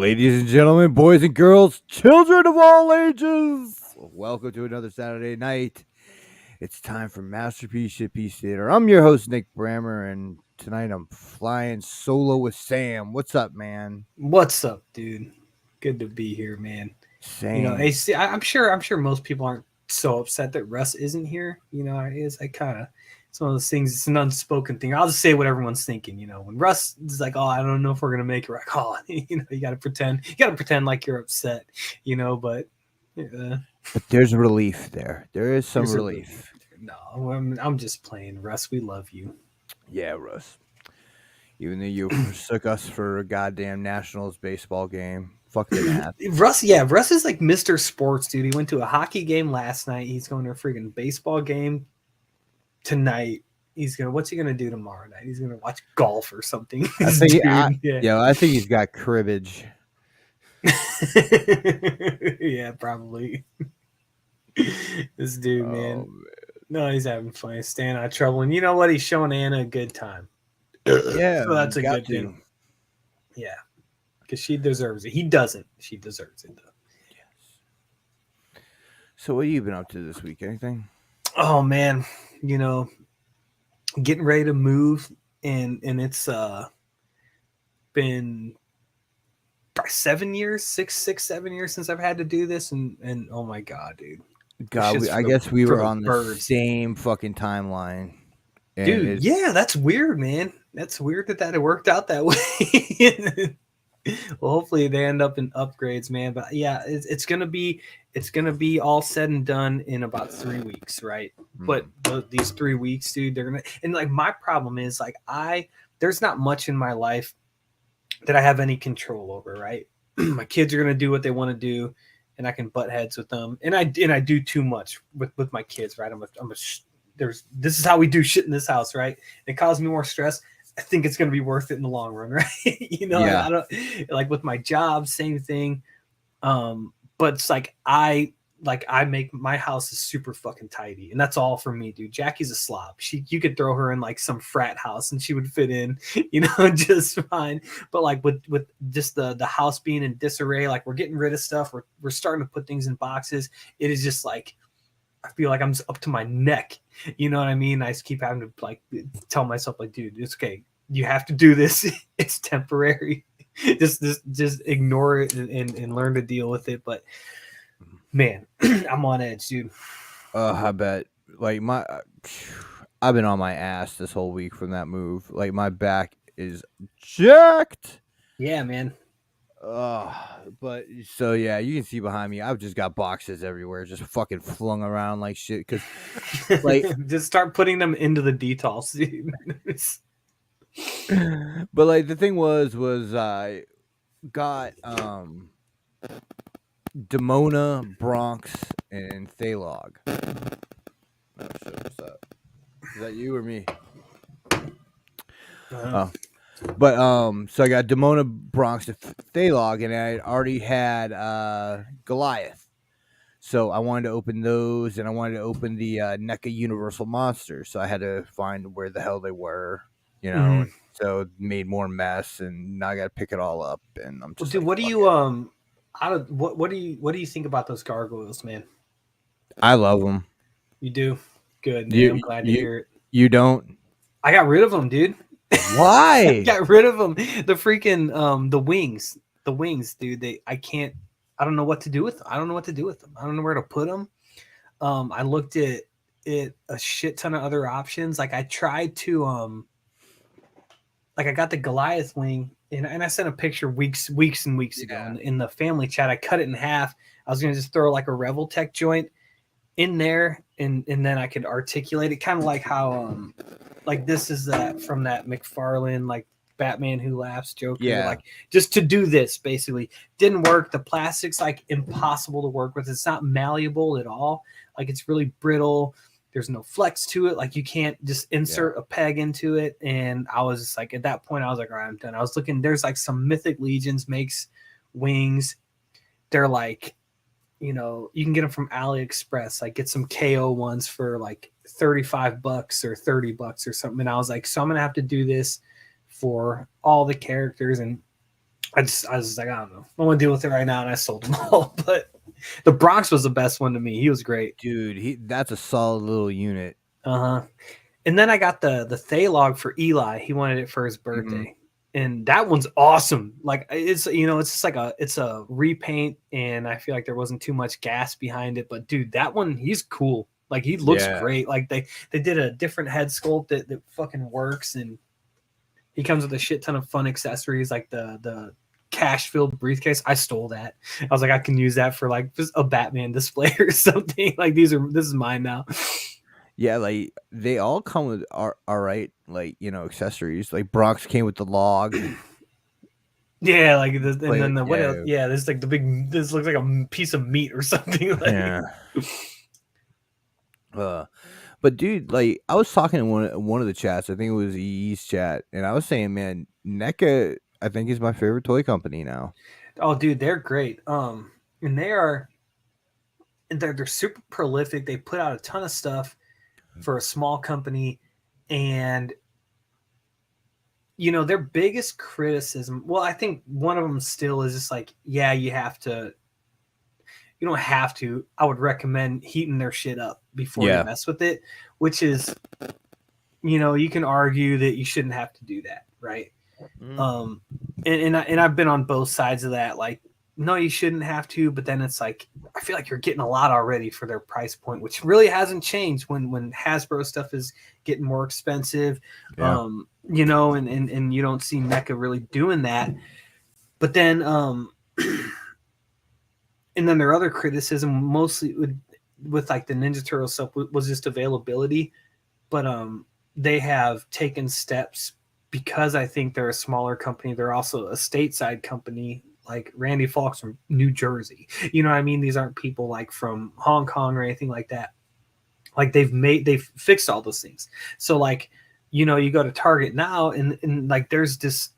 Ladies and gentlemen, boys and girls, children of all ages, welcome to another Saturday night. It's time for Masterpiece Shitpiece Theater. I'm your host, Nick Brammer, and tonight I'm flying solo with Sam. What's up, man? What's up, dude? Good to be here, man. Sam. AC, I'm sure most people aren't so upset that Russ isn't here. It's one of those things. It's an unspoken thing. I'll just say what everyone's thinking. When Russ is like, "Oh, I don't know if we're gonna make it," we're like, "Oh, you gotta pretend like you're upset." But But there's relief there. There is some relief. No, I'm just playing, Russ. We love you. Yeah, Russ. Even though you forsook us for a goddamn Nationals baseball game. Fuck the Nats. Russ is like Mr. Sports, dude. He went to a hockey game last night. He's going to a freaking baseball game tonight. What's he gonna do tomorrow night? He's gonna watch golf or something. I think he's got cribbage. Yeah, probably. This dude, man. No, he's having fun. He's staying out of trouble. And you know what? He's showing Anna a good time. Yeah. So that's a good thing. Yeah. Because she deserves it. He doesn't. She deserves it, though. Yes. So what have you been up to this week? Anything? Oh, man. Getting ready to move. And it's been 7 years, 7 years since I've had to do this. And oh, my God, dude. God, I guess we were on the same fucking timeline. Dude, yeah, that's weird, man. That's weird that it worked out that way. Well, hopefully they end up in upgrades, man. But yeah, it's gonna be all said and done in about 3 weeks, right? But these 3 weeks, dude, they're gonna, and like my problem is like there's not much in my life that I have any control over, right? My kids are gonna do what they want to do, and I can butt heads with them, and I do too much with my kids, right? This is how we do shit in this house, right? It causes me more stress. I think it's going to be worth it in the long run, right? Yeah. I don't, like with my job, same thing. But it's like I make my house is super fucking tidy, and that's all for me, dude. Jackie's a slob. You could throw her in like some frat house and she would fit in, just fine. But like with just the house being in disarray, like we're getting rid of stuff, we're starting to put things in boxes. It is just like I feel like I'm just up to my neck. You know what I mean? I just keep having to like tell myself like, dude, it's okay. You have to do this. It's temporary. just ignore it and learn to deal with it. But man, I'm on edge, dude. I bet. Like I've been on my ass this whole week from that move. Like my back is jacked. Yeah, man. But so yeah, you can see behind me. I've just got boxes everywhere, just fucking flung around like shit. Because like, just start putting them into the details, dude. But like the thing was I got Demona, Bronx, and Thalog. Oh shit, what's that? Is that you or me? Oh. But so I got Demona, Bronx, and Thalog, and I already had Goliath. So I wanted to open those, and I wanted to open the NECA Universal Monsters. So I had to find where the hell they were, And so it made more mess, and now I got to pick it all up. And I'm just dude, what do you what do you think about those gargoyles, man? I love them. You do? Good, man. I'm glad to hear it. You don't? I got rid of them, dude. Why? Got rid of them. The freaking the wings, dude. I don't know what to do with them. I don't know what to do with them. I don't know where to put them. I looked at a shit ton of other options. Like I tried to like I got the Goliath wing, and I sent a picture weeks and weeks ago in the family chat. I cut it in half. I was gonna just throw like a Revoltech joint in there, and then I could articulate it, kind of like how like this is that from that McFarlane like Batman Who Laughs Joker. Yeah. Like just to do this basically didn't work. The plastic's like impossible to work with. It's not malleable at all. Like it's really brittle. There's no flex to it. Like you can't just insert a peg into it. And I was just like, at that point, I was like, all right, I'm done. I was looking, there's like some Mythic Legions makes wings. They're like, you can get them from AliExpress, like get some KO ones for like $35 or $30 or something. And I was like, so I'm going to have to do this for all the characters. And I was like, I don't know, I want to deal with it right now, and I sold them all. But the Bronx was the best one to me. He was great. Dude, that's a solid little unit. Uh huh. And then I got the Thalog for Eli. He wanted it for his Mm-hmm. birthday, and that one's awesome. Like it's it's just like it's a repaint, and I feel like there wasn't too much gas behind it. But dude, that one he's cool. Like he looks Yeah. great. Like they did a different head sculpt that fucking works, and he comes with a shit ton of fun accessories like the cash filled briefcase. I stole that. I was like, I can use that for like just a Batman display or something. Like this is mine now. Yeah, like they all come with all right, like accessories. Like Bronx came with the log. Yeah, like and Like then the what else? yeah, Yeah, there's like the big. This looks like a piece of meat or something. Like, yeah. Uh, but dude, like I was talking to one of the chats. I think it was EE's chat, and I was saying, man, NECA, I think is my favorite toy company now. oh, dude, they're great. And they're super prolific. They put out a ton of stuff for a small company, and their biggest criticism. Well, I think one of them still is just like, yeah, you have to. You don't have to. I would recommend heating their shit up before you Yeah. mess with it, which is, you can argue that you shouldn't have to do that, right? Mm. And I've been on both sides of that. Like, no, you shouldn't have to, but then it's like I feel like you're getting a lot already for their price point, which really hasn't changed when Hasbro stuff is getting more expensive. Yeah. And you don't see NECA really doing that. But then and then their other criticism mostly with like the Ninja Turtle stuff was just availability. But they have taken steps because I think they're a smaller company. They're also a stateside company. Like Randy Falk's from New Jersey. You know what I mean? These aren't people like from Hong Kong or anything like that. Like they've fixed all those things. So like, you go to Target now and like there's this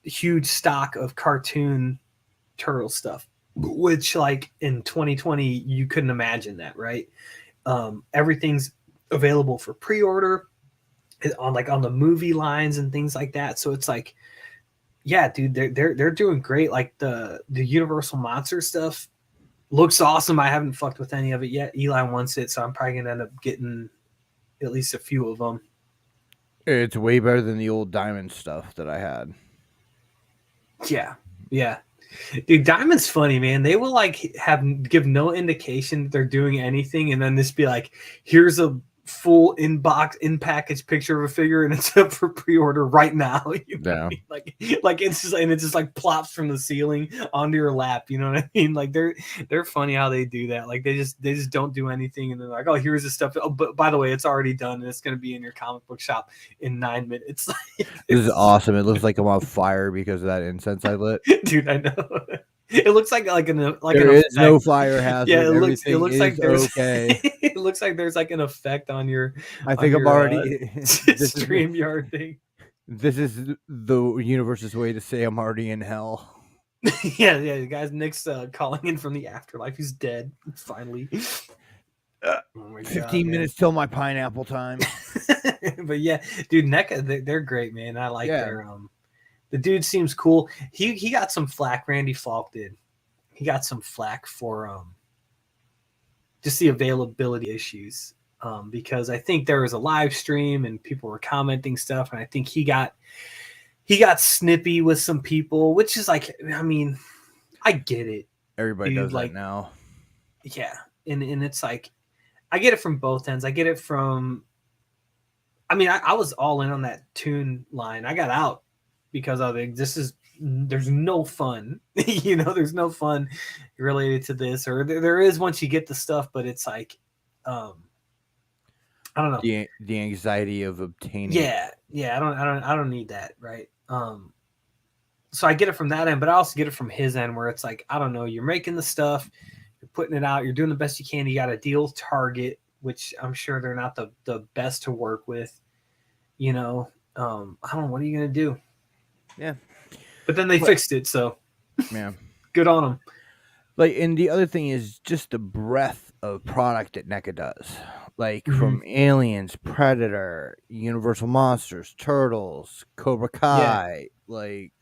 huge stock of cartoon turtle stuff, which like in 2020 you couldn't imagine that, right? Everything's available for pre-order on the movie lines and things like that. So it's like, yeah, dude, they're doing great. Like the Universal Monster stuff looks awesome. I haven't fucked with any of it yet. Eli wants it, so I'm probably gonna end up getting at least a few of them. It's way better than the old diamond stuff that I had. Yeah, yeah. Dude, Diamond's funny, man. They will like give no indication that they're doing anything, and then just be like, "Here's a full in package picture of a figure, and it's up for pre order right now." You know what I mean? Like it's just and it just like plops from the ceiling onto your lap. You know what I mean? Like they're funny how they do that. Like they just don't do anything, and they're like, "Oh, here's the stuff." Oh, but by the way, it's already done, and it's going to be in your comic book shop in 9 minutes. This is awesome. It looks like I'm on fire because of that incense I lit. Dude, I know. It looks like There an is effect. no fire Yeah, hazard. it Everything looks like is there's okay. it looks like there's like an effect on your I think I'm already. This is StreamYard thing. this is the universe's way to say I'm already in hell. Yeah, guys. Nick's calling in from the afterlife. He's dead. Finally. Oh my 15 God, minutes till my pineapple time. man. But yeah, dude, NECA, they're great, man. I like Yeah. their the dude seems cool. He got some flack. Randy Falk did. He got some flack for just the availability issues. Because I think there was a live stream and people were commenting stuff, and I think he got snippy with some people, which is like, I mean, I get it. Everybody Dude, does like, that now. yeah, and it's like, I get it from both ends. I get it from, I mean, I was all in on that tune line. I got out because of it. There's no fun, there's no fun related to this, or there is once you get the stuff, but it's like, I don't know. The anxiety of obtaining. Yeah, I don't need that, right? So I get it from that end, but I also get it from his end where it's like, I don't know, you're making the stuff, you're putting it out, you're doing the best you can. You got a deal with Target, which I'm sure they're not the best to work with. I don't know, what are you gonna do? Yeah. But then they fixed it, so Yeah. good on them. Like, and the other thing is just the breadth of product that NECA does. Like from Aliens, Predator, Universal Monsters, Turtles, Cobra Kai, like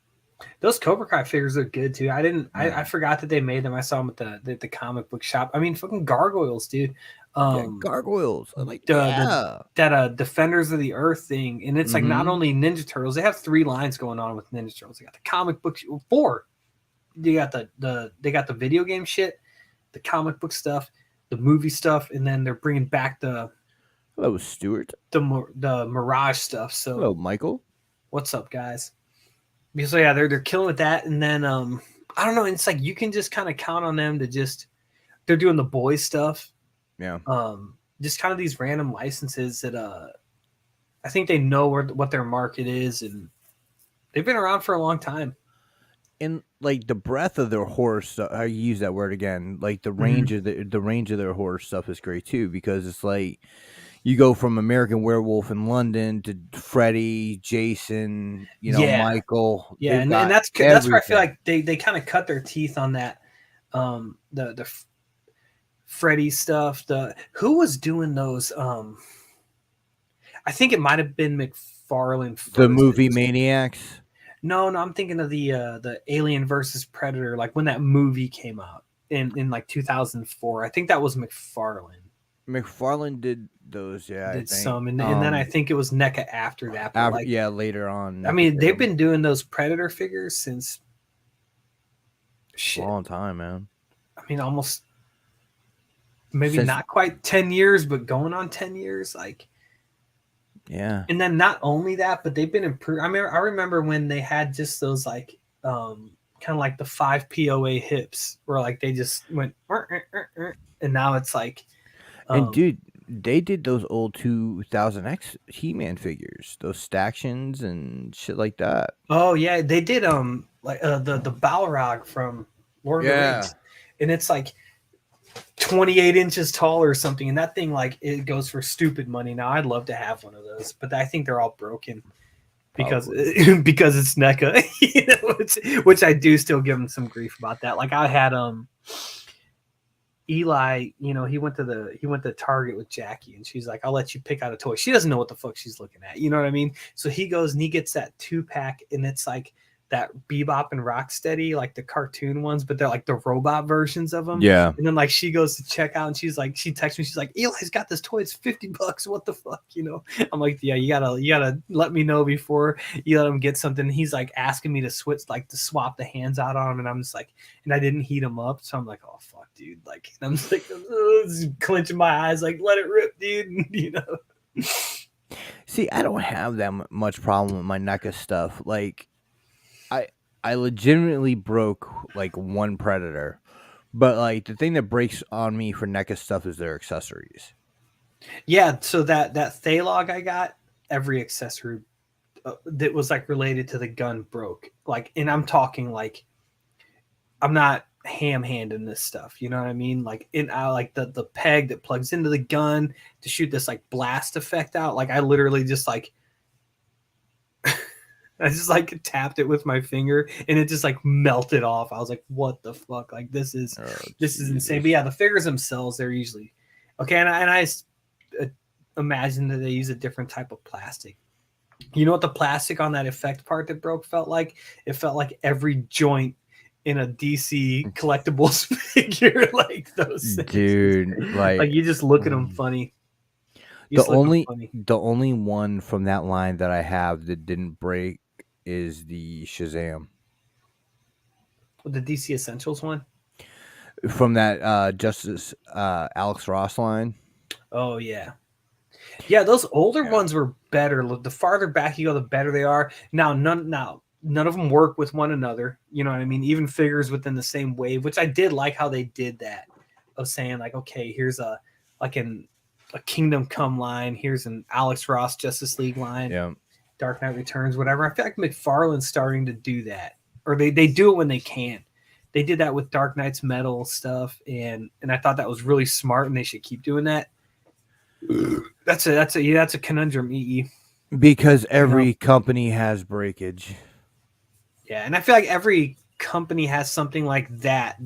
Those Cobra Kai figures are good too. I didn't. I Yeah. forgot that they made them. I saw them at the comic book shop. I mean, fucking gargoyles, dude. Yeah, gargoyles. I'm like, The yeah. that Defenders of the Earth thing, and it's like not Mm-hmm. only Ninja Turtles. They have 3 lines going on with Ninja Turtles. They got the comic book 4. They got they got the video game shit, the comic book stuff, the movie stuff, and then they're bringing back Hello, Stuart. the Mirage stuff. So Hello, Michael. what's up, guys? So yeah, they're killing with that, and then I don't know. It's like you can just kind of count on them to just they're doing the boys stuff. Yeah. Just kind of these random licenses that I think they know what their market is, and they've been around for a long time. And like the breadth of their horror stuff, I use that word again. Like the range of the range of their horror stuff is great too, because it's like you go from American Werewolf in London to Freddy, Jason, Yeah. Michael. Yeah, They've and got that's where I feel everything. like they kind of cut their teeth on that. The Freddy stuff. The who was doing those? I think it might have been McFarlane first. The movie Maniacs. No, I'm thinking of the Alien versus Predator, like when that movie came out in like 2004. I think that was McFarlane. McFarlane did those, yeah. Did I think. some, and then I think it was NECA after that. But like, yeah, later on. I mean, they've been doing those Predator figures since a long time, man. I mean, almost maybe not quite 10 years, but going on 10 years, like. Yeah. And then not only that, but they've been improved. I mean, I remember when they had just those like kind of like the 5 POA hips where like they just went and now it's like and dude, they did those old 2000X He-Man figures, those Stactions and shit like that. Oh yeah, they did like the Balrog from Lord of the Rings. And it's like 28 inches tall or something, and that thing like it goes for stupid money. Now I'd love to have one of those, but I think they're all broken because because it's NECA, which I do still give them some grief about that. Like I had Eli, he went to Target with Jackie, and she's like, "I'll let you pick out a toy." She doesn't know what the fuck she's looking at, you know what I mean? So he goes and he gets that 2-pack, and it's like that Bebop and Rocksteady, like the cartoon ones, but they're like the robot versions of them. Yeah. And then like she goes to check out, and she texts me, she's like, "Eli's got this toy. It's $50. What the fuck?" I'm like, "Yeah, you gotta let me know before you let him get something." He's like asking me to swap the hands out on him, and I'm just like, and I didn't heat him up, so I'm like, "Oh fuck, dude!" Like, and I'm just like clenching my eyes, like, "Let it rip, dude." See, I don't have that much problem with my NECA stuff. Like, I legitimately broke like one Predator, but like the thing that breaks on me for NECA stuff is their accessories. Yeah, so that Thalog I got, every accessory that was like related to the gun broke. Like, and I'm talking like, I'm not ham-handing this stuff. You know what I mean? Like, I like the peg that plugs into the gun to shoot this like blast effect out. Like, I literally just like. I just like tapped it with my finger and it just like melted off. I was like, what the fuck? Like this is insane. But yeah, the figures themselves, they're usually okay. And I imagine that they use a different type of plastic. You know what the plastic on that effect part that broke felt like? It felt like every joint in a DC collectibles figure, like those things. Dude, like you just look at them funny. The only one from that line that I have that didn't break is the Shazam. The DC Essentials one? From that Justice Alex Ross line. Oh yeah. Yeah, those older ones were better. The farther back you go, the better they are. Now none of them work with one another. You know what I mean? Even figures within the same wave, which I did like how they did that. Of saying like, okay, here's a Kingdom Come line. Here's an Alex Ross Justice League line. Yeah. Dark Knight Returns, whatever. I feel like McFarlane's starting to do that, or they do it when they can. They did that with Dark Knight's Metal stuff, and I thought that was really smart, and they should keep doing that. That's a conundrum, EE. Because every company has breakage. Yeah, and I feel like every company has something like that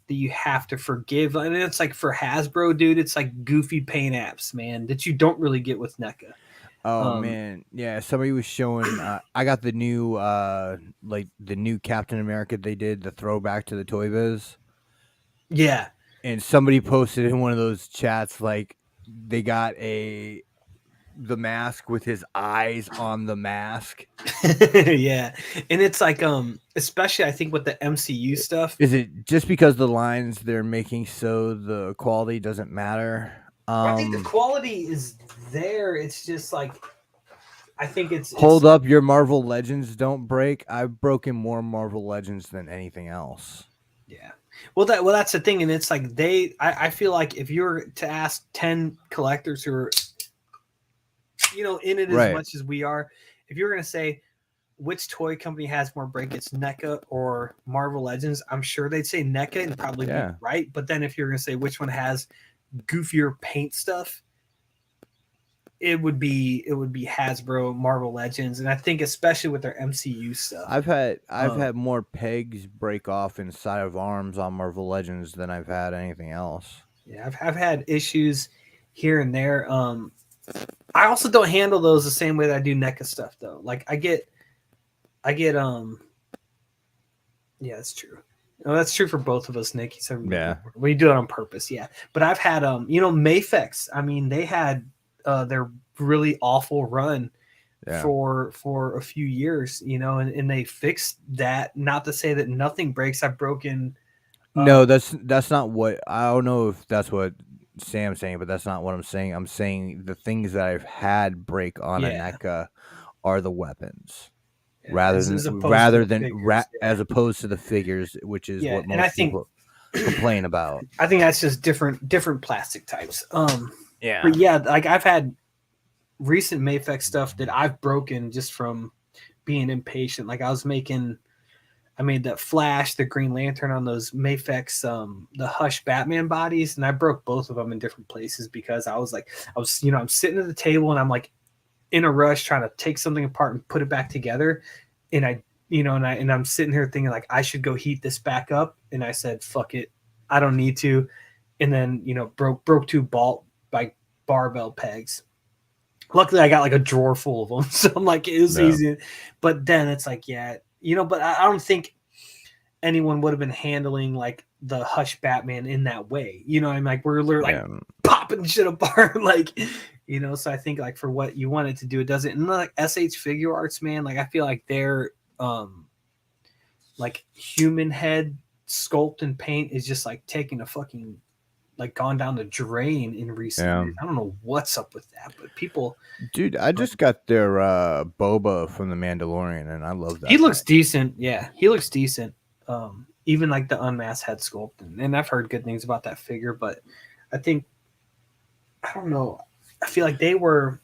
you have to forgive. And it's like for Hasbro, dude, it's like goofy paint apps, man, that you don't really get with NECA. Oh man, yeah. Somebody was showing. I got the new, like the new Captain America. They did the throwback to the Toy Biz, Yeah. and somebody posted in one of those chats like they got the mask with his eyes on the mask. Yeah. And it's like especially I think with the MCU stuff. Is it just because the lines they're making so the quality doesn't matter? I think the quality is there. It's just like I think it's Hold up, your Marvel Legends don't break. I've broken more Marvel Legends than anything else. yeah. Well that's the thing, and it's like I feel like if you were to ask 10 collectors who are in it as Right. much as we are, if you're gonna say which toy company has more break, it's NECA or Marvel Legends, I'm sure they'd say NECA and probably be right. But then if you're gonna say which one has goofier paint stuff, it would be Hasbro, Marvel Legends, and I think especially with their MCU stuff. I've had more pegs break off inside of arms on Marvel Legends than I've had anything else. Yeah, I've had issues here and there. I also don't handle those the same way that I do NECA stuff though. Like I get yeah, that's true. No, that's true for both of us, Nick. He said we do it on purpose, yeah. But I've had Mayfex. I mean, they had their really awful run for a few years, and they fixed that. Not to say that nothing breaks. I've broken. No, that's not what I don't know if that's what Sam's saying, but that's not what I'm saying. I'm saying the things that I've had break on a NECA are the weapons. As opposed to the figures, which is what most people complain about. I think that's just different plastic types. But like I've had recent Mayfex stuff that I've broken just from being impatient. Like I made that Flash, the Green Lantern on those Mayfex, the Hush Batman bodies, and I broke both of them in different places because I'm sitting at the table and I'm like in a rush trying to take something apart and put it back together, and I'm sitting here thinking like I should go heat this back up, and I said fuck it, I don't need to, and then broke two barbell pegs. Luckily I got like a drawer full of them, so I'm like it was easy, but then it's like but I don't think anyone would have been handling like the Hush Batman in that way, I'm like we're literally like popping shit apart like so I think like for what you wanted to do, it doesn't. And like SH Figure Arts, man, like I feel like their like human head sculpt and paint is just like taking a fucking like gone down the drain in recent years. I don't know what's up with that, but people, dude, I just got their Boba from the Mandalorian, and I love that. He looks decent. Yeah, he looks decent. Even like the unmasked head sculpt, and I've heard good things about that figure, but I don't know. I feel like they were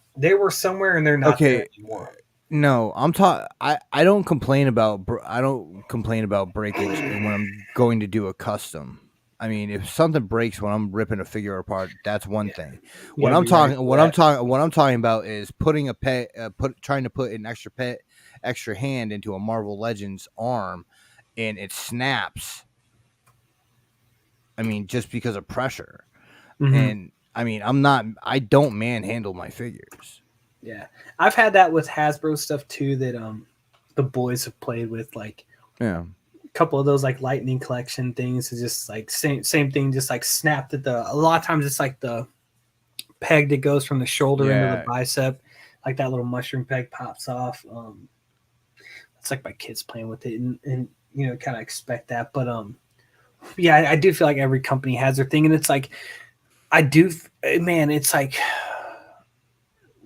somewhere and they're not there anymore. No, I don't complain about breakage when I'm going to do a custom. I mean, if something breaks when I'm ripping a figure apart, that's one thing. What I'm talking about is putting trying to put an extra hand into a Marvel Legends arm, and it snaps. I mean, just because of pressure, and I mean, I don't manhandle my figures. Yeah, I've had that with Hasbro stuff too. That the boys have played with, like a couple of those like Lightning Collection things. Is just like same thing, just like snapped at a lot of times it's like the peg that goes from the shoulder into the bicep, like that little mushroom peg pops off. It's like my kids playing with it, and kind of expect that, but I do feel like every company has their thing, and it's like it's like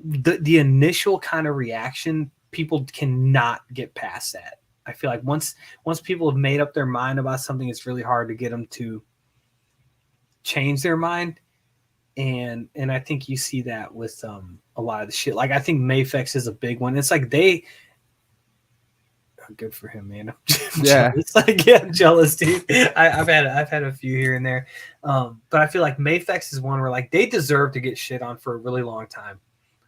the initial kind of reaction, people cannot get past that. I feel like once people have made up their mind about something, it's really hard to get them to change their mind. And I think you see that with a lot of the shit. Like I think Mayfex is a big one. It's like good for him, man. I'm jealous, dude. I've had a few here and there, but I feel like Mayfex is one where like they deserve to get shit on for a really long time.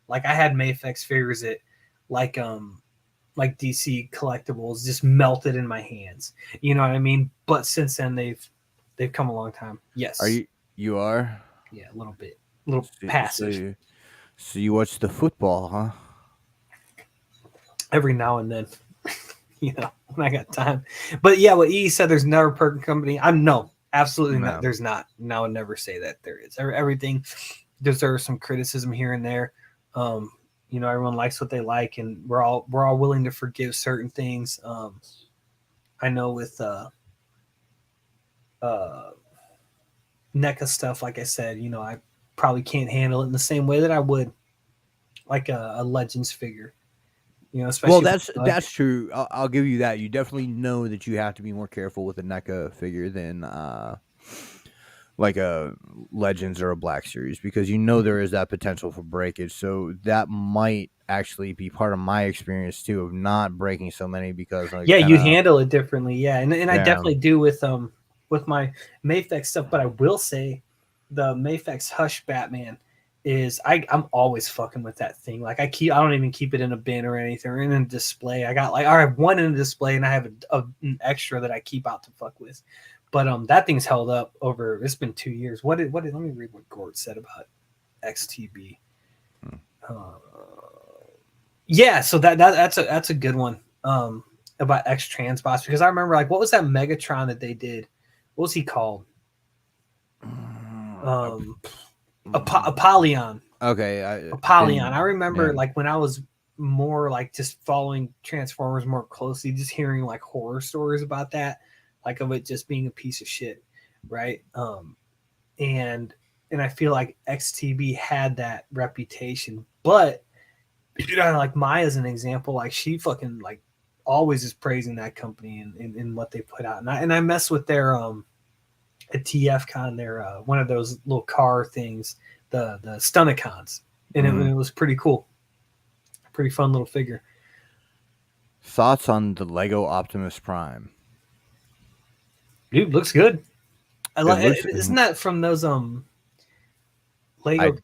Like I had Mayfex figures that like DC collectibles just melted in my hands. You know what I mean? But since then they've come a long time. Yes. You are? Yeah, a little bit. A little passive. So you watch the football, huh? Every now and then, when I got time. But yeah, what E said, there's never a perfect company. I'm no, absolutely not. No. There's not. And I would never say that there is. Everything deserves some criticism here and there. Um, everyone likes what they like, and we're all willing to forgive certain things. I know with uh, NECA stuff, like I said, I probably can't handle it in the same way that I would like a Legends figure. Well, Especially if that's I like that's true. I'll give you that. You definitely know that you have to be more careful with a NECA figure than like a Legends or a Black Series because you know there is that potential for breakage. So that might actually be part of my experience too of not breaking so many because like yeah, kind you of handle it differently. Yeah, and I yeah. definitely do with my Mayfex stuff. But I will say, the Mayfex Hush Batman is I'm always fucking with that thing. Like I don't even keep it in a bin or anything or in a display. I have one in a display and I have an extra that I keep out to fuck with. But that thing's held up over. It's been 2 years. Let me read what Gord said about XTB. Hmm. Uh, yeah, so that's a good one. About X Transbots because I remember like what was that Megatron that they did? What was he called? Um, Apollyon. Okay, Apollyon. I didn't remember yeah. like when I was more like just following Transformers more closely, just hearing like horror stories about that, like of it just being a piece of shit, right? And I feel like XTB had that reputation, but like Maya's an example. Like she fucking like always is praising that company and what they put out. And I mess with their at TF Con, their one of those little car things, the Stunicons, and Mhm. it was pretty cool, pretty fun little figure. Thoughts on the Lego Optimus Prime? Dude, looks good. I It like. looks Isn't that from those Lego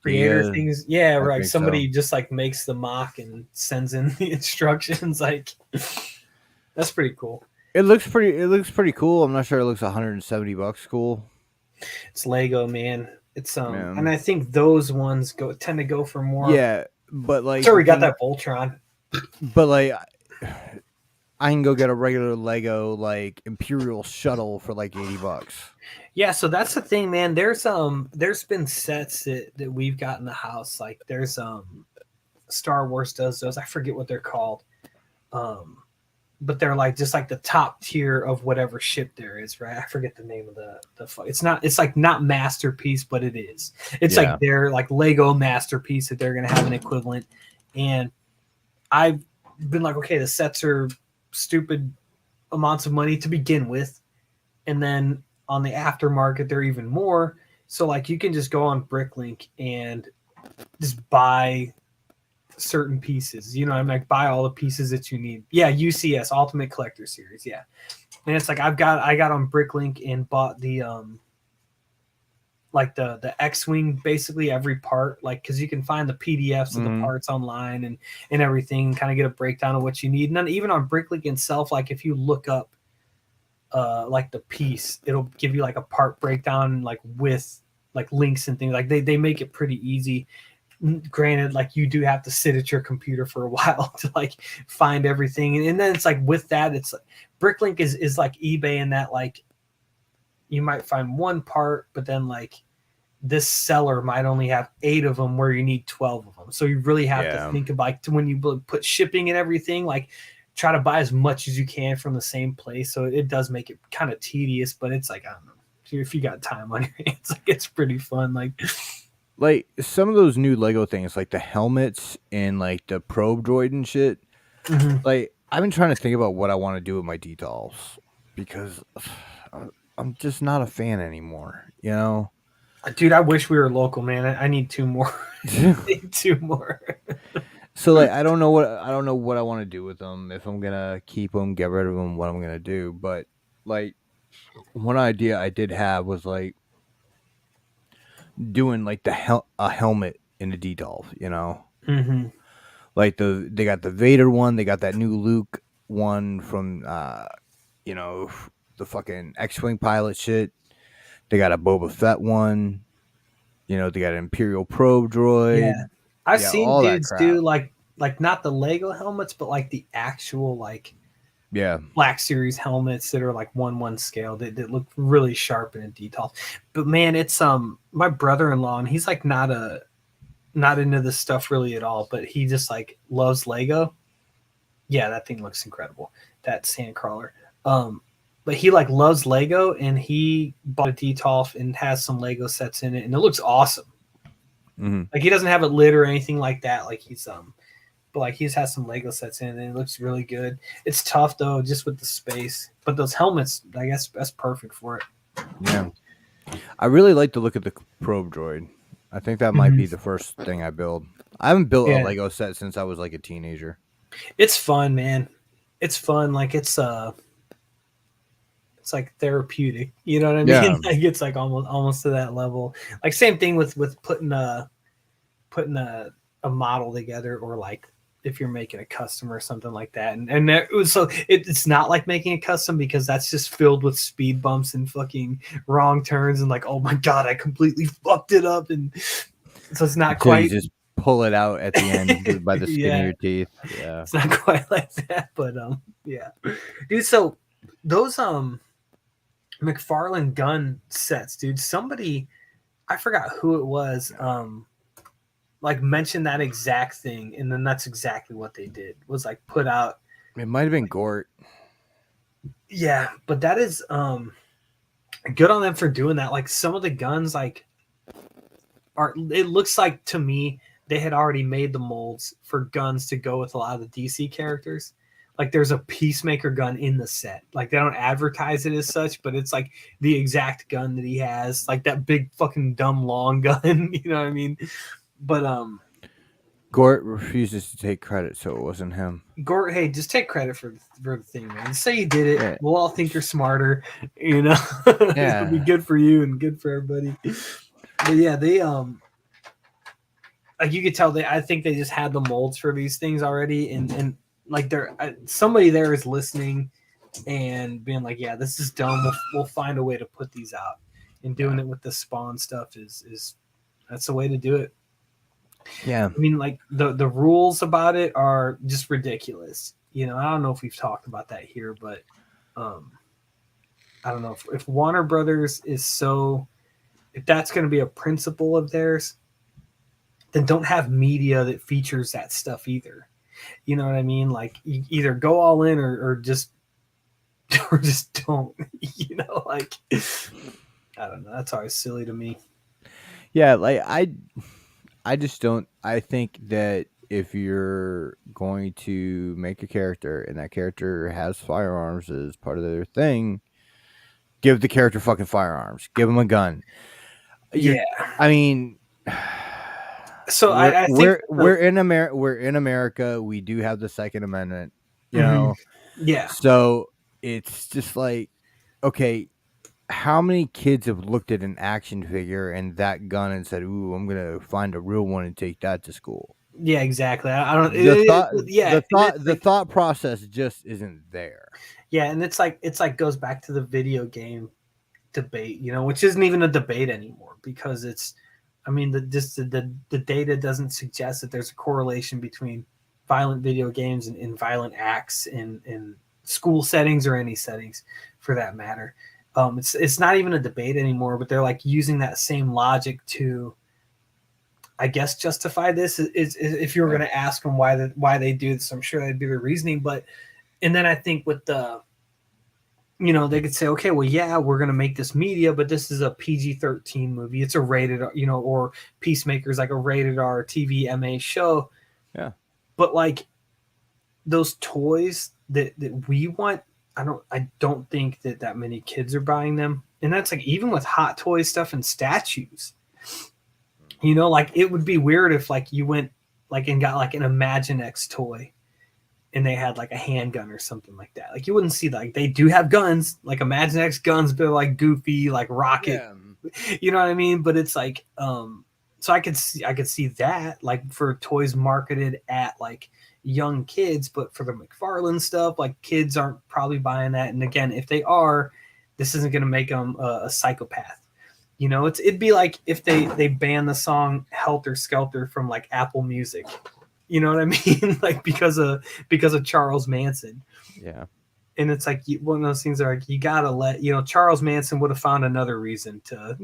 creator idea. things? Yeah, I right. think so. Somebody just like makes the mock and sends in the instructions. Like that's pretty cool. It looks pretty cool. I'm not sure it looks $170 cool. It's Lego, man. It's and Man. I think those ones tend to go for more. Yeah, but like So the we got thing that Voltron. but like I can go get a regular Lego like Imperial shuttle for like $80. Yeah, so that's the thing, man. There's been sets that we've got in the house. Like there's Star Wars does those. I forget what they're called. Um but they're like just like the top tier of whatever ship there is, right? I forget the name of it's like not masterpiece, but it is. It's like Yeah. their like Lego masterpiece that they're gonna have an equivalent. And I've been like, okay, the sets are stupid amounts of money to begin with, and then on the aftermarket they're even more. So like you can just go on Bricklink and just buy certain pieces. I mean, like buy all the pieces that you need. Yeah, UCS Ultimate Collector Series. Yeah, and it's like I got on Bricklink and bought the like the X-wing, basically every part, like because you can find the PDFs of the Mhm. parts online and everything, kind of get a breakdown of what you need. And then even on Bricklink itself, like if you look up like the piece, it'll give you like a part breakdown, like with like links and things. Like they make it pretty easy. Granted, like you do have to sit at your computer for a while to like find everything, and then it's like with that, it's like Bricklink is like eBay in that like you might find one part, but then like this seller might only have 8 of them where you need 12 of them. So you really have to Yeah. think of like when you put shipping and everything, like try to buy as much as you can from the same place. So it does make it kind of tedious, but it's like, I don't know. If you got time on your hands, like it's pretty fun. Like, Like some of those new Lego things like the helmets and like the probe droid and shit. mhm. Like I've been trying to think about what I want to do with my detals because I'm just not a fan anymore, you know? Dude, I wish we were local, man. I need 2 more. I need 2 more. So like I don't know what I want to do with them. If I'm gonna keep them, get rid of them, what I'm gonna do. But like one idea I did have was like doing like a helmet in the details. You know, hmm like they got the Vader one, they got that new Luke one from you know the fucking X-wing pilot shit. They got a Boba Fett one. You know, they got an Imperial probe Yeah. droid. I've Yeah, seen all that dudes crap. do like not the Lego helmets, but like the actual like Yeah. Black Series helmets that are like 1/1 scale that look really sharp and in detail. But man, it's my brother-in-law, and he's like not into this stuff really at all, but he just like loves Lego. Yeah, that thing looks incredible. That Sandcrawler. Um, but he like loves Lego, and he bought a Detolf and has some Lego sets in it, and it looks awesome. Mm-hmm. Like he doesn't have it lit or anything like that. Like he's but like he's has some Lego sets in it, and it looks really good. It's tough though, just with the space. But those helmets, I guess that's perfect for it. Yeah. I really like to look at the probe droid. I think that might be the first thing I build. I haven't built a Yeah, Lego set since I was like a teenager. it's fun, man. It's fun. Like it's like therapeutic. You know what I mean? Yeah. Like it's like almost to that level. Like same thing with putting a model together, or like if you're making a custom or something like that. And it was it's not like making a custom, because that's just filled with speed bumps and fucking wrong turns and like, oh my god, I completely fucked it up. And so it's not Until you quite just pull it out at the end by the skin of yeah, your teeth. Yeah. it's not quite like that, but yeah. Dude, so those McFarlane gun sets, dude, somebody, I forgot who it was, like mentioned that exact thing, and then that's exactly what they did, was like put out. It might have been Gort. Yeah, but that is good on them for doing that. Like some of the guns like are, it looks like to me they had already made the molds for guns to go with a lot of the DC characters. Like there's a Peacemaker gun in the set. Like they don't advertise it as such, but it's like the exact gun that he has, like that big fucking dumb long gun, you know what I mean? But Gort refuses to take credit, so it wasn't him. Gort, hey, just take credit for the thing, man. Just say you did it. Yeah. We'll all think you're smarter, you know. It'll be Yeah. good for you and good for everybody. But yeah, they like you could tell I think they just had the molds for these things already, and like they're somebody there is listening and being like, yeah, this is dumb. We'll find a way to put these out, and doing it with the Spawn stuff is that's the way to do it. Yeah. I mean, like the rules about it are just ridiculous. You know, I don't know if we've talked about that here, but I don't know if Warner Brothers is so, if that's going to be a principle of theirs, then don't have media that features that stuff either. You know what I mean? Like you either go all in or just or just don't. You know, like I don't know. That's always silly to me. Yeah, like I just don't. I think that if you're going to make a character and that character has firearms as part of their thing, give the character fucking firearms. Give them a gun. Yeah. I mean, So I think we're in America. We're in America. We do have the Second Amendment. You know, yeah. so it's just like, okay, how many kids have looked at an action figure and that gun and said, "Ooh, I'm gonna find a real one and take that to school"? Yeah, exactly. I don't. The Like, thought process just isn't there. yeah, and it's like goes back to the video game debate, you know, which isn't even a debate anymore, because it's, I mean, the data doesn't suggest that there's a correlation between violent video games and violent acts in school settings or any settings for that matter. It's not even a debate anymore, but they're like using that same logic to, I guess, justify this. Is if you were going to ask them why they do this, I'm sure that'd be the reasoning. But and then I think with the, you know, they could say, okay, well, yeah, we're going to make this media, but this is a PG-13 movie. It's a rated, you know, or Peacemaker's like a rated R TV MA show. Yeah. But like those toys that we want, I don't think that many kids are buying them. And that's like even with Hot Toy stuff and statues. You know, like it would be weird if like you went like and got like an Imaginext toy and they had like a handgun or something like that. Like you wouldn't see, like they do have guns, like Imaginext guns, but like goofy, like rocket. Yeah. You know what I mean? But it's like, so I could see that like for toys marketed at like young kids, but for the McFarlane stuff, like kids aren't probably buying that. And again, if they are, this isn't going to make them a psychopath. You know, it'd be like if they ban the song Helter Skelter from like Apple Music. You know what I mean? Like because of Charles Manson. Yeah. And it's like one of those things that are like you gotta let Charles Manson would have found another reason to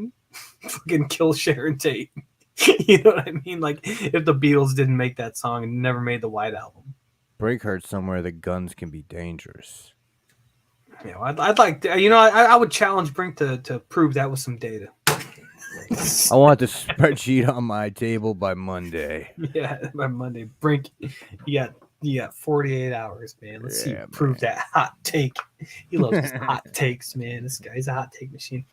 fucking kill Sharon Tate. You know what I mean? Like if the Beatles didn't make that song and never made the White Album. Break heard somewhere that guns can be dangerous. You know, I'd like to, I would challenge Brink to prove that with some data. I want the spreadsheet on my table by Monday. Yeah, by Monday. Brink, you got 48 hours, man. Let's see, Yeah, prove man. that hot take. He loves his hot takes, man. This guy's a hot take machine.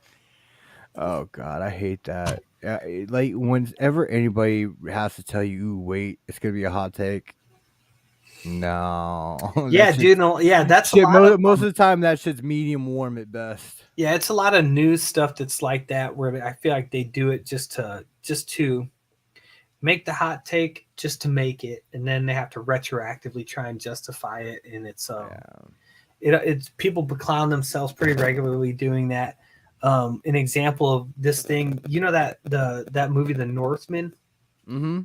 Oh God, I hate that. Like whenever anybody has to tell you, "Ooh, wait, it's gonna be a hot take." No, Yeah, that's dude. No, yeah, that's a shit. lot of Most of the time, that shit's medium warm at best. yeah, it's a lot of news stuff that's like that where I feel like they do it just to make the hot take, just to make it, and then they have to retroactively try and justify it, and it's people clown themselves pretty regularly doing that. An example of this thing, that movie The Northman. Mm-hmm.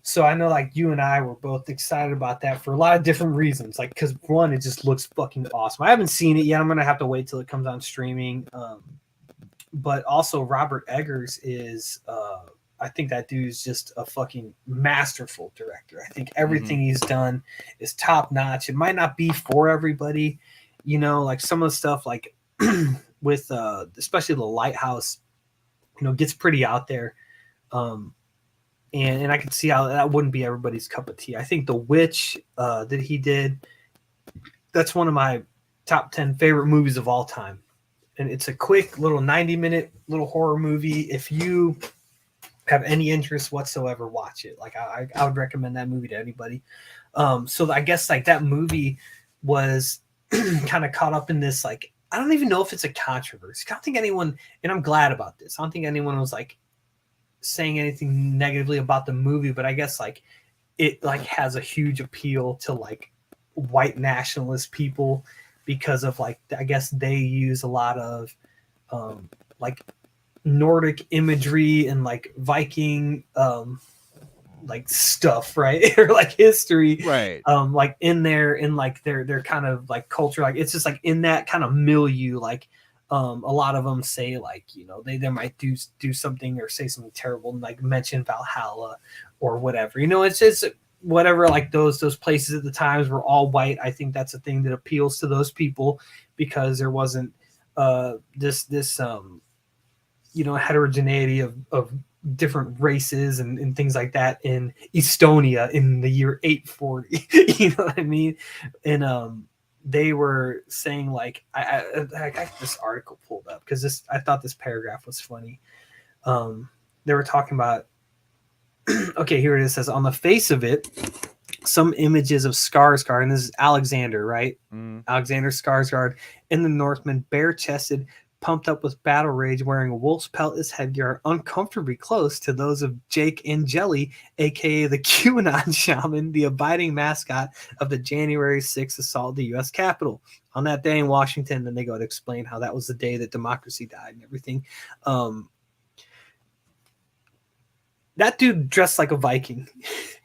So I know like you and I were both excited about that for a lot of different reasons. Like because one, it just looks fucking awesome. I haven't seen it yet. I'm gonna have to wait till it comes on streaming. But also Robert Eggers is I think that dude is just a fucking masterful director. I think everything he's done is top notch. It might not be for everybody, like some of the stuff like with especially The Lighthouse, gets pretty out there. And I can see how that wouldn't be everybody's cup of tea. I think The Witch that he did, that's one of my top 10 favorite movies of all time. And it's a quick little 90-minute little horror movie. If you have any interest whatsoever, watch it. Like I would recommend that movie to anybody. So I guess like that movie was kind of caught up in this, like, I don't even know if it's a controversy. I don't think anyone, and I'm glad about this, I don't think anyone was like saying anything negatively about the movie, but I guess like it like has a huge appeal to like white nationalist people because of like I guess they use a lot of like Nordic imagery and like Viking like stuff, right? Or like history, Right. like in their kind of like culture, like it's just like in that kind of milieu, like a lot of them say like they might do something or say something terrible and like mention Valhalla or whatever, it's just whatever, like those places at the times were all white. I think that's a thing that appeals to those people because there wasn't this heterogeneity of different races and things like that in Estonia in the year 840. You know what I mean? And they were saying like I got this article pulled up because I thought this paragraph was funny. They were talking about okay, here it is. It says on the face of it, some images of Skarsgård, and this is Alexander, right? Alexander Skarsgård in the Northman, bare-chested, pumped up with battle rage, wearing a wolf's pelt as headgear, uncomfortably close to those of Jake Angeli, aka the QAnon shaman, the abiding mascot of the January 6th assault of the U.S. Capitol. On that day in Washington, then they go to explain how that was the day that democracy died and everything. That dude dressed like a Viking.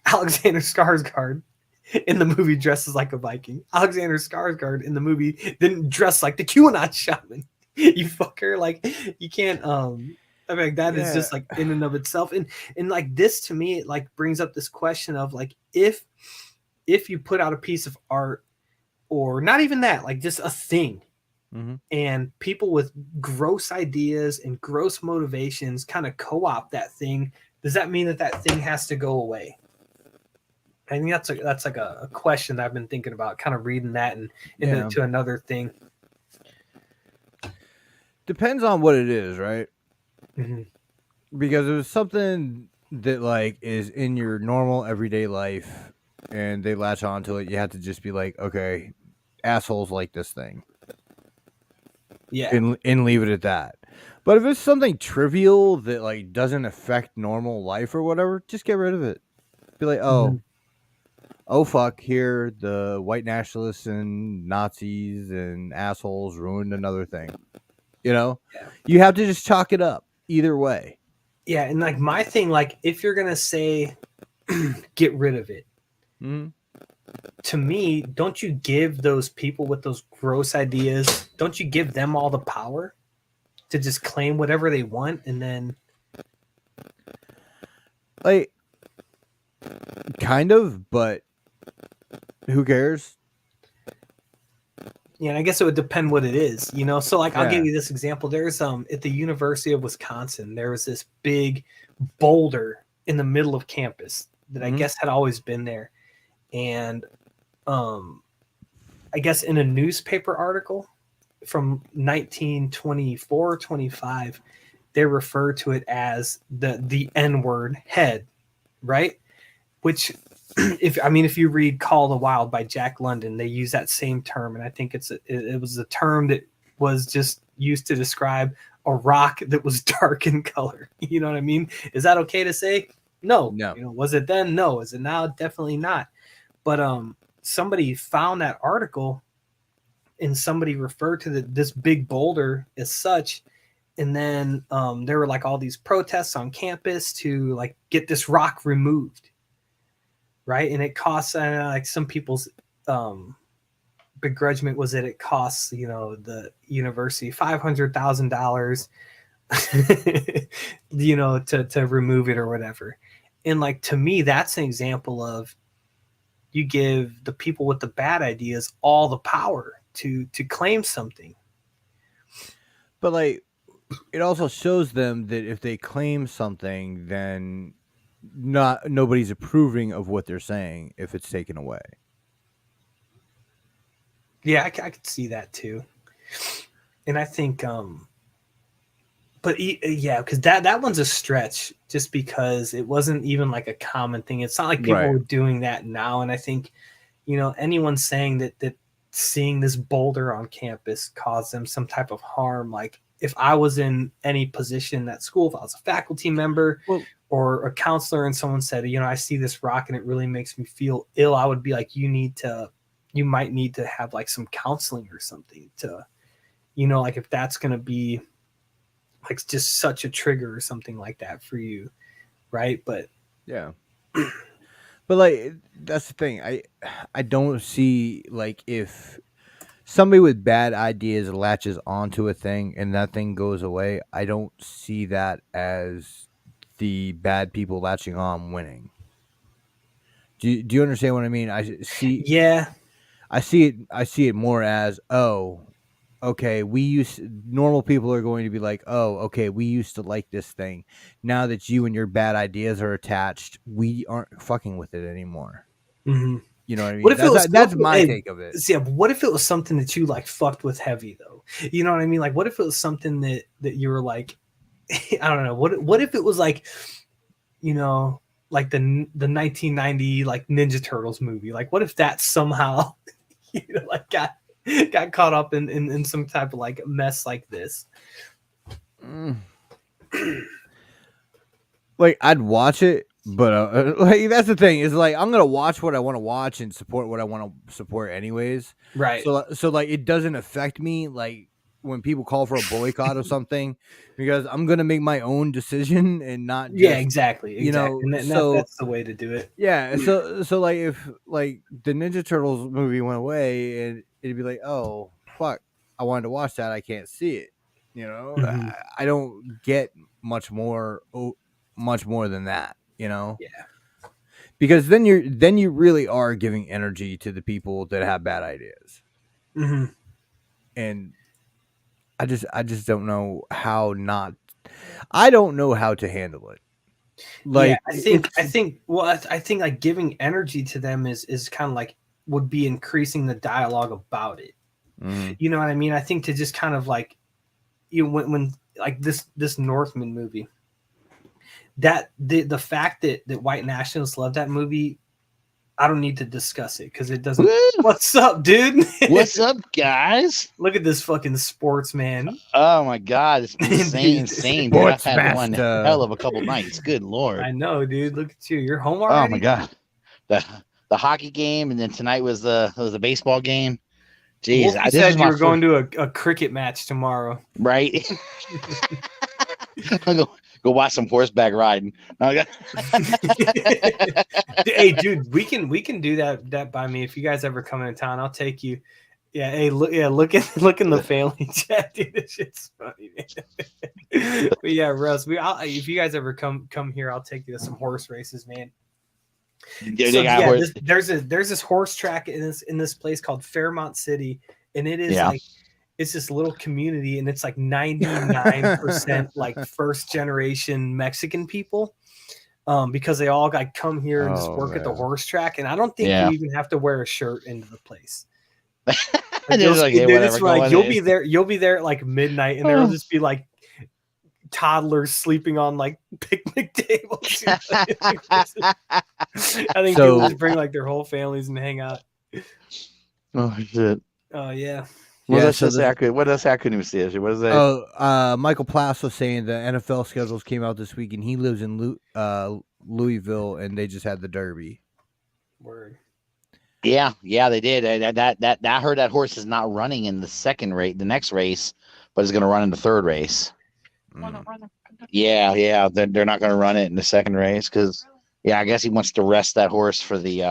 Alexander Skarsgård in the movie dresses like a Viking. Alexander Skarsgård in the movie didn't dress like the QAnon shaman. You fucker, like you can't. I mean, that is just like in and of itself, and like this to me, it like brings up this question of like if you put out a piece of art, or not even that, like just a thing, and people with gross ideas and gross motivations kind of co-opt that thing. Does that mean that thing has to go away? I think that's like a question that I've been thinking about, kind of reading that and into another thing. Depends on what it is, right? Because if it's something that like is in your normal everyday life and they latch onto it, you have to just be like, okay, assholes like this thing. Yeah. And leave it at that. But if it's something trivial that like doesn't affect normal life or whatever, just get rid of it. Be like, oh fuck, here the white nationalists and Nazis and assholes ruined another thing. You have to just chalk it up. either way. Yeah, and like my thing, like if you're gonna say get rid of it, Mm-hmm. to me, don't you give those people with those gross ideas, don't you give them all the power to just claim whatever they want and then Like, kind of, but who cares? yeah, I guess it would depend what it is, you know. So like I'll give Yeah. you this example. There's at the University of Wisconsin, there was this big boulder in the middle of campus that I Mm-hmm. guess had always been there. And um I guess in a newspaper article from 1924 25, they refer to it as the N-word head, right? Which if you read Call of the Wild by Jack London, they use that same term, and I think it was a term that was just used to describe a rock that was dark in color. You know what I mean? Is that okay to say? No. No. You know, was it then? No. Is it now? Definitely not. But somebody found that article, and somebody referred to this big boulder as such. And then there were like all these protests on campus to like get this rock removed, right? And it costs like some people's begrudgment was that it costs, you know, the university $500,000 you know, to remove it or whatever. And like to me, that's an example of you give the people with the bad ideas all the power to claim something. But like, it also shows them that if they claim something, then nobody's approving of what they're saying if it's taken away. Yeah, I could see that too. And I think but yeah, because that one's a stretch just because it wasn't even like a common thing. It's not like people Right. were doing that now. And I think, you know, anyone saying that seeing this boulder on campus caused them some type of harm, like if I was in any position in that school, if I was a faculty member Well, or a counselor and someone said, you know, I see this rock and it really makes me feel ill, I would be like, you might need to have like some counseling or something to, you know, like if that's going to be like just such a trigger or something like that for you, right? But yeah. But like, that's the thing. I don't see, like, if somebody with bad ideas latches onto a thing and that thing goes away, I don't see that as the bad people latching on winning. Do you understand what I mean? yeah. I see it more as, oh, okay, normal people are going to be like, oh, okay, we used to like this thing. Now that you and your bad ideas are attached, we aren't fucking with it anymore. Mm-hmm. You know what I mean? What if it was That's my take of it. Yeah, but what if it was something that you like fucked with heavy though? You know what I mean? Like what if it was something that you were like I don't know. What if it was like, you know, like the 1990 like Ninja Turtles movie? Like what if that somehow you know like got caught up in some type of like mess like this? Like, I'd watch it, but like, that's the thing is, like, I'm gonna watch what I want to watch and support what I want to support anyways. Right. So like, it doesn't affect me like when people call for a boycott or something, because I'm gonna make my own decision and not Yeah, just, exactly. you know. And So that's the way to do it. yeah, so like, if like the Ninja Turtles movie went away, and it'd be like, oh fuck, I wanted to watch that, I can't see it. You know, Mm-hmm. I don't get much more than that. You know, Yeah. because then you really are giving energy to the people that have bad ideas, Mm-hmm. and I just don't know how not. I don't know how to handle it. Yeah, Like, I think well I think like giving energy to them is kind of like would be increasing the dialogue about it. Mhm. You know what I mean? I think to just kind of like you know, when like this Northman movie, that the fact that white nationalists love that movie, I don't need to discuss it because it doesn't. Woo! What's up, dude? What's up, guys? Look at this fucking sportsman. Oh my god, it's been Dude, insane, dude. I've had one Sportsmaster. hell of a couple nights. Good lord. I know, dude. Look at you. You're home already. Oh my god. The hockey game, and then tonight was a baseball game. Jeez, Wolfie said you were going to a cricket match tomorrow. right. Go watch some horseback riding. Hey, dude, we can do that by me. If you guys ever come into town, I'll take you. Yeah, hey, look in the family chat, dude. This shit's funny, man. But yeah, Russ, if you guys ever come here, I'll take you to some horse races, man. So yeah, there's this horse track in this place called Fairmont City, and it is like it's this little community, and it's like 99% like first generation Mexican people. Because they all like come here and just work at the horse track, and I don't think you even have to wear a shirt into the place. You'll be there at like midnight, and there'll just be like toddlers sleeping on like picnic tables. I think people just bring like their whole families and hang out. Oh shit! Oh yeah. What else I couldn't even see it? What is that? Oh, Michael Plass was saying the NFL schedules came out this week, and he lives in Louisville, and they just had the Derby. Word. Yeah, they did. I heard that horse is not running in the second race, the next race, but is going to run in the third race. Yeah, they're not going to run it in the second race because, I guess he wants to rest that horse for the.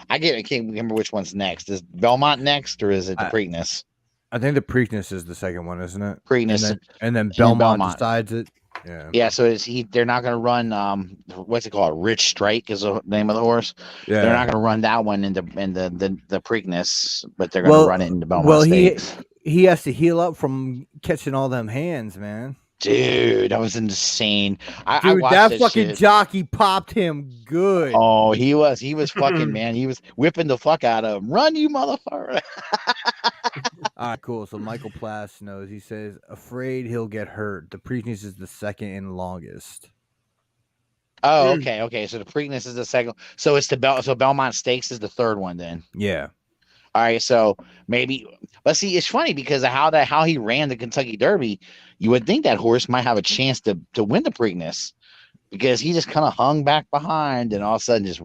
I can't remember which one's next. Is Belmont next, or is it the Preakness? I think the Preakness is the second one, isn't it? Preakness, and then Belmont decides it. Yeah. So they're not going to run. What's it called? Rich Strike is the name of the horse. Yeah. They're not going to run that one in the Preakness, but they're going to run it in the Belmont Stakes. He has to heal up from catching all them hands, man. Dude, that was insane. I watched that fucking shit. Jockey popped him good. Oh, he was fucking man. He was whipping the fuck out of him. Run, you motherfucker. All right, cool. So Michael Plass knows. He says, afraid he'll get hurt. The Preakness is the second and longest. Oh, okay. So the Preakness is the second. So it's so Belmont Stakes is the third one then. Yeah. All right, so maybe, but see, it's funny because of how he ran the Kentucky Derby. You would think that horse might have a chance to win the Preakness because he just kind of hung back behind and all of a sudden just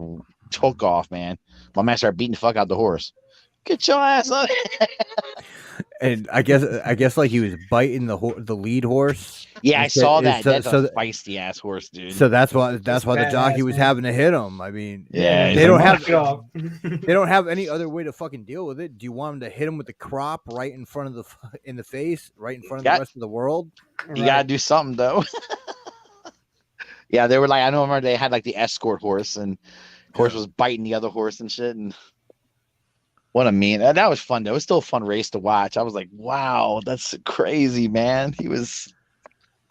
took off, man. My man started beating the fuck out the horse. Get your ass up. And I guess like he was biting the lead horse. Yeah, I saw that. That's a feisty ass horse, dude. So that's why the jockey was having to hit him. I mean, they don't have any other way to fucking deal with it. Do you want him to hit him with the crop right in front of the face, right in front of the rest of the world? You gotta do something though. Yeah, they were like, I remember they had like the escort horse, and horse was biting the other horse and shit, and. What a mean. That was fun though. It was still a fun race to watch. I was like, wow, that's crazy, man.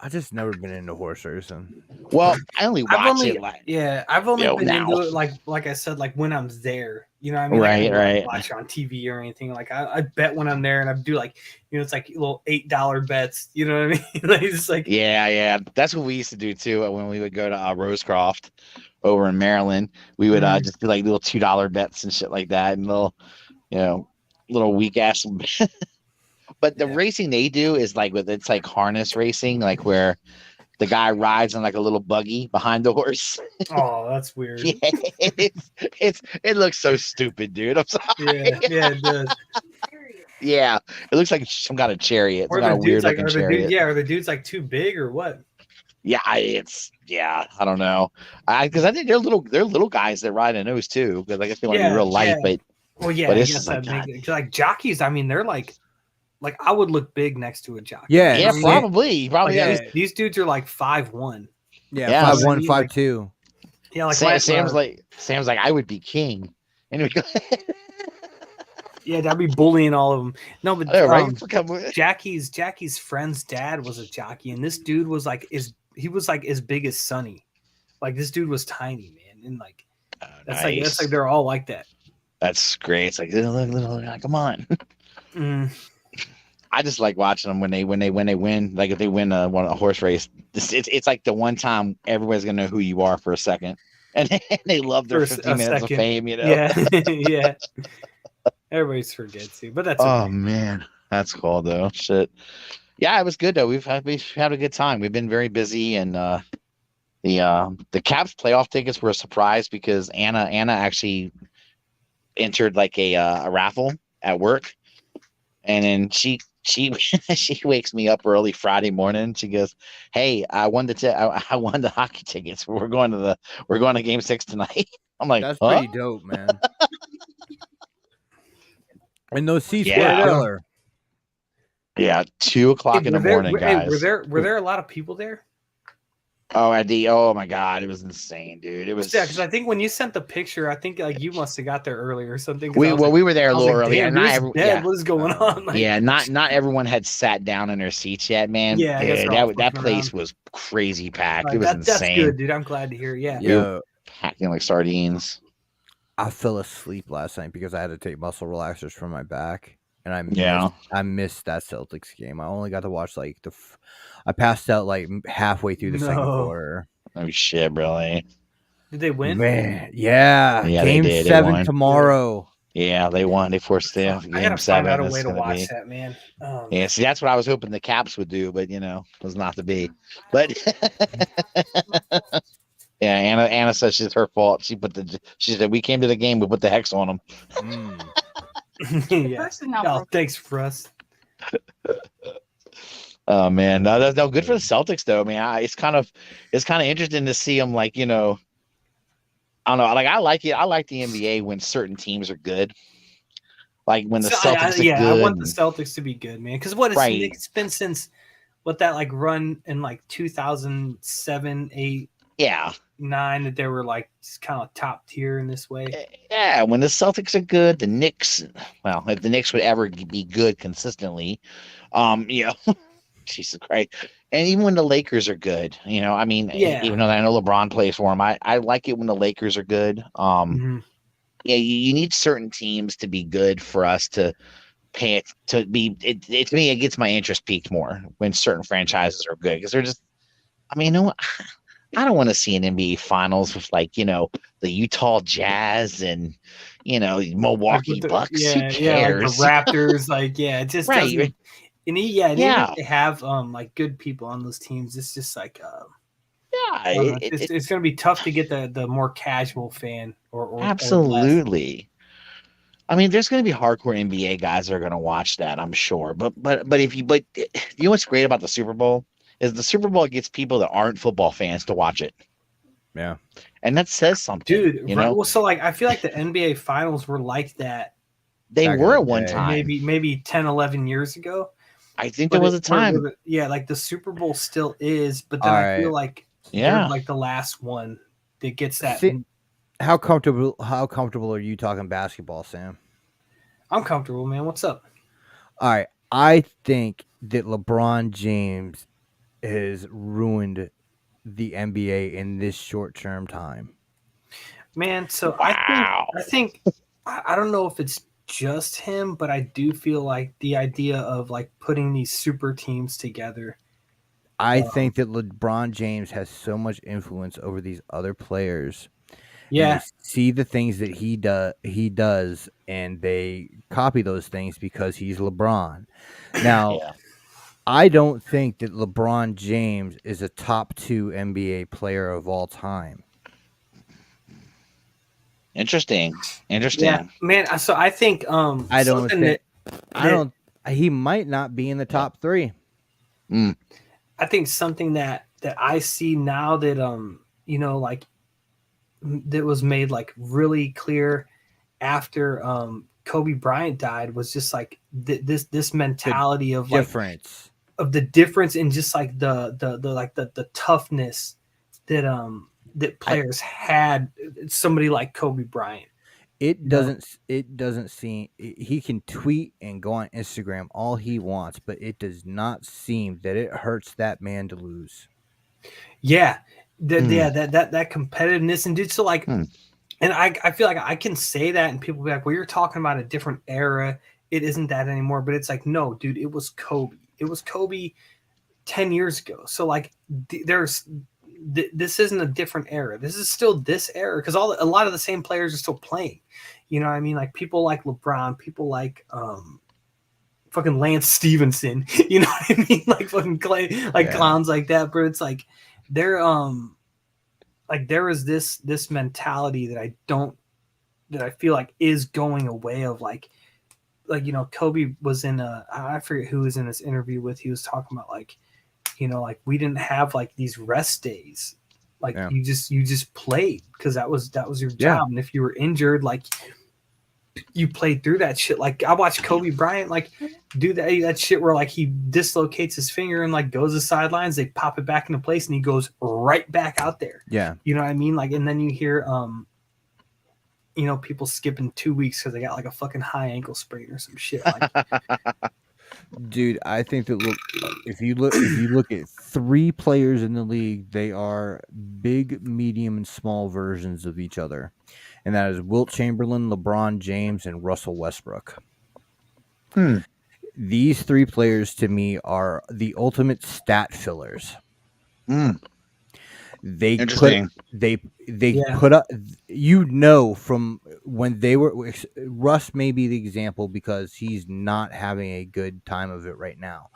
I just never been into horse racing. Well, I only watch it. I've only been into it like I said, like when I'm there. You know what I mean? Right, right. Watch it on TV or anything. Like I bet when I'm there, and I do like, it's like little $8 bets. You know what I mean? Like it's like yeah. That's what we used to do too when we would go to Rosecroft over in Maryland. We would just do like little $2 bets and shit like that, and little weak ass. But the racing they do is like it's like harness racing, like where the guy rides on like a little buggy behind the horse. Oh, that's weird. Yeah, it looks so stupid, dude. I'm sorry. Yeah, it does. Yeah, it looks like some kind of chariot. It's got a weird looking chariot. Are the dudes like too big or what? Yeah, I don't know. Because I think they're little guys that ride in those too. Because I guess they want to be real light, but. Well, yeah, I guess like jockeys. I mean, they're like I would look big next to a jockey. Yeah, probably. These dudes are like 5'1". Yeah, 5'1", 5'2". Yeah, like Sam's like I would be king. Anyway. Yeah, I'd be bullying all of them. No, but right? Jackie's friend's dad was a jockey, and this dude was like as big as Sonny. Like this dude was tiny, man, and like that's like they're all like that. That's great. It's like look, come on. I just like watching them when they win. Like if they win a horse race, it's like the one time everybody's gonna know who you are for a second, and they love their 15 minutes of fame. Yeah. Everybody's forgets you, but that's okay. Oh man, that's cool though. Shit. Yeah, it was good though. We've had a good time. We've been very busy, and the Caps playoff tickets were a surprise because Anna actually entered like a raffle at work, and then she she she wakes me up early Friday morning. She goes, "Hey, I won I won the hockey tickets. We're going to Game 6 tonight." I'm like, That's "Huh?" pretty dope, man. And those seats were Yeah. killer. Yeah, 2 o'clock in the morning, guys. Were there a lot of people there? Oh my god, it was insane, dude. It was Yeah, because I think when you sent the picture, I think like you must have got there earlier or something. we were there a little early. Damn, And not it's every, dead. yeah, What is going on? Like, yeah, not everyone had sat down in their seats yet, man. Yeah, I guess Dude, they're all that fucking place around. was crazy packed. It was that's insane. good, dude. I'm glad to hear. Yeah. We were Yo, packing like sardines. I fell asleep last night because I had to take muscle relaxers for my back, and Yeah. I missed that Celtics game. I only got to watch like I passed out like halfway through the second No. quarter. Oh shit, really? Did they win? Man, yeah. Yeah, they Game did. They 7 won. tomorrow. Yeah, they won. They forced the I gotta Game find 7. out a It's way to gonna watch be. that, man. Yeah, see, that's what I was hoping the Caps would do, but was not to be. But yeah, Anna says it's her fault. She said we came to the game, we put the hex on them. Yeah. Oh, thanks, Russ. Oh man, no, that's no good for the Celtics though, man. It's kind of interesting to see them like, I don't know, like I like it. I like the NBA when certain teams are good. Like when the Celtics are good. I want the Celtics to be good, man. Because it's been since that like run in like 2007, 8, yeah, 9 that they were like kind of top tier in this way. Yeah, when the Celtics are good, the Knicks. Well, if the Knicks would ever be good consistently, Jesus Christ. And even when the Lakers are good, I mean, even though I know LeBron plays for them, I like it when the Lakers are good. Yeah, you need certain teams to be good for us to pay it to be. To me, it gets my interest peaked more when certain franchises are good because they're just. I mean, I don't want to see an NBA Finals with like the Utah Jazz and Milwaukee Bucks. Who cares? Like the Raptors, it just right. doesn't. And even if they have like good people on those teams, it's just like it's going to be tough to get the more casual fan or absolutely. I mean, there's going to be hardcore NBA guys that are going to watch that, I'm sure. But you know what's great about the Super Bowl is the Super Bowl gets people that aren't football fans to watch it. Yeah, and that says something, dude. Well, so like I feel like the NBA Finals were like that. They were at one time, maybe 10, 11 years ago. I think there was a time. Like the Super Bowl still is, but then I feel like they're like the last one that gets that. How comfortable are you talking basketball, Sam? I'm comfortable, man. What's up? All right. I think that LeBron James has ruined the NBA in this short-term time. Man, so wow. I think I don't know if it's just him, but I do feel like the idea of like putting these super teams together. I think that LeBron James has so much influence over these other players. Yeah. And you see the things that he does, and they copy those things because he's LeBron. Now, I don't think that LeBron James is a top 2 NBA player of all time. Interesting. Yeah, man. So I think he might not be in the top 3. I think something that I see now that like that was made like really clear after Kobe Bryant died was just like this mentality of difference of the difference in just like the toughness that players had. Somebody like Kobe Bryant. It doesn't seem he can tweet and go on Instagram all he wants, but it does not seem that it hurts that man to lose. Yeah. That competitiveness, and dude, so like and I feel like I can say that and people be like, well, you're talking about a different era. It isn't that anymore. But it's like, no, dude, it was Kobe. It was Kobe 10 years ago. So like this isn't a different era. This is still this era because a lot of the same players are still playing. You know what I mean? Like people like LeBron, people like fucking Lance Stevenson. You know what I mean? Like fucking clowns like that. But it's like they're like there is this mentality that I feel like is going away of like like, you know, Kobe was in I forget who was in this interview with. He was talking about like, you know, like we didn't have like these rest days. Like Yeah. you just played because that was your job. Yeah. And if you were injured, like you played through that shit. Like I watched Kobe Bryant like do that shit where like he dislocates his finger and like goes to the sidelines, they pop it back into place and he goes right back out there. Yeah. You know what I mean? Like, and then you hear you know, people skipping 2 weeks because they got like a fucking high ankle sprain or some shit. Like, Dude, I think that if you look at 3 players in the league, they are big, medium, and small versions of each other, and that is Wilt Chamberlain, LeBron James, and Russell Westbrook. These 3 players to me are the ultimate stat fillers. They Interesting. put up, you know, from when they were, Russ may be the example because he's not having a good time of it right now.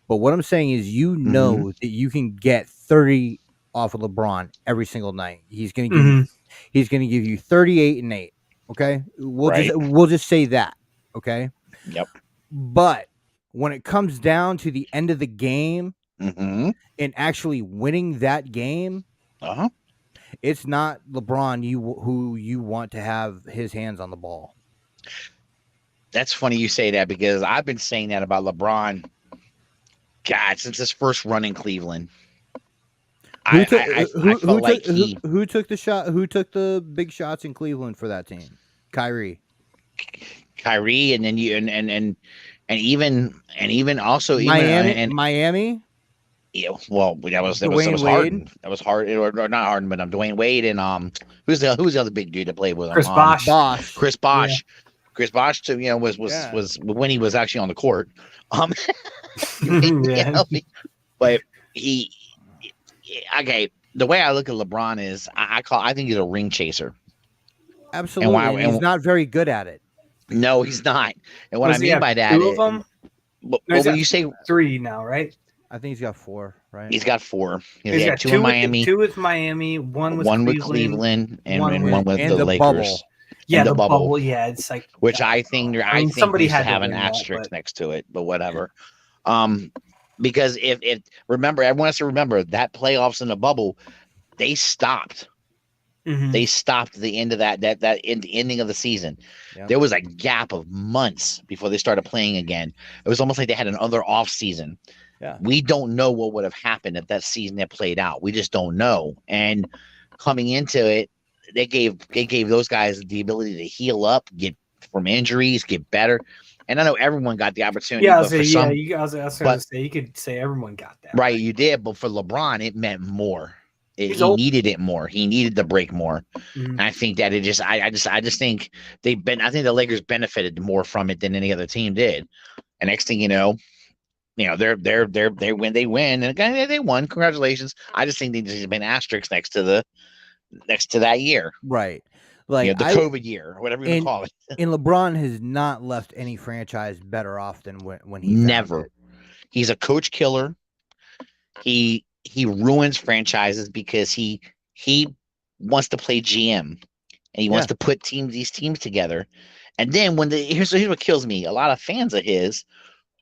But what I'm saying is, you know, that you can get 30 off of LeBron every single night. He's going to give you 38 and 8. Okay. We'll just say that. Okay. Yep. But when it comes down to the end of the game and actually winning that game, it's not LeBron who you want to have his hands on the ball. That's funny you say that because I've been saying that about LeBron, God, since his first run in Cleveland. I felt like who took the shot? Who took the big shots in Cleveland for that team? Kyrie, and then you and even also Miami. Yeah, well, that was Dwayne Harden. That was Harden, or not Harden, but Dwayne Wade and who's the other big dude that played with him? Chris Bosh. Chris Bosh. Yeah. Chris Bosh, too, you know, was when he was actually on the court. Yeah. But okay. The way I look at LeBron is I think he's a ring chaser. Absolutely, and he's not very good at it. No, he's not. And what I mean by that 2 of them. But when you say 3 now, right? I think he's got 4, right? He's got 4. He's got 2 in Miami, 2 with Miami, one with Cleveland, and one with the Lakers. Bubble. Yeah, the bubble. Yeah, it's like, which I think somebody needs had to have an asterisk next to it, but whatever. Because if remember, everyone has to remember that playoffs in the bubble, they stopped. They stopped the end of that ending of the season. Yeah. There was a gap of months before they started playing again. It was almost like they had another off season. Yeah. We don't know what would have happened if that season had played out. We just don't know. And coming into it, they gave those guys the ability to heal up, get from injuries, get better. And I know everyone got the opportunity. Yeah, you could say everyone got that. Right, you did. But for LeBron, it meant more. He needed it more. He needed the break more. And I think that I just think I think the Lakers benefited more from it than any other team did. And next thing you know, they win, and again they won. Congratulations. I just think they just been asterisks next to that year. Right. Like the COVID year, or whatever you call it. And LeBron has not left any franchise better off than when he never. He's a coach killer. He ruins franchises because he wants to play GM and he wants to put these teams together. And then here's what kills me. A lot of fans of his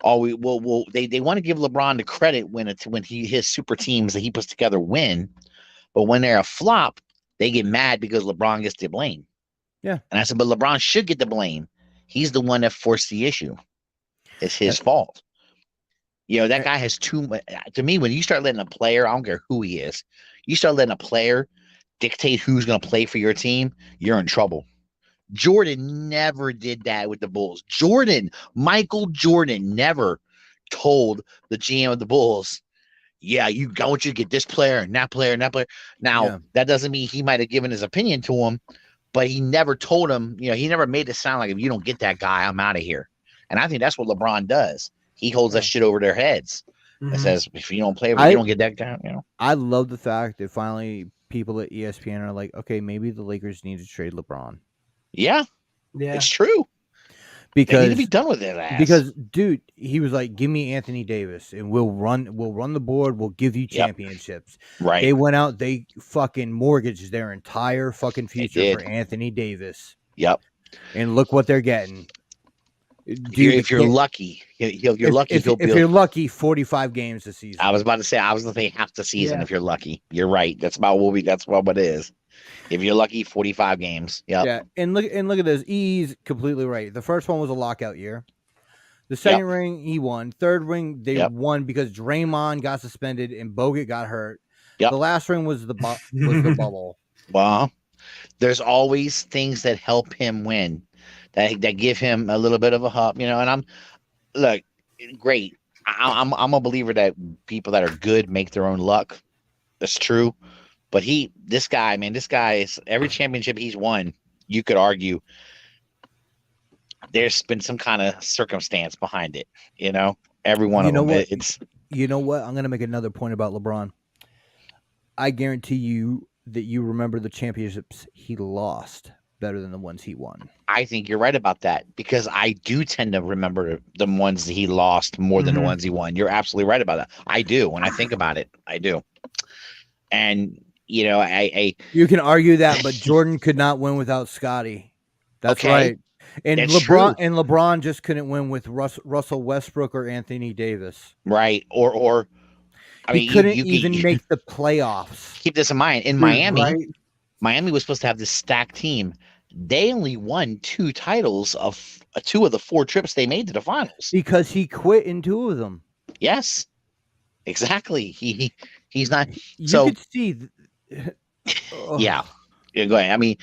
they want to give LeBron the credit when his super teams that he puts together win, but when they're a flop, they get mad because LeBron gets the blame. Yeah. And I said, but LeBron should get the blame. He's the one that forced the issue. It's his fault. You know, that guy has too much. To me, when you start letting a player, I don't care who he is, you start letting a player dictate who's going to play for your team, you're in trouble. Jordan never did that with the Bulls. Michael Jordan never told the GM of the Bulls, yeah, I want you to get this player and that player and that player. Now, that doesn't mean he might have given his opinion to him, but he never told him, he never made it sound like, if you don't get that guy, I'm out of here. And I think that's what LeBron does. He holds that shit over their heads and says, if you don't play, you don't get that guy. I love the fact that finally people at ESPN are like, okay, maybe the Lakers need to trade LeBron. Yeah, it's true. Because they need to be done with it. Because, dude, he was like, "Give me Anthony Davis, and we'll run the board. We'll give you championships." Right? They went out. They fucking mortgaged their entire fucking future for Anthony Davis. Yep. And look what they're getting. Dude, if you're lucky, you're lucky. If you're lucky, 45 games a season. I was about to say half the season. Yeah. If you're lucky, you're right. That's about what it is. If you're lucky, 45 games. Yep. Yeah, and look at this. He's completely right. The first one was a lockout year. The second ring he won. Third ring they won because Draymond got suspended and Bogut got hurt. Yep. The last ring was the bubble. Well, there's always things that help him win, that give him a little bit of a hop, And great. I'm a believer that people that are good make their own luck. That's true. But this guy is every championship he's won. You could argue there's been some kind of circumstance behind it. Every one of them. You know what? I'm going to make another point about LeBron. I guarantee you that you remember the championships he lost better than the ones he won. I think you're right about that, because I do tend to remember the ones that he lost more than the ones he won. You're absolutely right about that. I do. When I think about it, I do. And, you can argue that, but Jordan could not win without Scottie. That's right. And That's LeBron just couldn't win with Russell Westbrook or Anthony Davis. Right. Or he couldn't even make the playoffs. Keep this in mind. In Miami, Miami was supposed to have this stacked team. They only won 2 titles of 2 of the 4 trips they made to the finals. Because he quit in 2 of them. Yes, exactly. He's not. You could see. Yeah. Go ahead. I mean,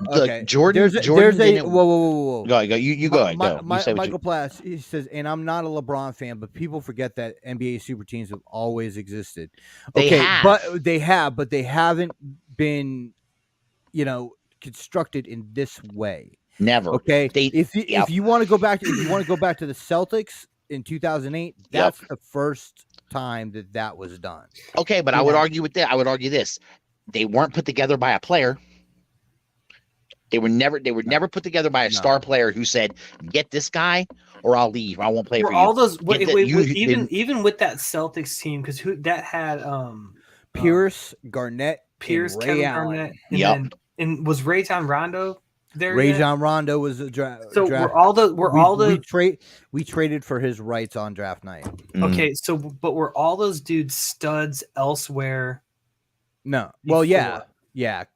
okay. Jordan. Whoa. Go. You go ahead. Michael Plass, he says, and I'm not a LeBron fan, but people forget that NBA super teams have always existed. Okay, but they haven't been, constructed in this way. Never. Okay. If you want to go back to the Celtics in 2008, that's the first time that was done. Okay, but I would argue with that. I would argue this: they weren't put together by a player. They were never put together by a star player who said, "Get this guy, or I'll leave. I won't play for you." All those even with that Celtics team, because that had Pierce, Garnett, Kevin Garnett, and was Rajon Rondo there? Rajon Rondo was a draft. So we traded for his rights on draft night. Okay, so but were all those dudes studs elsewhere? No. Well, yeah.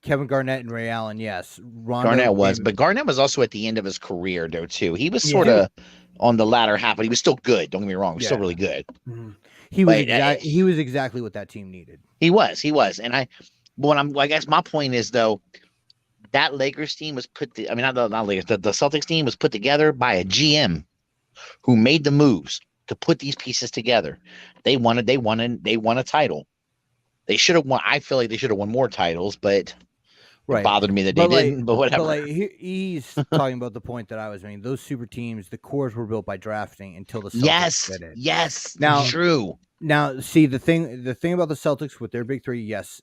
Kevin Garnett and Ray Allen, yes. Garnett was, but Garnett was also at the end of his career, though, too. He was sort of on the latter half, but he was still good. Don't get me wrong. He was still really good. Mm-hmm. He was exactly what that team needed. He was. And I guess my point is, though, that Lakers team was not Lakers, the Celtics team was put together by a GM who made the moves to put these pieces together. They won a title. They should have won. I feel like they should have won more titles, but it bothered me that they didn't. But whatever. But he's talking about the point that I was making. Those super teams, the cores were built by drafting until the Celtics did it. Yes. Now, true. Now, see the thing about the Celtics with their big 3. Yes,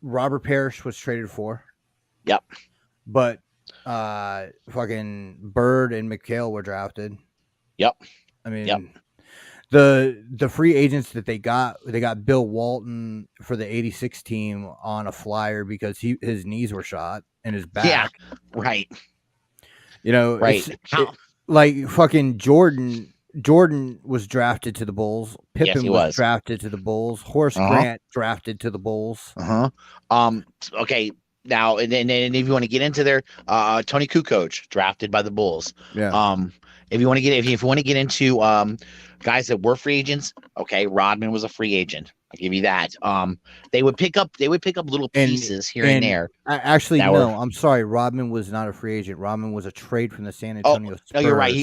Robert Parrish was traded for. Yep. But fucking Bird and McHale were drafted. Yep. I mean, the free agents that they got Bill Walton for the 86 team on a flyer because his knees were shot in his back. Yeah, right. Right. Like fucking Jordan was drafted to the Bulls. Pippen was drafted to the Bulls. Horace Grant drafted to the Bulls. Okay. Now and then if you want to get into there, Tony Kukoc drafted by the Bulls. Yeah. If you want to get into guys that were free agents, okay, Rodman was a free agent. I'll give you that. They would pick up little pieces here and there. I'm sorry. Rodman was not a free agent. Rodman was a trade from the San Antonio Spurs. No, you're right.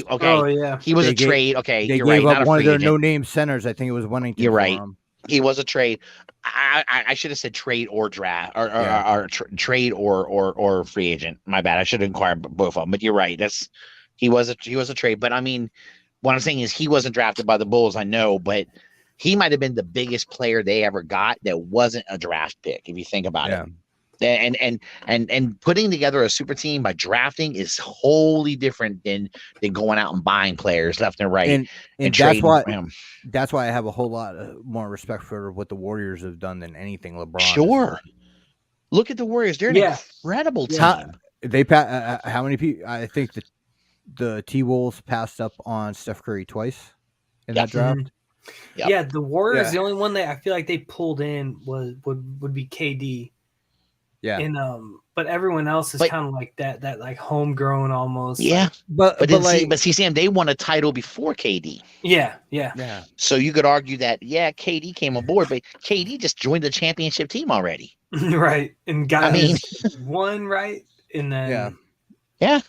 He was a trade. Okay, they you're gave right. Up one of their no-name centers. I think it was Wennington. You're right. He was a trade. I should have said trade or draft or trade or free agent. My bad. I should have inquired both of them. But you're right. He was a trade. But I mean, what I'm saying is he wasn't drafted by the Bulls. I know, but he might have been the biggest player they ever got that wasn't a draft pick. If you think about it. And putting together a super team by drafting is wholly different than going out and buying players left and right. And that's why I have a whole lot more respect for what the Warriors have done than anything LeBron. Sure. Look at the Warriors. They're an incredible team. They how many people? I think the T-Wolves passed up on Steph Curry twice in Yeah. that draft. Yep. Yeah, the Warriors. Yeah. The only one that I feel like they pulled in would be KD. Yeah. And but everyone else is kind of like that like homegrown almost. Yeah. Like, but see, Sam, they won a title before KD. Yeah. So you could argue that KD came aboard, but KD just joined the championship team already. Right. And got I mean, one right, and then yeah. Yeah.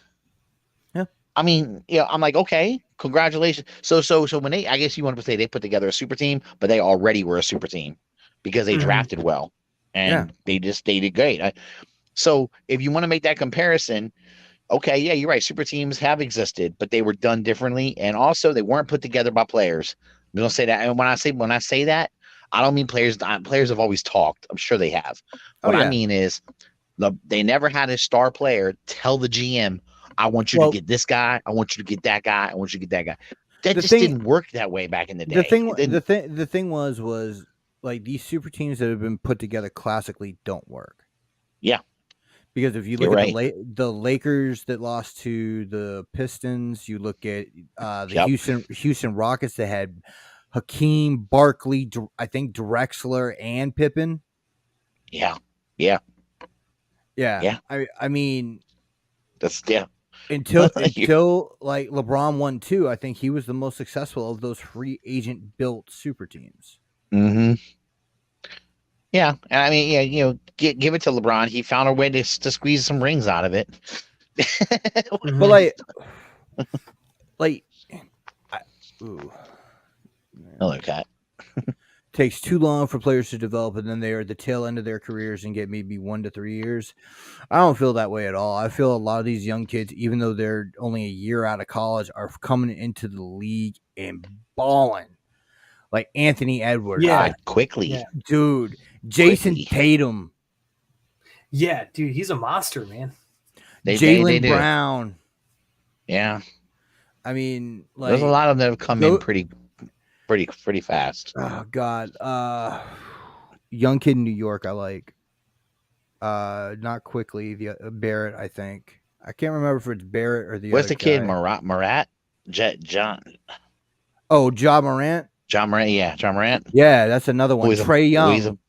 I mean, I'm like, okay, congratulations. So when I guess you want to say they put together a super team, but they already were a super team because they drafted well and they did great. So if you want to make that comparison, okay, yeah, you're right. Super teams have existed, but they were done differently, and also they weren't put together by players. I'm gonna say that, and when I say that, I don't mean players. Players have always talked. I'm sure they have. What I mean is, they never had a star player tell the GM, "I want you to get this guy. I want you to get that guy. I want you to get that guy." That just didn't work that way back in the day. The thing was like these super teams that have been put together classically don't work. Yeah. Because if you look at the Lakers that lost to the Pistons, you look at the Houston Rockets that had Hakeem, Barkley, I think Drexler, and Pippen. Yeah. I mean, that's until like LeBron won too. I think he was the most successful of those free agent built super teams. Mm-hmm. Yeah, and I mean, give it to LeBron. He found a way to squeeze some rings out of it. But hello, cat. Takes too long for players to develop, and then they are at the tail end of their careers and get maybe 1 to 3 years. I don't feel that way at all. I feel a lot of these young kids, even though they're only a year out of college, are coming into the league and balling. Like Anthony Edwards. Quickly. Dude. Jason Tatum. Yeah, dude, he's a monster, man. Jaylen Brown. Yeah. I mean, like, there's a lot of them that have come in pretty fast. Oh God. Young kid in New York I like. Not quickly, the Barrett, I think. I can't remember if it's Barrett or the What's other the kid? guy. Marat? John. Oh, Ja Morant? John Morant, yeah. John Morant. Yeah, that's another one. Trae Young.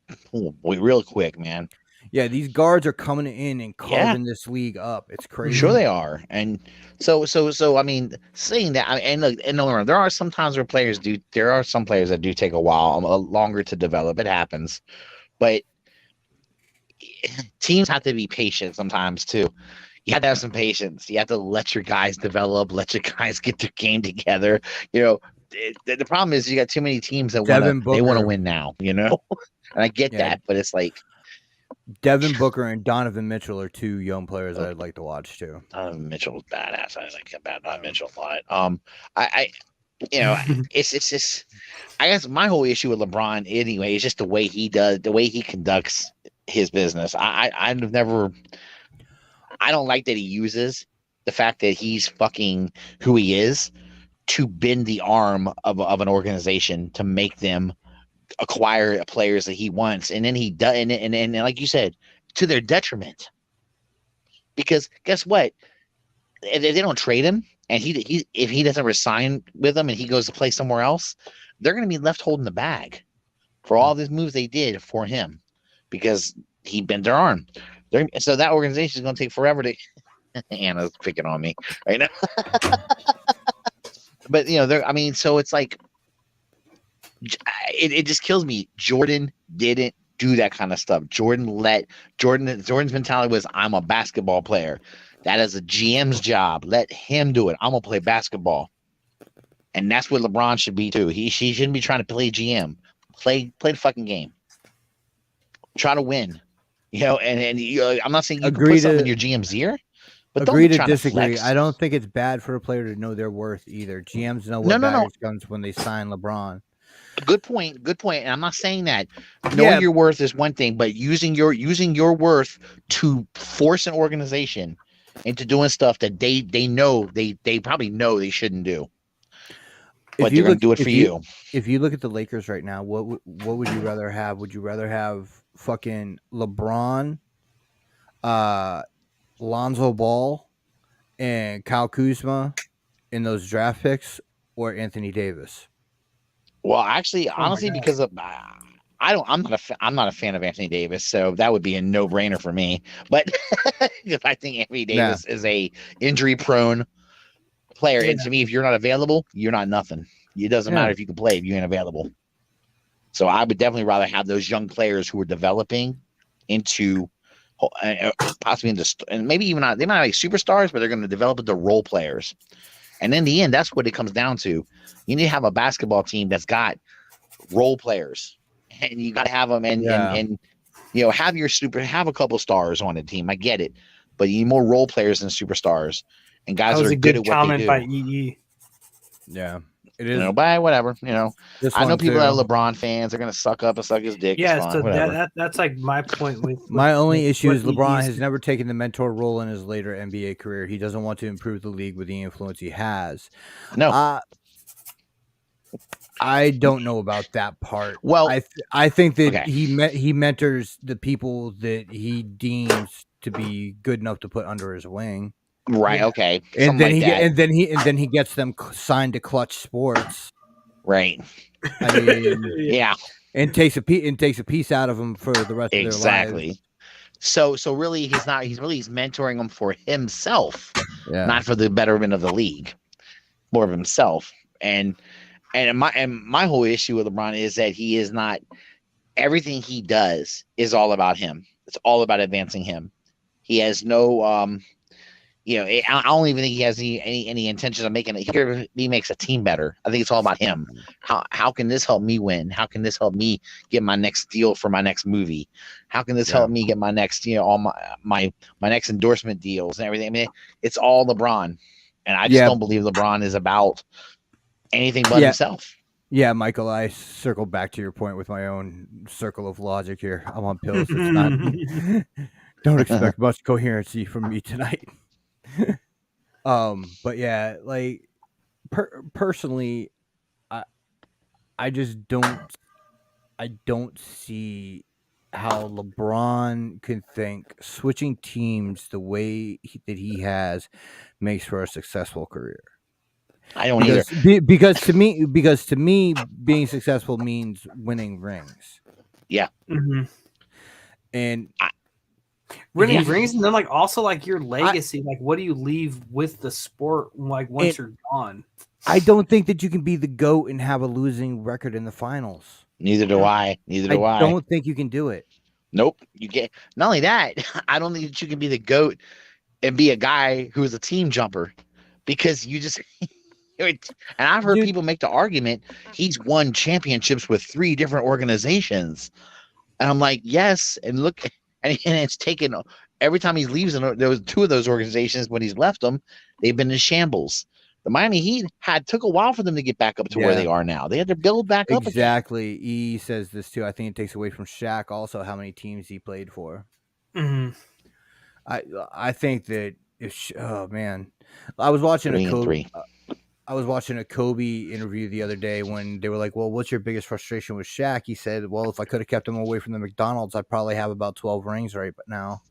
Real quick, man. Yeah, these guards are coming in and carving this league up. It's crazy. Sure they are. And so I mean, saying that, and look, there are some times where there are some players that do take a while longer to develop. It happens. But teams have to be patient sometimes too. You have to have some patience. You have to let your guys develop, let your guys get their game together. The problem is you got too many teams that want to win now, and I get that, but it's like Devin Booker and Donovan Mitchell are two young players I'd like to watch too. Donovan Mitchell's badass. I like Donovan Mitchell a lot. It's just, I guess my whole issue with LeBron anyway is just the way he conducts his business. I don't like that he uses the fact that he's fucking who he is to bend the arm of an organization to make them acquire players that he wants, and then he does, and like you said, to their detriment. Because guess what? If they don't trade him, and if he doesn't resign with them, and he goes to play somewhere else, they're going to be left holding the bag for all these moves they did for him, because he bent their arm. So that organization is going to take forever to. Anna's picking on me right now. But so it's like it just kills me. Jordan didn't do that kind of stuff. Jordan's mentality was, I'm a basketball player. That is a GM's job. Let him do it. I'm gonna play basketball. And that's what LeBron should be too. She shouldn't be trying to play GM. Play the fucking game. Try to win. I'm not saying you can put something in your GM's ear. But agree to disagree. I don't think it's bad for a player to know their worth either. GMs know what baggage comes when they sign LeBron. Good point. And I'm not saying that knowing your worth is one thing, but using your worth to force an organization into doing stuff that they know they probably know they shouldn't do. But they're going to do it for you. If you look at the Lakers right now, what would you rather have? Would you rather have fucking LeBron, Lonzo Ball, and Kyle Kuzma, in those draft picks or Anthony Davis? Well, actually, Oh my honestly, God. because of I'm not a fan of Anthony Davis, so that would be a no brainer for me. But because I think Anthony Yeah. Davis is a injury prone player, and Yeah. to me, if you're not available, you're not nothing. It doesn't Yeah. matter if you can play if you ain't available. So I would definitely rather have those young players who are developing into possibly into, and maybe even not, they might not be superstars, but they're going to develop into role players. And in the end, that's what it comes down to. You need to have a basketball team that's got role players, and you got to have them, and Yeah. and you know, have a couple stars on the team. I get it, but you need more role players than superstars, and guys That that was are a good good at what they comment do. by EE. Yeah. It You is. know, but whatever. You know, This I know one people that too. are LeBron fans. They're gonna suck up and suck his dick. Yeah, It's fine. so Whatever. that's like my point with My only issue what is LeBron EE has never taken the mentor role in his later NBA career. He doesn't want to improve the league with the influence he has. No. I don't know about that part. Well, I think that okay. he mentors the people that he deems to be good enough to put under his wing. Right. Yeah. Okay. And Something then like that. and then he gets them signed to Clutch Sports. Right. I mean, Yeah. and takes a piece out of them for the rest of their Exactly. lives. So really, he's mentoring them for himself, Yeah. not for the betterment of the league, more of himself. And my whole issue with LeBron is that he is not, everything he does is all about him. It's all about advancing him. He has no you know, I don't even think he has any intention of making it here. He makes a team better. I think it's all about him. How can this help me win? How can this help me get my next deal for my next movie? How can this help me get my next, you know, all my next endorsement deals and everything? I mean, it's all LeBron, and I just don't believe LeBron is about anything but himself. Yeah, Michael, I circle back to your point with my own circle of logic here. I'm on pills. It's not. Don't expect much coherency from me tonight. But yeah, like personally, I just don't see how LeBron can think switching teams the way that he has makes for a successful career. I don't either. Because to me, being successful means winning rings. Yeah. Mm-hmm. And winning rings, and then like also like your legacy, like what do you leave with the sport like once you're gone? I don't think that you can be the GOAT and have a losing record in the finals. Neither do I. I don't think you can do it. Nope. You get, not only that, I don't think that you can be the GOAT and be a guy who's a team jumper, because you just and I've heard people make the argument he's won championships with 3 different organizations. And I'm like, yes, and look, and it's taken every time he leaves, and there was 2 of those organizations when he's left them, they've been in shambles. The Miami Heat took a while for them to get back up to where they are now. They had to build back up. Exactly. E says this too. I think it takes away from Shaq also how many teams he played for. Mm-hmm. I think that oh man, I was watching a Kobe interview the other day when they were like, "Well, what's your biggest frustration with Shaq?" He said, "Well, if I could have kept him away from the McDonald's, I'd probably have about 12 rings right now."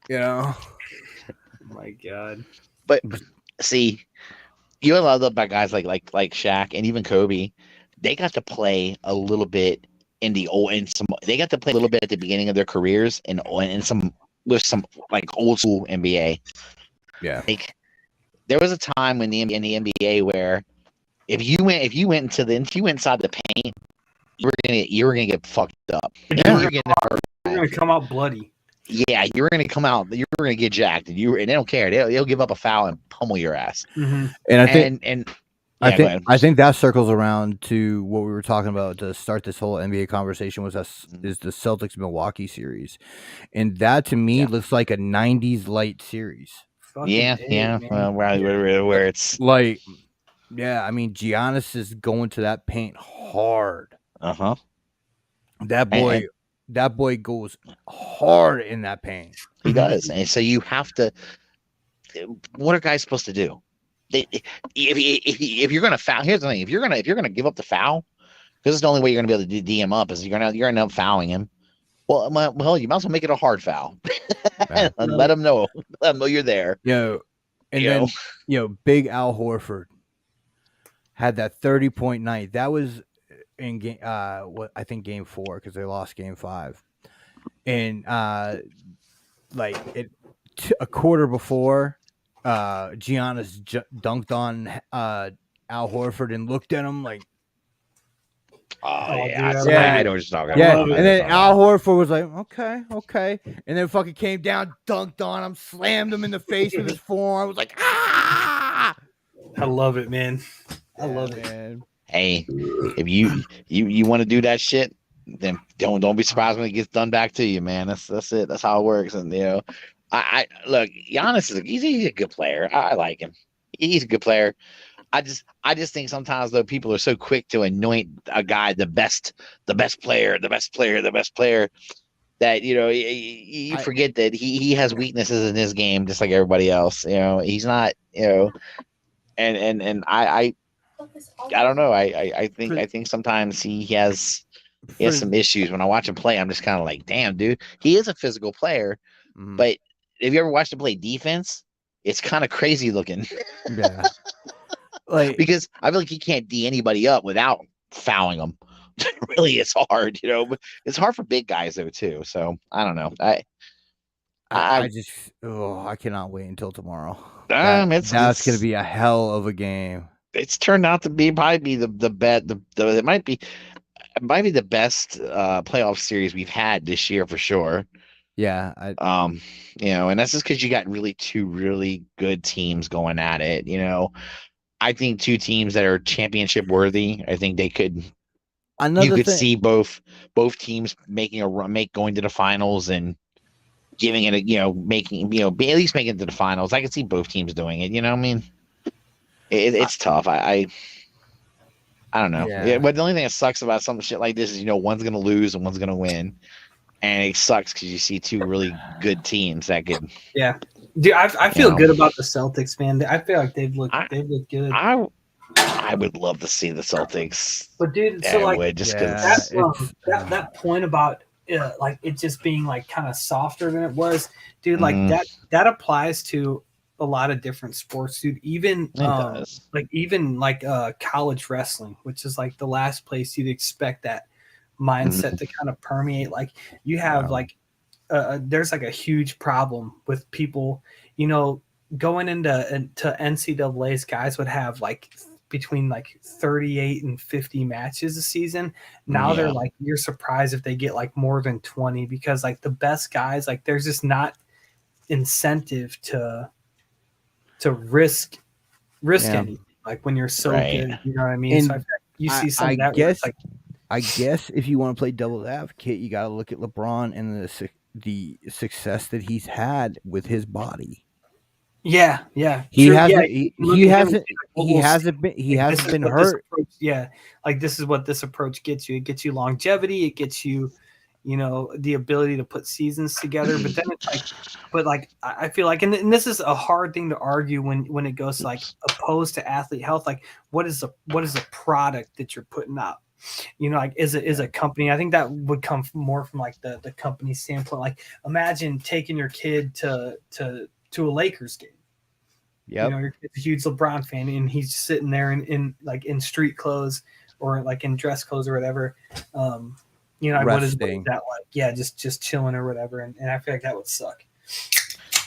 You know. Oh my God. But see, you're loved up by guys like Shaq and even Kobe. They got to play a little bit in the old, and some. They got to play a little bit at the beginning of their careers, and some with some like old school NBA. Yeah. Like there was a time when in the NBA where if you went inside the paint, you were gonna get fucked up. Yeah. You're gonna come out bloody. Yeah, you're going to come out. You're going to get jacked, and they don't care. They'll give up a foul and pummel your ass. Mm-hmm. And I think that circles around to what we were talking about to start this whole NBA conversation is the Celtics Milwaukee series, and that to me looks like a '90s light series. Well, where it's like, I mean, Giannis is going to that paint hard. That boy goes hard in that paint. He does. And so you have to, what are guys supposed to do? If you're going to foul, here's the thing. If you're going to give up the foul, because it's the only way you're going to be able to DM up is you're going to end up fouling him. Well, you might as well make it a hard foul. And let him know you're there. And then big Al Horford had that 30-point night. That was in game what I think game 4 because they lost game 5. And a quarter before Giannis dunked on Al Horford and looked at him like, oh dude, yeah, yeah. I know what you're talking yeah. about. And then Al Horford was like, okay. And then fucking came down, dunked on him, slammed him in the face with his forearm. I was like, ah! I love it, man. I love it. Man. Hey, if you want to do that shit, then don't be surprised when it gets done back to you, man. That's it. That's how it works. And I look, Giannis he's a good player. I like him. He's a good player. I just think sometimes though people are so quick to anoint a guy the best player that you forget that he has weaknesses in his game just like everybody else. He's not and I don't know. I think sometimes he has some issues. When I watch him play, I'm just kind of like, damn, dude, he is a physical player, but if you ever watched him play defense, it's kind of crazy looking. Yeah. Like, because I feel like he can't D anybody up without fouling them. Really, it's hard, but it's hard for big guys though too. So I don't know. I cannot wait until tomorrow. It's going to be a hell of a game. It's turned out to probably the bet. It might be the best playoff series we've had this year for sure. Yeah. And that's just because you got two really good teams going at it. I think two teams that are championship worthy. I think they could. You could see both teams making a run, going to the finals and giving it making at least making it to the finals. I could see both teams doing it. I mean, it's tough. I don't know. Yeah, but the only thing that sucks about some shit like this is one's gonna lose and one's gonna win, and it sucks because you see two really good teams that could. Yeah. Dude, I feel good about the Celtics, man. I feel like they've looked good. I would love to see the Celtics. But dude, so like that point about like it just being like kind of softer than it was, dude. Like that applies to a lot of different sports, dude. Even college wrestling, which is like the last place you'd expect that mindset to kind of permeate. Like you have there's like a huge problem with people, going into NCAA's. Guys would have like between like 38 and 50 matches a season. Now they're like, you're surprised if they get like more than 20 because like the best guys, like there's just not incentive to risk anything. Like when you're so good, you know what I mean? And so you see some of that. I guess if you want to play devil's advocate, you got to look at LeBron and the success that he's had with his body. Yeah. He hasn't been hurt. Like this is what this approach gets you. It gets you longevity. It gets you, the ability to put seasons together. But then it's like, I feel like, and this is a hard thing to argue when it goes like opposed to athlete health. Like what is the product that you're putting out? Like is a company. I think that would come more from like the company standpoint. Like imagine taking your kid to a Lakers game. Yeah, your kid's a huge LeBron fan, and he's sitting there in street clothes or like in dress clothes or whatever. What is that like? Yeah, just chilling or whatever. And I feel like that would suck.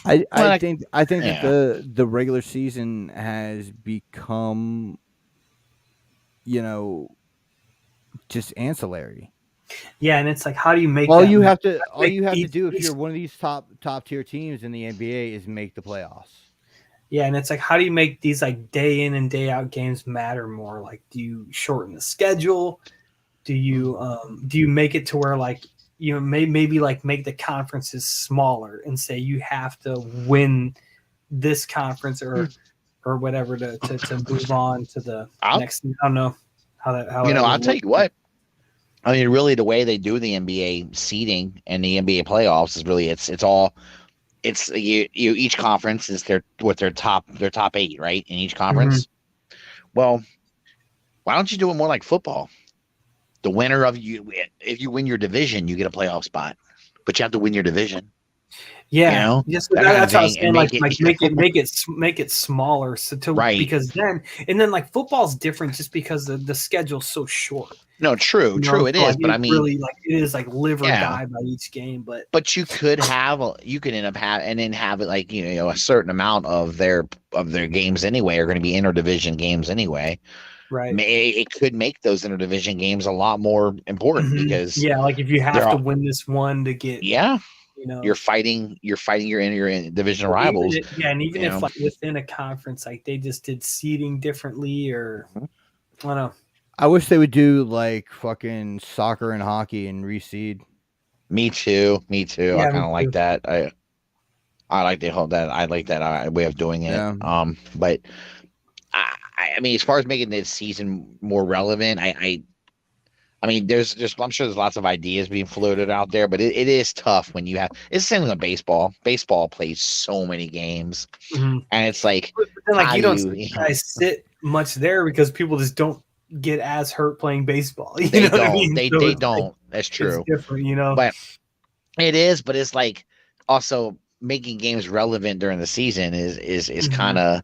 I think that the regular season has become, just ancillary. Yeah, and it's like, how do you make all you have to do if you're one of these top tier teams in the NBA is make the playoffs. Yeah, and it's like, how do you make these like day in and day out games matter more? Like, do you shorten the schedule? Do you make it to where like maybe like make the conferences smaller and say you have to win this conference or whatever to move on to the next? I don't know how that. I'll tell you what. I mean, really, the way they do the NBA seeding and the NBA playoffs is really it's each conference is their top 8, right? In each conference. Mm-hmm. Well, why don't you do it more like football? The winner of if you win your division, you get a playoff spot, but you have to win your division. Yeah, just that kind of that's what I was thing, and saying. Like, make it make it smaller, so right. because then like football's different just because the schedule's so short. No, true, it So is, like but I it mean, really like it is like live or yeah. die by each game. But you could end up and then have it like a certain amount of their games anyway are going to be interdivision games anyway. Right. It could make those interdivision games a lot more important because yeah, like if you have to win this one to get you're fighting your division rivals. And even if like within a conference, like they just did seeding differently, or I don't know. I wish they would do like fucking soccer and hockey and reseed. Me too. Yeah, I kind of like that. I like that way of doing it. Yeah. But I mean, as far as making this season more relevant, I mean, I'm sure there's lots of ideas being floated out there, but it is tough when you have. It's the same with baseball. Baseball plays so many games, and it's like, but then, like you don't see guys sit much there because people just don't get as hurt playing baseball. You know what I mean? They don't. Like, that's true. It's different, But it is. But it's like also making games relevant during the season is kind of.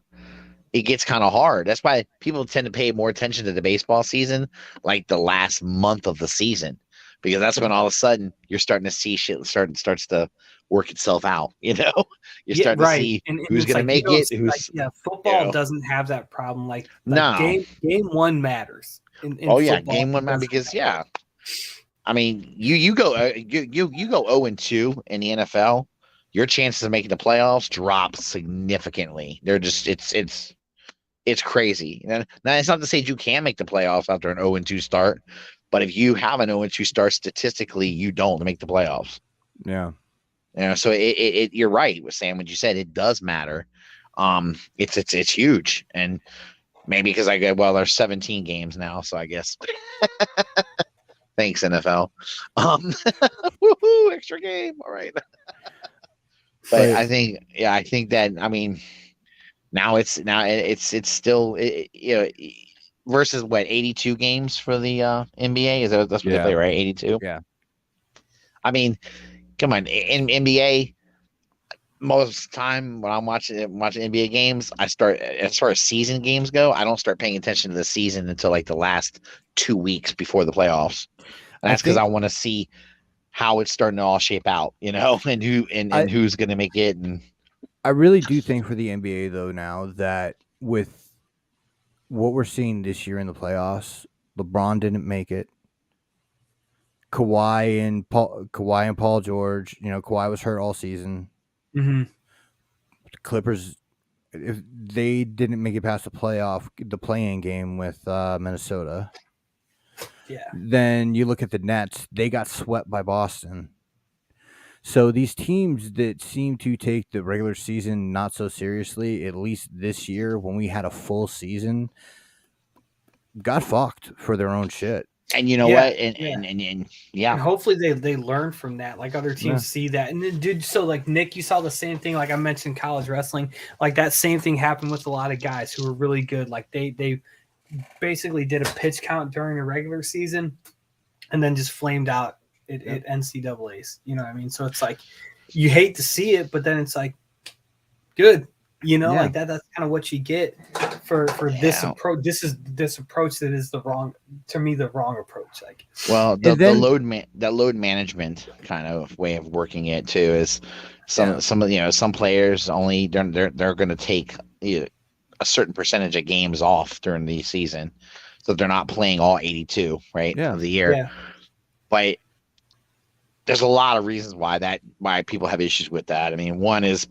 It gets kind of hard. That's why people tend to pay more attention to the baseball season, like the last month of the season, because that's when all of a sudden you're starting to see shit starts to work itself out. You're starting to see who's going to make it. Who's football doesn't have that problem. Like no, game one matters. In game one matters because I mean you go 0-2 in the NFL. Your chances of making the playoffs drop significantly. They're just it's crazy. Now it's not to say you can make the playoffs after an 0-2 start, but if you have an 0-2 start, statistically, you don't make the playoffs. Yeah. So you're right with Sam when you said it does matter. It's huge, and maybe because there's 17 games now, so I guess. Thanks NFL. Woohoo! Extra game. All right. But I think that I mean. Now it's still versus what 82 games for the NBA that's what they play, right? 82. Yeah. I mean, come on, in NBA most of the time when I'm watching NBA games, I start as far as season games go, I don't start paying attention to the season until like the last 2 weeks before the playoffs. And that's because I want to see how it's starting to all shape out, and who's going to make it. And I really do think for the NBA though now that with what we're seeing this year in the playoffs, LeBron didn't make it. Kawhi and Paul George, Kawhi was hurt all season. Mm-hmm. The Clippers, if they didn't make it past the play-in game with Minnesota. Yeah. Then you look at the Nets; they got swept by Boston. So these teams that seem to take the regular season not so seriously, at least this year when we had a full season, got fucked for their own shit. And you know what? And hopefully they learn from that. Like other teams see that. And then, dude, so like Nick, you saw the same thing. Like I mentioned, college wrestling. Like that same thing happened with a lot of guys who were really good. Like they basically did a pitch count during the regular season, and then just flamed out at NCAAs. You know what I mean? So it's like you hate to see it, but then it's like good. Like that's kind of what you get for this approach. This approach that is the wrong approach. Like, well, the load management kind of way of working it too is some players only they're going to take a certain percentage of games off during the season, so they're not playing all 82 of the year. Yeah. But there's a lot of reasons why people have issues with that. I mean, one is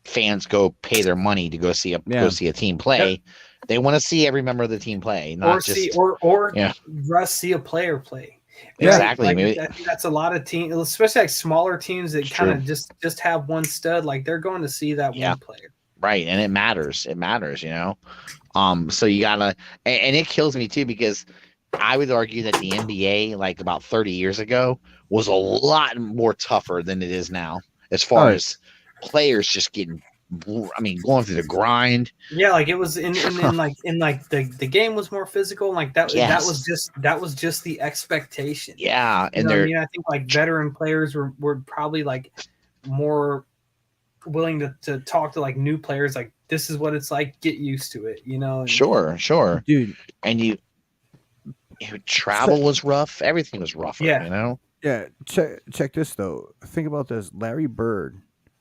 fans go pay their money to go see a team play. Yep. They want to see every member of the team play, not see a player play. Exactly. Like, I think that's a lot of teams, especially like smaller teams that kind of just have one stud. Like they're going to see that one player. Right, and it matters. So you gotta, and it kills me too because I would argue that the NBA, like about 30 years ago, was a lot more tougher than it is now, as far as players just getting, going through the grind. Yeah, like it was in the game was more physical. Like that was just the expectation. Yeah, and I think like veteran players were probably like more willing to talk to like new players. Like this is what it's like. Get used to it, you know. And, Sure, dude. And travel was rough. Everything was rougher. Yeah. You know. Yeah, check this though. Think about this. Larry Bird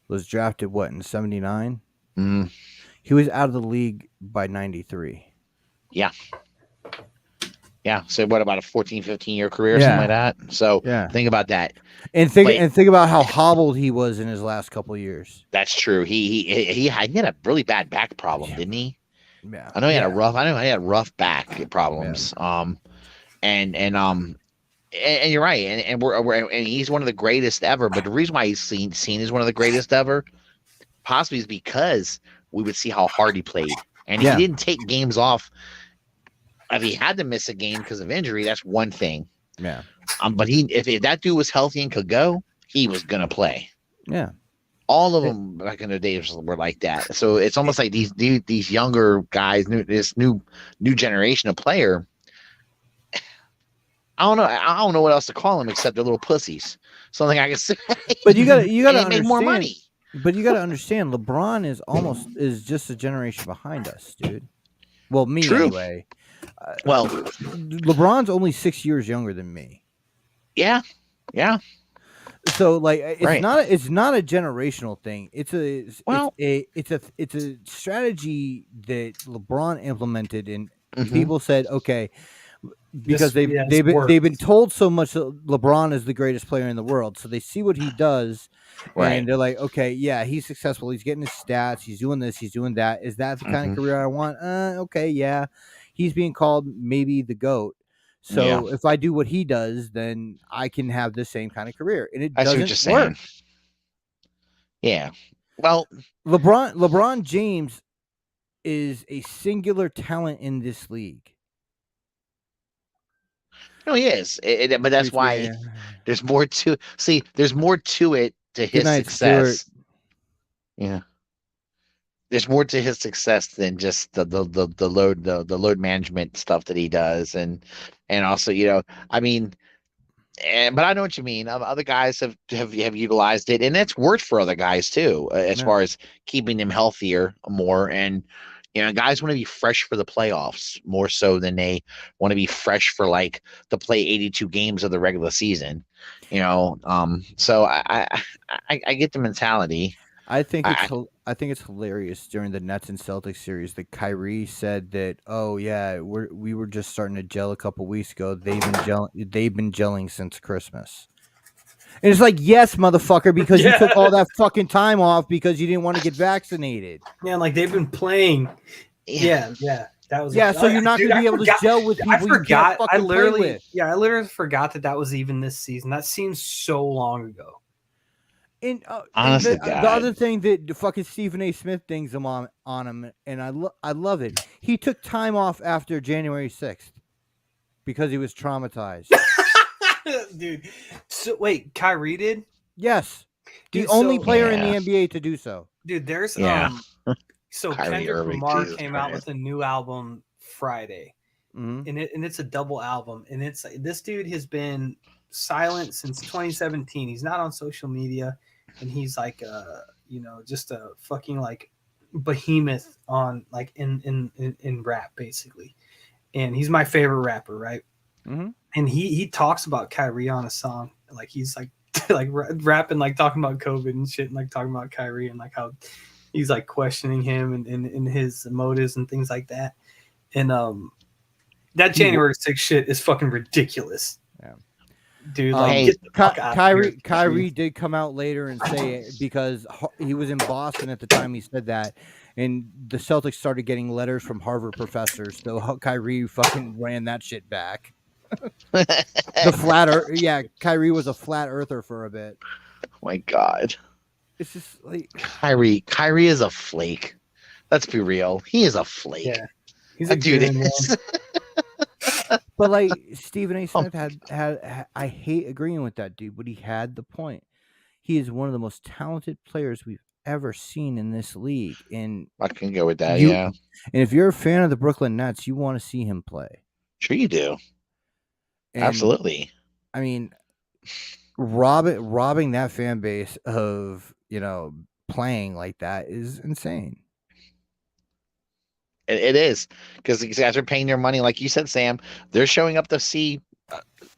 was drafted in 79? Mm, He was out of the league by 93. yeah. So what about a 14, 15-year career or something like that? So think about that. And think about how hobbled he was in his last couple of years. That's true. He had a really bad back problem, didn't he? Yeah. I know he had rough back problems. Yeah. And you're right. And he's one of the greatest ever. But the reason why he's seen as one of the greatest ever, possibly, is because we would see how hard he played, and he didn't take games off. If he had to miss a game because of injury, that's one thing. Yeah. But if that dude was healthy and could go, he was gonna play. Yeah. All of them back in the days were like that. So it's almost like these younger guys, this new generation of player. I don't know what else to call them except they're little pussies. Something I can say. But you gotta make more money. But you gotta understand, LeBron is just a generation behind us, dude. Well, me anyway. Well, LeBron's only 6 years younger than me. Yeah. So like it's not a generational thing. It's a strategy that LeBron implemented, and people said, okay, because they've been told so much that LeBron is the greatest player in the world, so they see what he does, and they're like, okay, yeah, he's successful. He's getting his stats. He's doing this. He's doing that. Is that the kind of career I want? Okay, yeah. He's being called maybe the GOAT. So if I do what he does, then I can have the same kind of career, and it doesn't work. Yeah. Well, LeBron James is a singular talent in this league. No, he is, but that's why there's more to see. There's more to it to his success. Stuart. Yeah, there's more to his success than just the load management stuff that he does, and also I mean, but I know what you mean. Other guys have utilized it, and it's worked for other guys too, as far as keeping them healthier more. And guys want to be fresh for the playoffs more so than they want to be fresh for like to play 82 games of the regular season. So I get the mentality. I think it's hilarious during the Nets and Celtics series that Kyrie said that, oh yeah, we were just starting to gel a couple weeks ago. They've been gelling since Christmas. And it's like, yes, motherfucker, because you took all that fucking time off because you didn't want to get vaccinated. Yeah, like they've been playing. Yeah. That was so you're not going to be able to gel with people. I forgot. I literally forgot that was even this season. That seems so long ago. And honestly, the other thing that fucking Stephen A. Smith things on him, and I love it. He took time off after January 6th because he was traumatized. Dude, so wait, Kyrie did? Yes, the only player in the NBA to do so. Dude, there's so Kendrick Lamar came out with a new album Friday, and it's a double album, and it's this dude has been silent since 2017. He's not on social media, and he's like just a fucking like behemoth on like in rap basically, and he's my favorite rapper, right? And he talks about Kyrie on a song, like he's like like rapping, like talking about COVID and shit, and like talking about Kyrie and like how he's like questioning him and his motives and things like that. And that January 6th shit is fucking ridiculous. Yeah. Dude, like Kyrie did come out later and say it because he was in Boston at the time he said that, and the Celtics started getting letters from Harvard professors, so Kyrie fucking ran that shit back. Kyrie was a flat earther for a bit. Oh my God. It's just like Kyrie is a flake. Let's be real. He is a flake. Yeah. He's a dude. But like Stephen A. Smith had I hate agreeing with that dude, but he had the point. He is one of the most talented players we've ever seen in this league. And I can go with that, yeah. And if you're a fan of the Brooklyn Nets, you want to see him play. Sure you do. And, absolutely. I mean, robbing that fan base of playing like that is insane. It is, because these guys are paying their money, like you said, Sam. They're showing up to see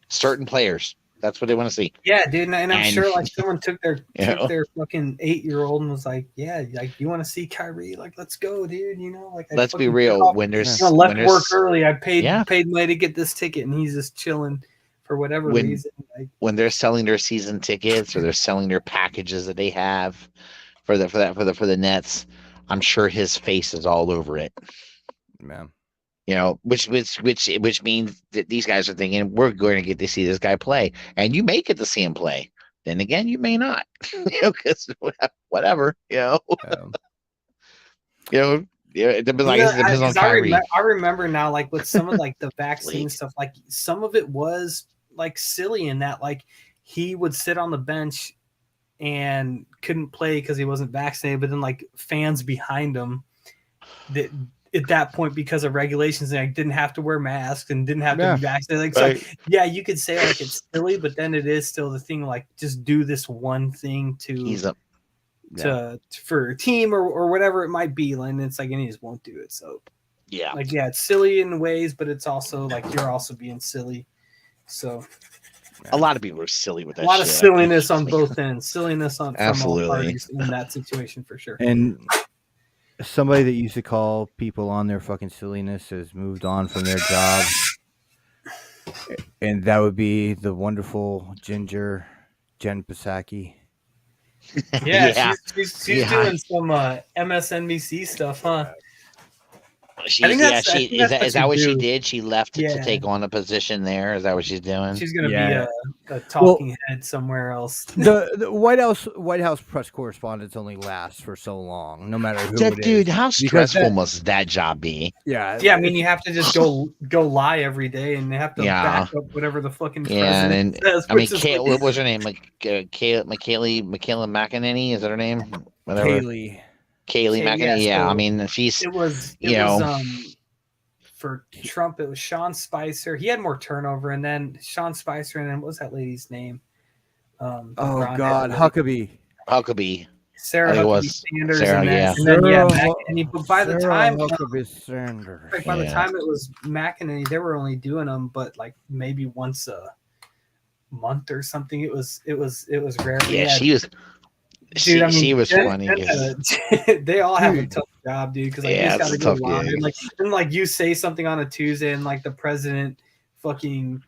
certain players. That's what they want to see. Yeah, dude, and I'm And, sure like someone took their you know, fucking 8-year-old and was like, yeah, like you want to see Kyrie? Like, let's go, dude. Like I let's be fucking real. took off, When there's left when work there's early. I paid Yeah. money to get this ticket, and he's just chilling for whatever reason. Like, when they're selling their season tickets or they're selling their packages that they have for the Nets, I'm sure his face is all over it. Man. Which means that these guys are thinking we're going to get to see this guy play, and you may get to see him play. Then again, you may not, because whatever, It depends on Kyrie. I remember now, like with some of like the vaccine stuff, like some of it was like silly in that like he would sit on the bench and couldn't play because he wasn't vaccinated, but then like fans behind him that at that point, because of regulations, they didn't have to wear masks and didn't have to be vaccinated. Like, so, yeah, you could say like it's silly, but then it is still the thing. Like, just do this one thing for a team or whatever it might be, and it's like, and he just won't do it. So, yeah, like, yeah, it's silly in ways, but it's also like you're also being silly. So, a lot of people are silly with that. A lot of silliness on both ends. Silliness on from all parties in that situation for sure. And somebody that used to call people on their fucking silliness has moved on from their job, and that would be the wonderful ginger Jen Psaki. Yeah, she's doing some MSNBC stuff, huh? Is that what she did? She left to take on a position there. Is that what she's doing? She's going to be a talking head somewhere else. The White House press correspondents only last for so long, no matter who it is. Dude, how stressful must that job be? Yeah. I mean, you have to just go lie every day, and they have to back up whatever the fucking president says. I mean, what was her name? Like Michaela McEnany? Is that her name? Whatever. Kayleigh McEnany. Yeah, I mean, it was for Trump. It was Sean Spicer. He had more turnover, and then Sean Spicer, and then what was that lady's name? Huckabee. Sarah Huckabee Sanders, McEnany. But by the time it was McEnany, they were only doing them, but like maybe once a month or something. It was rare. Yeah, she was. Dude, she was funny. They all have a tough job, dude. Because you just gotta go live. And like you say something on a Tuesday, and like the president fucking,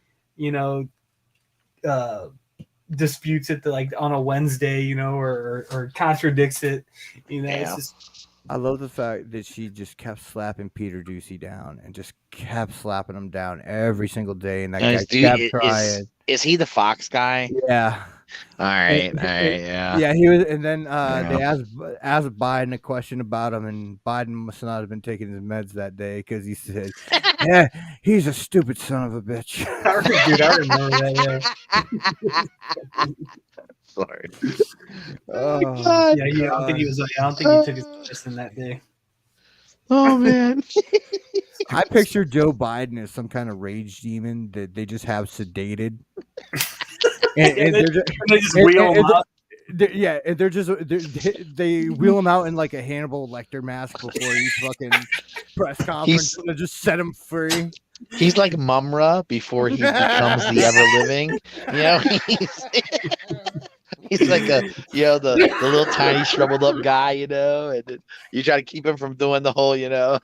disputes it on a Wednesday, or contradicts it. It's just. I love the fact that she just kept slapping Peter Ducey down and just kept slapping him down every single day, and that guy kept trying. Is he the Fox guy? Yeah. All right, yeah. Yeah, he was, and then they asked Biden a question about him, and Biden must not have been taking his meds that day because he said, "Yeah, he's a stupid son of a bitch." Dude, I remember that. Yeah. Sorry. Oh God. Yeah, I don't think he took his medicine that day. Oh man. I picture Joe Biden as some kind of rage demon that they just have sedated. And they just wheel him out. They wheel him out in like a Hannibal Lecter mask before each fucking press conference and just set him free. He's like Mumra before he becomes the ever living. He's like the little tiny shriveled up guy, and you try to keep him from doing the whole, Yeah.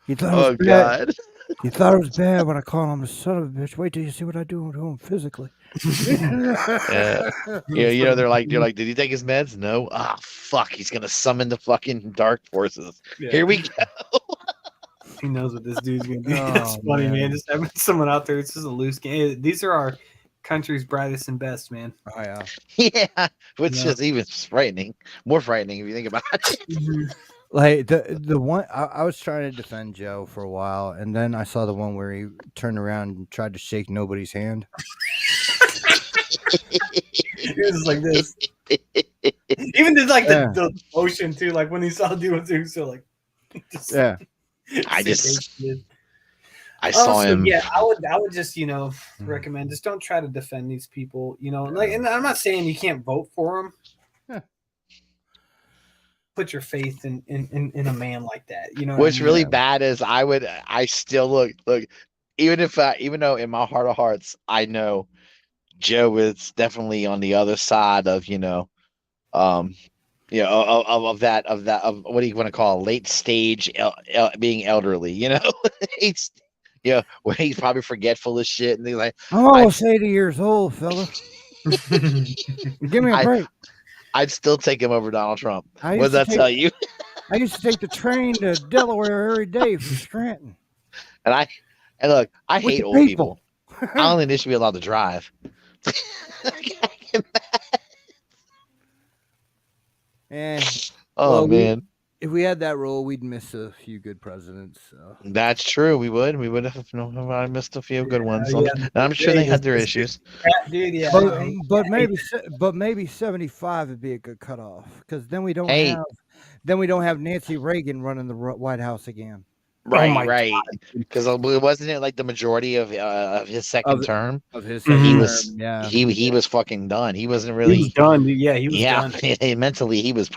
You thought it was bad. You thought it was bad when I called him a son of a bitch. Wait till you see what I do to him physically. Yeah, they're like, did he take his meds? No. Ah, fuck. He's gonna summon the fucking dark forces. Yeah. Here we go. He knows what this dude's gonna do. It's funny, man. Just having someone out there. It's just a loose game. These are our country's brightest and best, man. Oh yeah. Yeah, which is even frightening. More frightening if you think about it. Mm-hmm. Like the one I was trying to defend Joe for a while, and then I saw the one where he turned around and tried to shake nobody's hand. He was like this. Even did like the motion too, like when he saw the dude too. So like, I just. I saw him. Yeah, I would just recommend just don't try to defend these people. And I'm not saying you can't vote for them. Yeah. Put your faith in a man like that. You know what What's I mean? really bad is I still look, even though in my heart of hearts I know Joe is definitely on the other side of um of what do you want to call late stage being elderly, he's where he's probably forgetful of shit, and he's like, I'm almost 80 years old, fella. Give me a I break. I'd still take him over Donald Trump. I What does used to that tell you? I used to take the train to Delaware every day from Scranton And look, I with hate the old people. people. I don't think they should be allowed to drive. Eh, Oh well, man, if we had that rule, we'd miss a few good presidents. So. that's true. We would have. I missed a few good ones. Yeah, I'm sure they had their this issues. dude, yeah, But maybe 75 would be a good cutoff because then we don't Hey, have Nancy Reagan running the White House again. right. Because wasn't it like the majority of his second term? Of his Mhm. He second was term, yeah. he was fucking done. He wasn't he really. was done. Dude. Yeah, he was done. Mentally he was.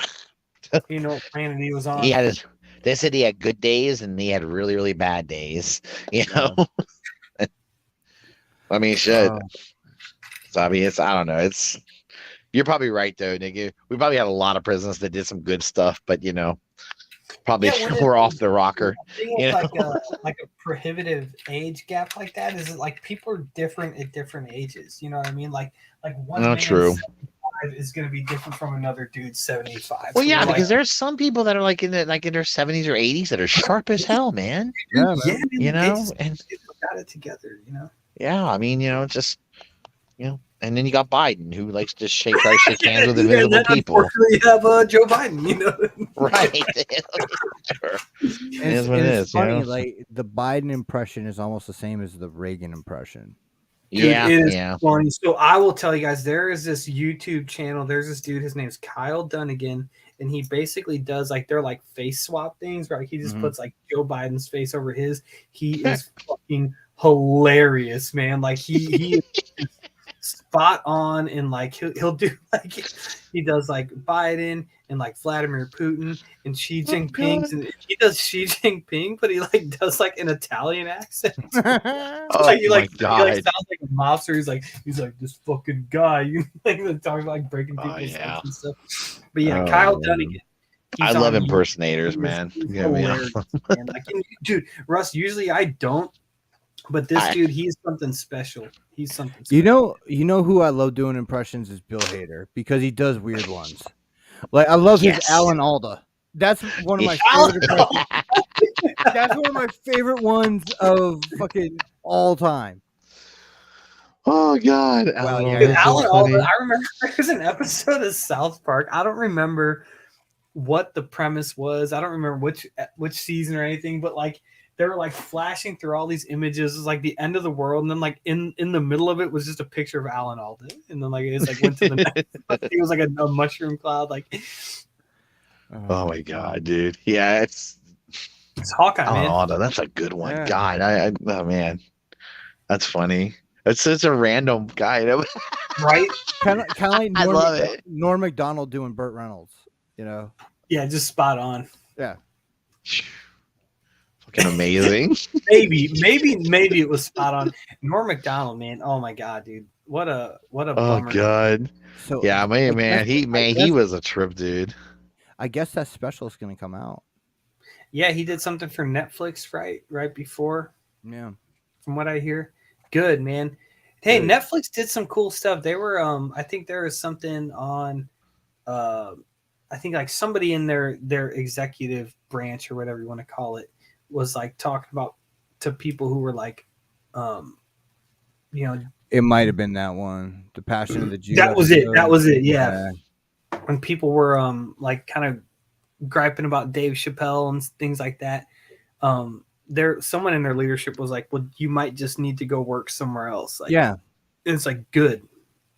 You know what planet he was on? He had his. They said he had good days and he had really really bad days. You know. I mean, shit. So I mean, I don't know. You're probably right though, nigga. We probably had a lot of presidents that did some good stuff, but probably we're off the rocker. Like a prohibitive age gap like that is like people are different at different ages. You know what I mean? Like one man True. 75 is going to be different from another dude 75. Well, yeah, So because there's some people that are like in their 70s or 80s that are sharp as hell, man. Yeah, man. And got it together. Yeah, I mean, just and then you got Biden who likes to shake hands with invisible people. Unfortunately, you have Joe Biden, Right. Sure. It's funny, like the Biden impression is almost the same as the Reagan impression. Dude, it is funny. So I will tell you guys, there is this YouTube channel. There's this dude, his name's Kyle Dunnigan, and he basically does they're like face swap things, right? He just puts like Joe Biden's face over his. He is fucking hilarious, man. Like he is spot on, and like he'll do he does like Biden and like Vladimir Putin and Xi Jinping, and he does Xi Jinping, but he does an Italian accent. He sounds like a mobster. He's like this fucking guy. You talking about breaking people's heads and stuff. But yeah, Kyle Dunnigan. I love impersonators, man. Hilarious, man. Dude, Russ. Usually I don't. But this dude, he's something special. He's something special. You know who I love doing impressions is Bill Hader because he does weird ones. Like I love his Alan Alda. That's one of my favorite impressions. That's one of my favorite ones of fucking all time. Oh God, Alan Alda. I remember there's an episode of South Park. I don't remember what the premise was. I don't remember which season or anything, but they were flashing through all these images. It was like the end of the world, and then in the middle of it was just a picture of Alan Alda, and then it went to the next. It was like a mushroom cloud. Oh my God, dude! Yeah, it's Hawkeye, man. Alda, that's a good one. Yeah. God, oh man, that's funny. It's such a random guy, right? Kind of like I love it. Norm Macdonald doing Burt Reynolds, Yeah, just spot on. Yeah. Fucking amazing. maybe it was spot on. Norm Macdonald, man. Oh my God, dude. What a bummer. Oh God. So yeah, man, he was a trip, dude. I guess that special is gonna come out. Yeah, he did something for Netflix right before. Yeah. From what I hear. Good, man. Hey, good. Netflix did some cool stuff. They were I think there was something on I think somebody in their executive branch or whatever you want to call it was talking about to people who were it might have been that one, The Passion of the Jew. That was it. Yeah. When people were kind of griping about Dave Chappelle and things like that, someone in their leadership was like, well, you might just need to go work somewhere else. Yeah. It's good.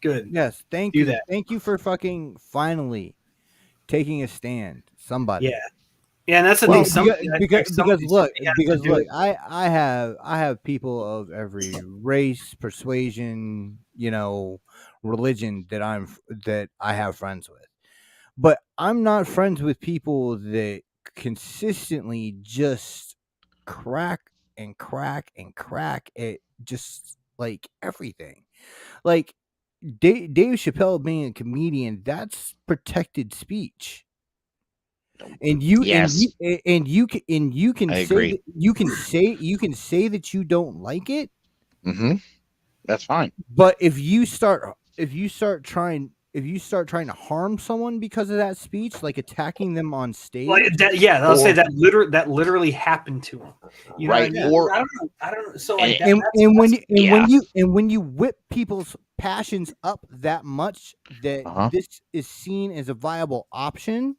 Yes. Thank you. Thank you for fucking finally taking a stand. Somebody. Yeah. Yeah, and that's the Well, thing. Some because look, I have people of every race, persuasion, religion that I have friends with. But I'm not friends with people that consistently just crack and crack and crack at just like everything. Like Dave Chappelle being a comedian, that's protected speech. And you and Yes, you and you can I say agree. that you can say that you don't like it, Mm-hmm. That's fine. but if you start trying to harm someone because of that speech, like attacking them on like stage, that, yeah, I'll say Or that literally happened to him. You know what I right, mean? yeah. or I don't know. So like and, that, yeah, when you whip people's passions up that much that uh-huh, this is seen as a viable option,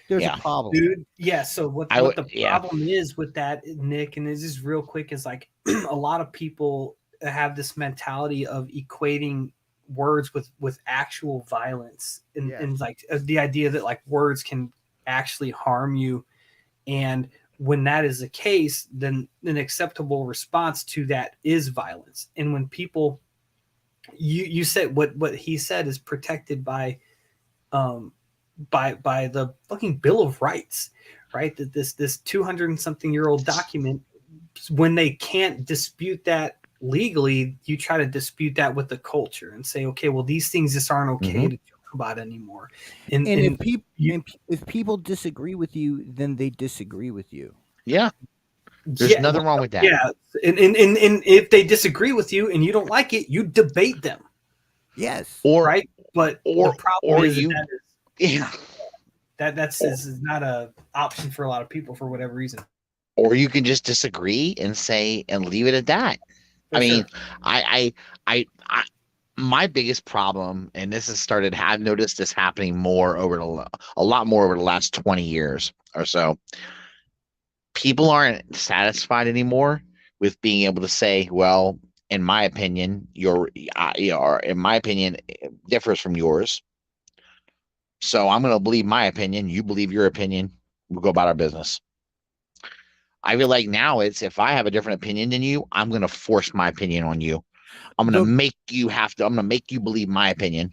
there's a yeah, problem. dude. Yeah. So I what would, the yeah, problem is with that, Nick, and this is real quick, is like a lot of people have this mentality of equating words with actual violence, Yes. and like the idea that like words can actually harm you. And when that is the case, then an acceptable response to that is violence. And when people, you said what he said is protected um by the fucking Bill of Rights, right? That this 200 and something year old document, when they can't dispute that legally, you try to dispute that with the culture and say, okay, well, these things just aren't okay mm-hmm. to joke about anymore. And And you, if people disagree with you, then they disagree with you. Yeah. There's yeah, nothing wrong with that. yeah, and if they disagree with you and you don't like it, you debate them, Yes. Or right? But the problem or is that, you, yeah, that's is not a option for a lot of people for whatever reason. or you can just disagree and say and leave it at that. For I mean, sure. I my biggest problem, and this has started, I've noticed this happening more a lot more over the last 20 years or so. People aren't satisfied anymore with being able to say, well, in my opinion, or in my opinion, it differs from yours. So I'm going to believe my opinion. You believe your opinion. We'll go about our business. I feel like now it's, if I have a different opinion than you, I'm going to force my opinion on you. I'm going to The make you have to. I'm going to make you believe my opinion,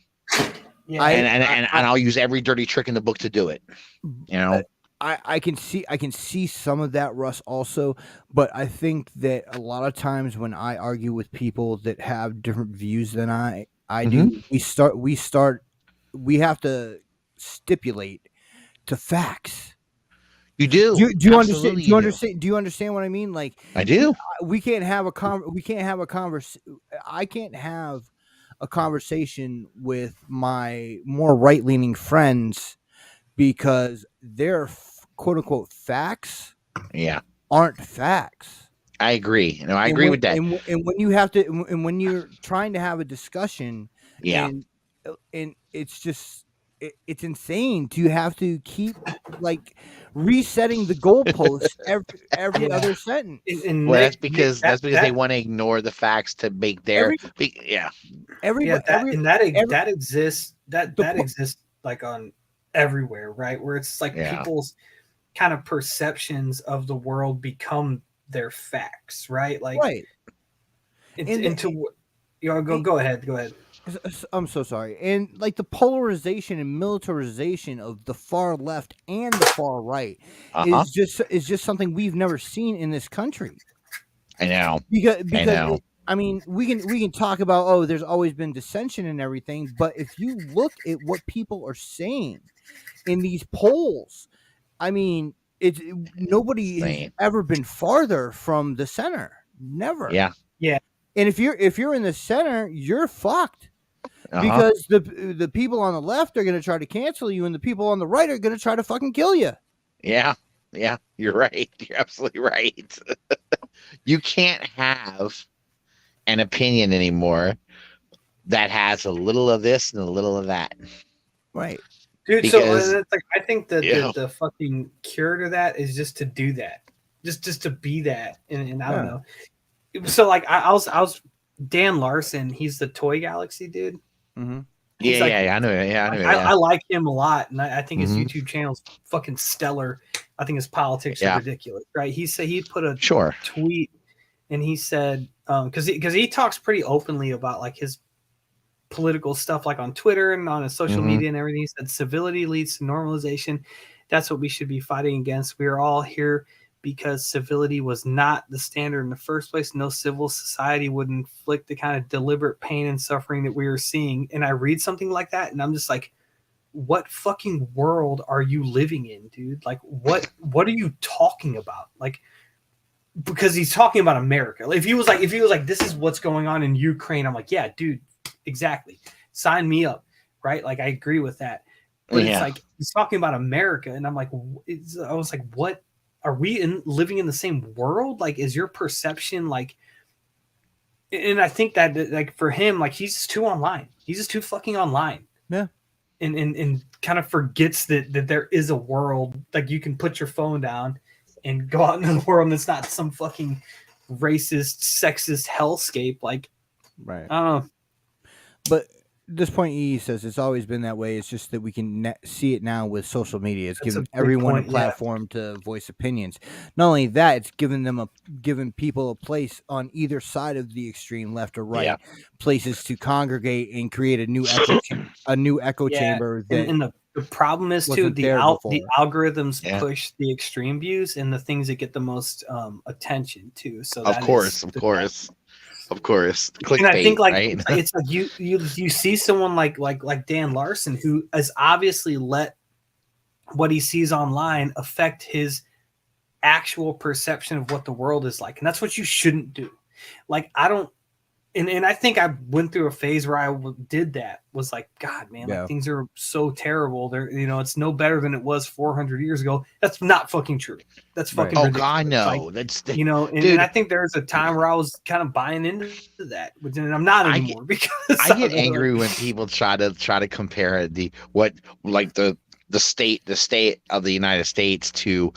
Yeah. and I'll use every dirty trick in the book to do it. You know. I can see some of that, Russ, also, but I think that a lot of times when I argue with people that have different views than I Mhm. do, we have to stipulate to facts. You do. Do you understand? Absolutely, you do. Do you understand what I mean? Like I do. we can't have we can't have a I can't have a conversation with my more right leaning friends because their quote unquote facts Yeah, aren't facts. I agree. No, I agree with that. And when you have to and when you're trying to have a discussion Yeah. and it's just it's insane to have to keep like resetting the goalposts every Yeah. other sentence. And Well, Nick, that's because they want to ignore the facts to make their. Yeah. Everybody, that exists. That exists like on everywhere, right? Where it's like Yeah. people's kind of perceptions of the world become their facts, right? Like, right. Go ahead. I'm so sorry. And like the polarization and militarization of the far left and the far right Uh-huh. is just something we've never seen in this country. I know. Because I mean, we can talk about there's always been dissension and everything, but if you look at what people are saying in these polls, I mean, nobody has ever been farther from the center. Never. Yeah. Yeah. And if you're in the center, you're fucked. Uh-huh. Because the people on the left are going to try to cancel you, and the people on the right are going to try to fucking kill you. Yeah, you're right. You're absolutely right. You can't have an opinion anymore that has a little of this and a little of that. Right, dude. Because, so it's like I think that the fucking cure to that is just to do that, just to be that, and I don't know. So like I was Dan Larson. He's the Toy Galaxy dude. Mm-hmm. I know. Yeah, I know. I like him a lot, and I think his YouTube channel is fucking stellar. I think his politics are ridiculous, right? He said he put a tweet and he said, because he talks pretty openly about like his political stuff, like on Twitter and on his social media and everything. He said civility leads to normalization. That's what we should be fighting against. We are all here because civility was not the standard in the first place. No civil society would inflict the kind of deliberate pain and suffering that we are seeing. And I read something like that and I'm just like, what fucking world are you living in, dude? Like, what are you talking about? Like, because he's talking about America. If he was like, this is what's going on in Ukraine, I'm like, yeah, dude, exactly. Sign me up, right? Like, I agree with that. But it's like he's talking about America, and I'm like, I was like, what are we living in the same world? Like, is your perception like? And I think that like for him, like he's just too online. He's just too fucking online. Yeah. And kind of forgets that there is a world, like you can put your phone down and go out into the world and it's not some fucking racist, sexist hellscape. Like, right. I don't know. But this point, he says it's always been that way. It's just that we can see it now with social media. It's giving everyone a platform to voice opinions. Not only that, it's giving people a place on either side of the extreme, left or right, places to congregate and create a new echo chamber. And the problem is too the algorithms push the extreme views and the things that get the most attention too. So of course. Clickbait, and I think like right? it's like you see someone like Dan Larson who has obviously let what he sees online affect his actual perception of what the world is like, and that's what you shouldn't do. Like I don't, and I think I went through a phase where I did that. Was like, God, man, like things are so terrible. They're, it's no better than it was 400 years ago. That's not fucking true. That's fucking ridiculous. God, no. Like, that's and I think there's a time where I was kind of buying into that, but I'm not anymore because I get angry when people try to compare the state of the United States to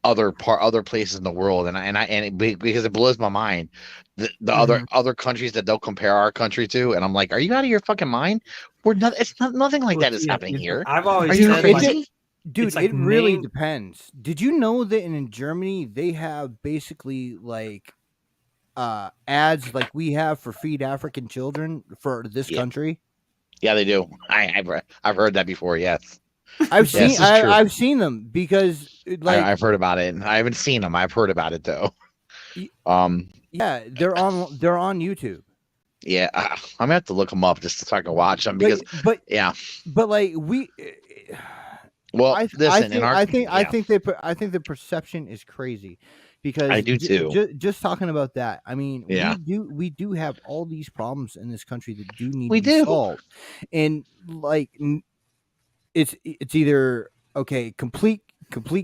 other places in the world, and because it blows my mind. The other countries that they'll compare our country to, and I'm like, are you out of your fucking mind? It's nothing like that is happening here. I've always are you said, crazy? Dude, it really depends. Did you know that in Germany they have basically like ads like we have for Feed African Children for this country? Yeah, they do. I've heard that before. Yes. I've seen them because like I've heard about it. I haven't seen them. I've heard about it though. Yeah, they're on YouTube. Yeah, I'm gonna have to look them up just so I can watch them because but like we. Well, I think the perception is crazy because I do too. Just talking about that, I mean, we do have all these problems in this country that do need to be solved, and like it's either complete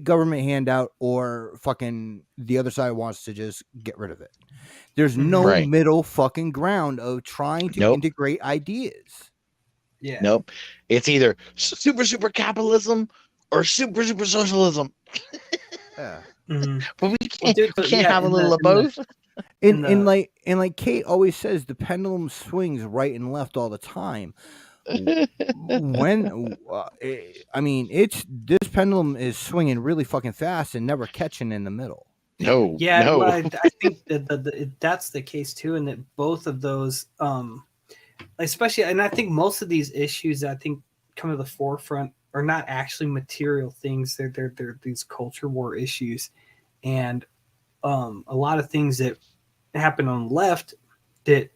government handout or fucking the other side wants to just get rid of it. There's no middle fucking ground of trying to integrate ideas. Yeah. Nope. It's either super capitalism or super socialism. Yeah. But we can't have a little of both. And like Kate always says, the pendulum swings right and left all the time. When I mean, this pendulum is swinging really fucking fast and never catching in the middle. No. Well, I think that that's the case too, and that both of those, especially, and I think most of these issues that I think come to the forefront are not actually material things. They're these culture war issues, and a lot of things that happen on the left that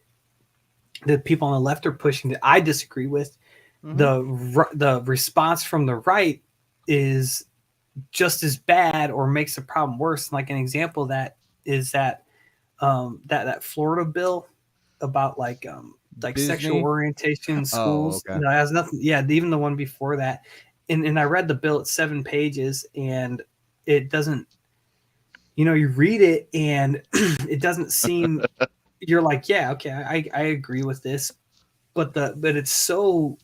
people on the left are pushing that I disagree with. The response from the right is just as bad or makes the problem worse. Like an example of that is that Florida bill about like Disney? Sexual orientation in schools. Okay. It has nothing. Yeah, even the one before that. And I read the bill. It's 7 pages, and it doesn't. You read it, and it doesn't seem. You're like, yeah, okay, I agree with this, but it's so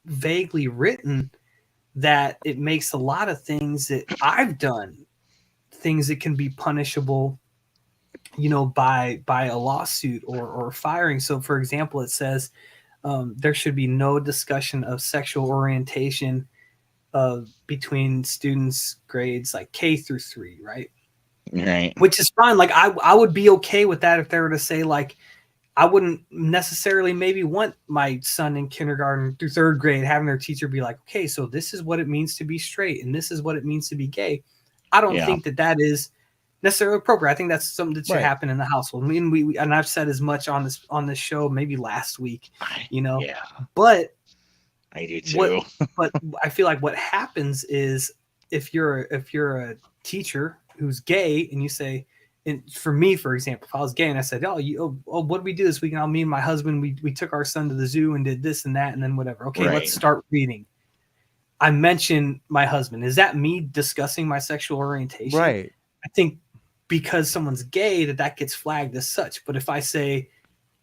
vaguely written that it makes a lot of things that I've done, things that can be punishable, by a lawsuit or firing. So, for example, it says there should be no discussion of sexual orientation between students grades like K through 3, right? Right. Which is fine. Like I would be okay with that if they were to say like I wouldn't necessarily maybe want my son in kindergarten through 3rd grade having their teacher be like, okay, so this is what it means to be straight and this is what it means to be gay. I don't think that is necessarily appropriate. I think that's something that should happen in the household. I mean, we and I've said as much on this show maybe last week, but I do too. But I feel like what happens is if you're a teacher who's gay and you say, and for me, for example, if I was gay and I said, what did we do this weekend? Me and my husband, we took our son to the zoo and did this and that and then whatever. Okay, let's start reading. I mentioned my husband. Is that me discussing my sexual orientation? Right. I think because someone's gay that gets flagged as such. But if I say,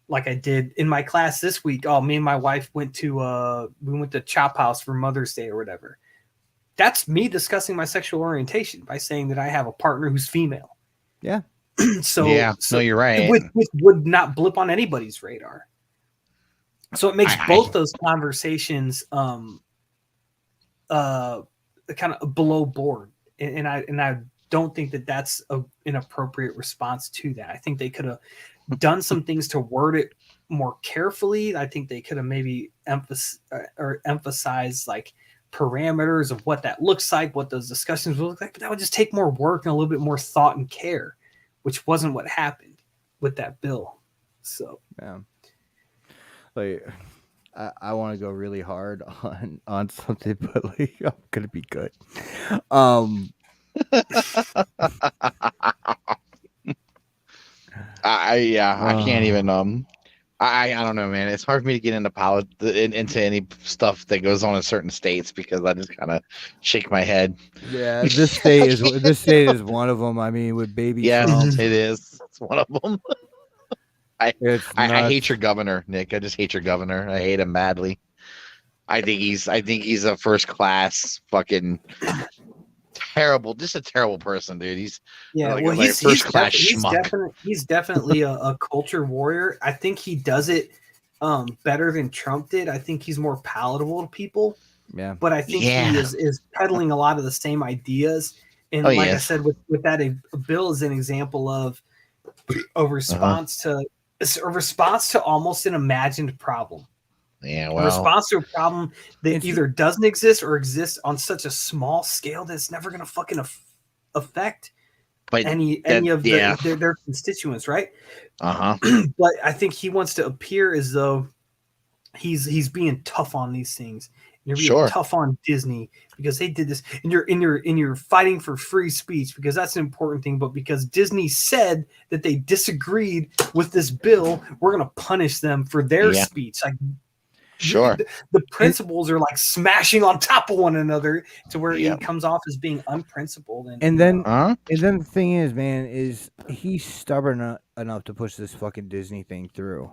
like I did in my class this week, me and my wife went to Chop House for Mother's Day or whatever. That's me discussing my sexual orientation by saying that I have a partner who's female. Yeah. So you're right. Which would not blip on anybody's radar. So it makes both those conversations kind of below board, and I don't think that that's an appropriate response to that. I think they could have done some things to word it more carefully. I think they could have maybe emphasized like parameters of what that looks like, what those discussions would look like, but that would just take more work and a little bit more thought and care, which wasn't what happened with that bill. So like I want to go really hard on something, but like I'm gonna be good. I can't even I don't know, man. It's hard for me to get into any stuff that goes on in certain states because I just kind of shake my head. Yeah, this state is one of them. I mean, with baby. Trump, it is. It's one of them. I hate your governor, Nick. I just hate your governor. I hate him madly. I think he's a first class fucking terrible, just a terrible person, dude. He's first class schmuck. He's definitely a culture warrior. I think he does it better than Trump did. I think he's more palatable to people. Yeah, but I think he is peddling a lot of the same ideas. And I said, with that, a bill is an example of a response to almost an imagined problem. Yeah, well, a response to a problem that either doesn't exist or exists on such a small scale that it's never going to fucking affect any of their constituents, right? But I think he wants to appear as though he's being tough on these things. You're being tough on Disney because they did this, and you're fighting for free speech because that's an important thing. But because Disney said that they disagreed with this bill, we're going to punish them for their speech. Like, the principles are like smashing on top of one another to where it comes off as being unprincipled. And then the thing is, man, is he's stubborn enough to push this fucking Disney thing through.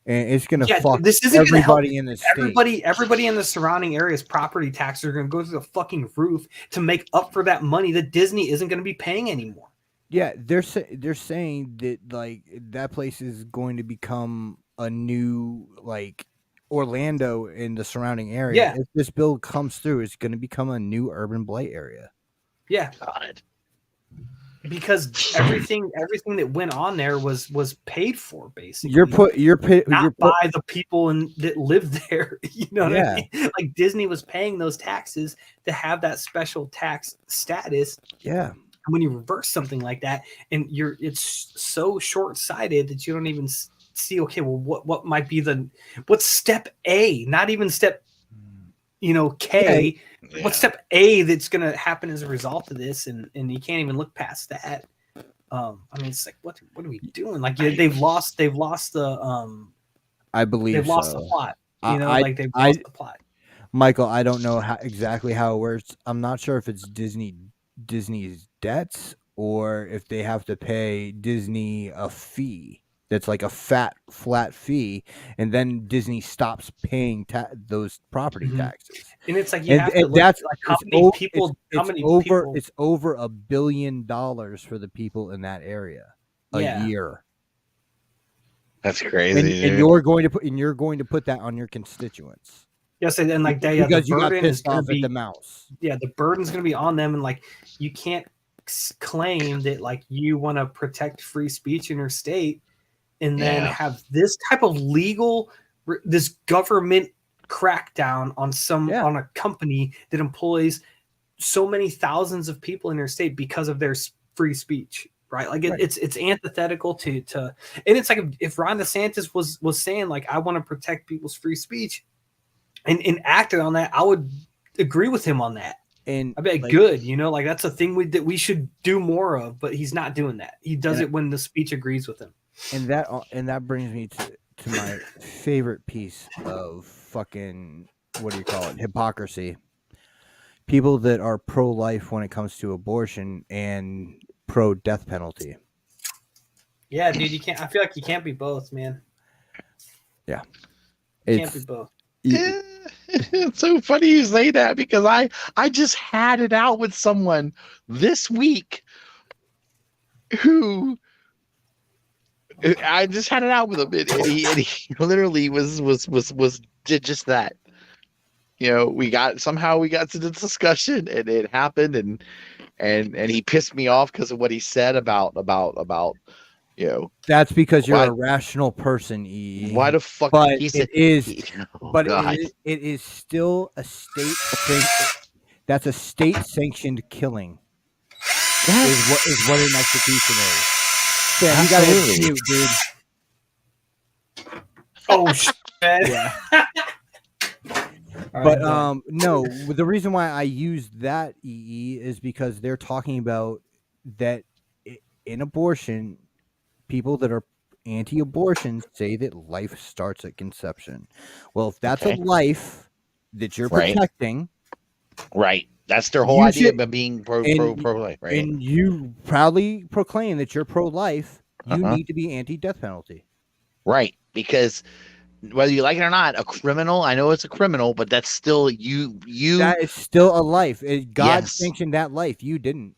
And it's gonna fuck everybody in the state. Everybody in the surrounding area's property taxes are gonna go through the fucking roof to make up for that money that Disney isn't gonna be paying anymore. Yeah, they're saying that like that place is going to become a new like Orlando in the surrounding area. Yeah. If this bill comes through, it's going to become a new urban blight area. Yeah. God. Because everything that went on there was paid for, basically. You're by the people that live there. You know what I mean? Like Disney was paying those taxes to have that special tax status. Yeah. And when you reverse something like that, and it's so short-sighted that you don't even see, okay, well, what might be what's step A, not even step, K. Yeah. What's step A that's going to happen as a result of this? And you can't even look past that. I mean, it's like, what are we doing? Like they've lost the, I believe they've lost the plot, they've lost the plot. Michael, I don't know exactly how it works. I'm not sure if it's Disney's debts or if they have to pay Disney a fee. That's like a flat fee, and then Disney stops paying those property taxes. And it's like you have to look at like how many people. It's over $1 billion for the people in that area a year. That's crazy. And you're going to put that on your constituents. Yes, and like that, because the you got burden is pissed going to off at be, the mouse. the burden's going to be on them, and like you can't claim that like you want to protect free speech in your state, and then have this type of legal, this government crackdown on on a company that employs so many thousands of people in their state because of their free speech. Right, like it's antithetical to, and it's like if Ron DeSantis was saying like I want to protect people's free speech, and acted on that, I would agree with him on that. And I bet, like, good, like that's a thing that we should do more of. But he's not doing that. He does it when the speech agrees with him. And that brings me to my favorite piece of fucking, what do you call it, hypocrisy. People that are pro-life when it comes to abortion and pro-death penalty. Yeah, dude, you can't. I feel like you can't be both, man. Yeah, you can't be both. It's so funny you say that, because I just had it out with someone this week who I just had it out with him, and he literally did just that. We got to the discussion, and it happened, and he pissed me off because of what he said about that's because you're a rational person, Why the fuck? But it is still a state thing. That's a state sanctioned killing. Is what an execution is. Sam, you gotta mute, dude. Oh shit. Yeah. But no, the reason why I use that is because they're talking about that in abortion, people that are anti-abortion say that life starts at conception. Well, if that's a life that you're protecting, right? That's their whole idea of being pro-life, right? And you proudly proclaim that you're pro-life. You need to be anti-death penalty, right? Because whether you like it or not, a criminal, I know it's a criminal, but that's still you. That is still a life. God sanctioned that life. You didn't.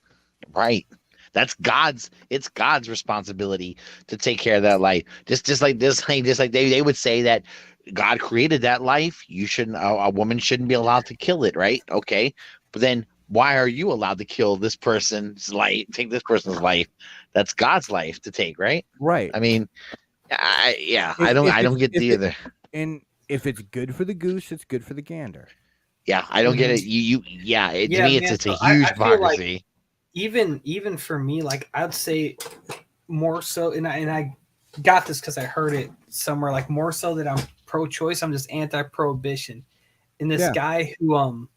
Right. It's God's responsibility to take care of that life. Just like they would say that God created that life. A woman shouldn't be allowed to kill it, right? Okay. But then why are you allowed to kill this person's life, take this person's life? That's God's life to take, right? Right. I mean, I don't get the other. And if it's good for the goose, it's good for the gander. Yeah, I don't get it. To me, it's a huge hypocrisy. Like even for me, like I'd say more so, and I got this because I heard it somewhere, like more so that I'm pro-choice, I'm just anti-prohibition. And this guy who on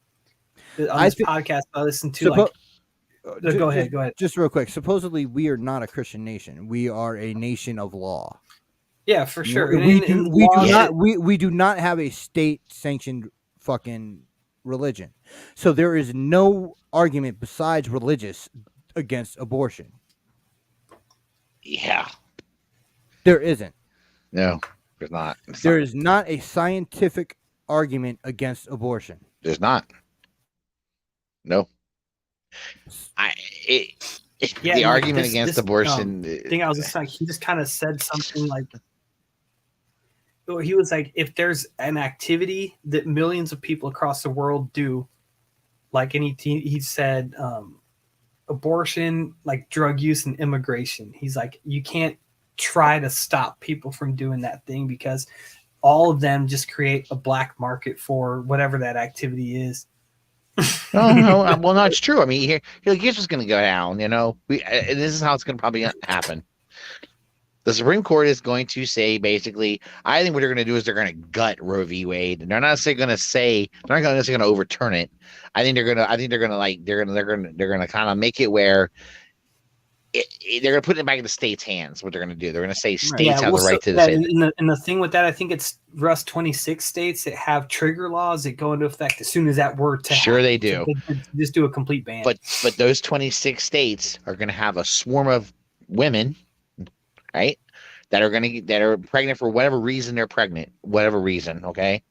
this podcast I listened to, go ahead. Just real quick. Supposedly, we are not a Christian nation. We are a nation of law. Yeah, for sure. We do not have a state sanctioned fucking religion. So there is no argument besides religious against abortion. Yeah. There isn't. No, there's not. There is not a scientific argument against abortion. There's not. No. The argument against abortion. Thing I was just like, he just kind of said something like, he was like, if there's an activity that millions of people across the world do, like, and he said, abortion, like drug use and immigration. He's like, you can't try to stop people from doing that thing because all of them just create a black market for whatever that activity is. No, well, no, it's true. I mean, here's what's going to go down. This is how it's going to probably happen. The Supreme Court is going to say, basically, I think what they're going to do is they're going to gut Roe v. Wade. And they're not necessarily going to overturn it. I think they're going to kind of make it where they're going to put it back in the state's hands. What they're going to do, they're going to say states have the right to say. And the thing with that, I think it's Russ 26 states that have trigger laws that go into effect as soon as that were to sure happen. They do. So they just do a complete ban. But those 26 states are going to have a swarm of women, right, that are pregnant for whatever reason they're pregnant, whatever reason. Okay,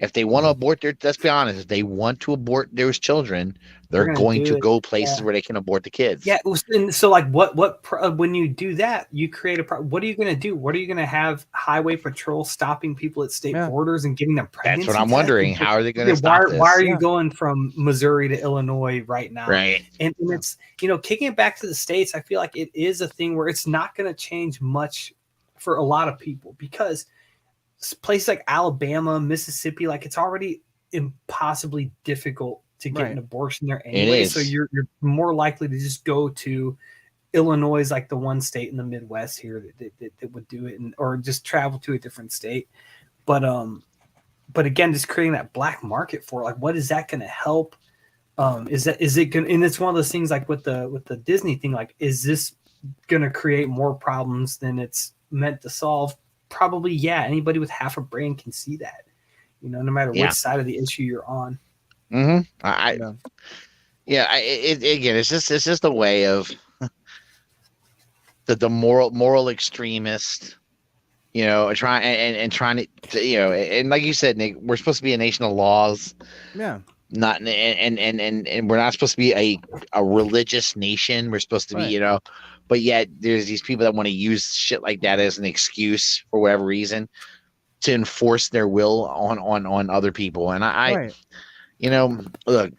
If they want to abort let's be honest, if they want to abort those children, they're gonna going do to it. go places where they can abort the kids. Yeah. And so like when you do that, you create what are you going to do? What are you going to have highway patrol stopping people at state borders and giving them pregnancy That's what I'm tests? wondering. How are they going to stop this? Why are you going from Missouri to Illinois right now? Right. And it's, kicking it back to the States, I feel like it is a thing where it's not going to change much for a lot of people, because places like Alabama, Mississippi, like it's already impossibly difficult to get an abortion there anyway. So you're more likely to just go to Illinois, like the one state in the Midwest here that would do it, or just travel to a different state. But again, just creating that black market for it, like, what is that going to help? Is it going? And it's one of those things like with the Disney thing. Like, is this going to create more problems than it's meant to solve? Probably, yeah. Anybody with half a brain can see that. No matter which side of the issue you're on. Mm-hmm. Again, it's just a way of the moral extremist, trying to, and like you said, Nick, we're supposed to be a nation of laws. Yeah. Not and we're not supposed to be a religious nation. We're supposed to be, but yet there's these people that want to use shit like that as an excuse for whatever reason to enforce their will on other people. And look,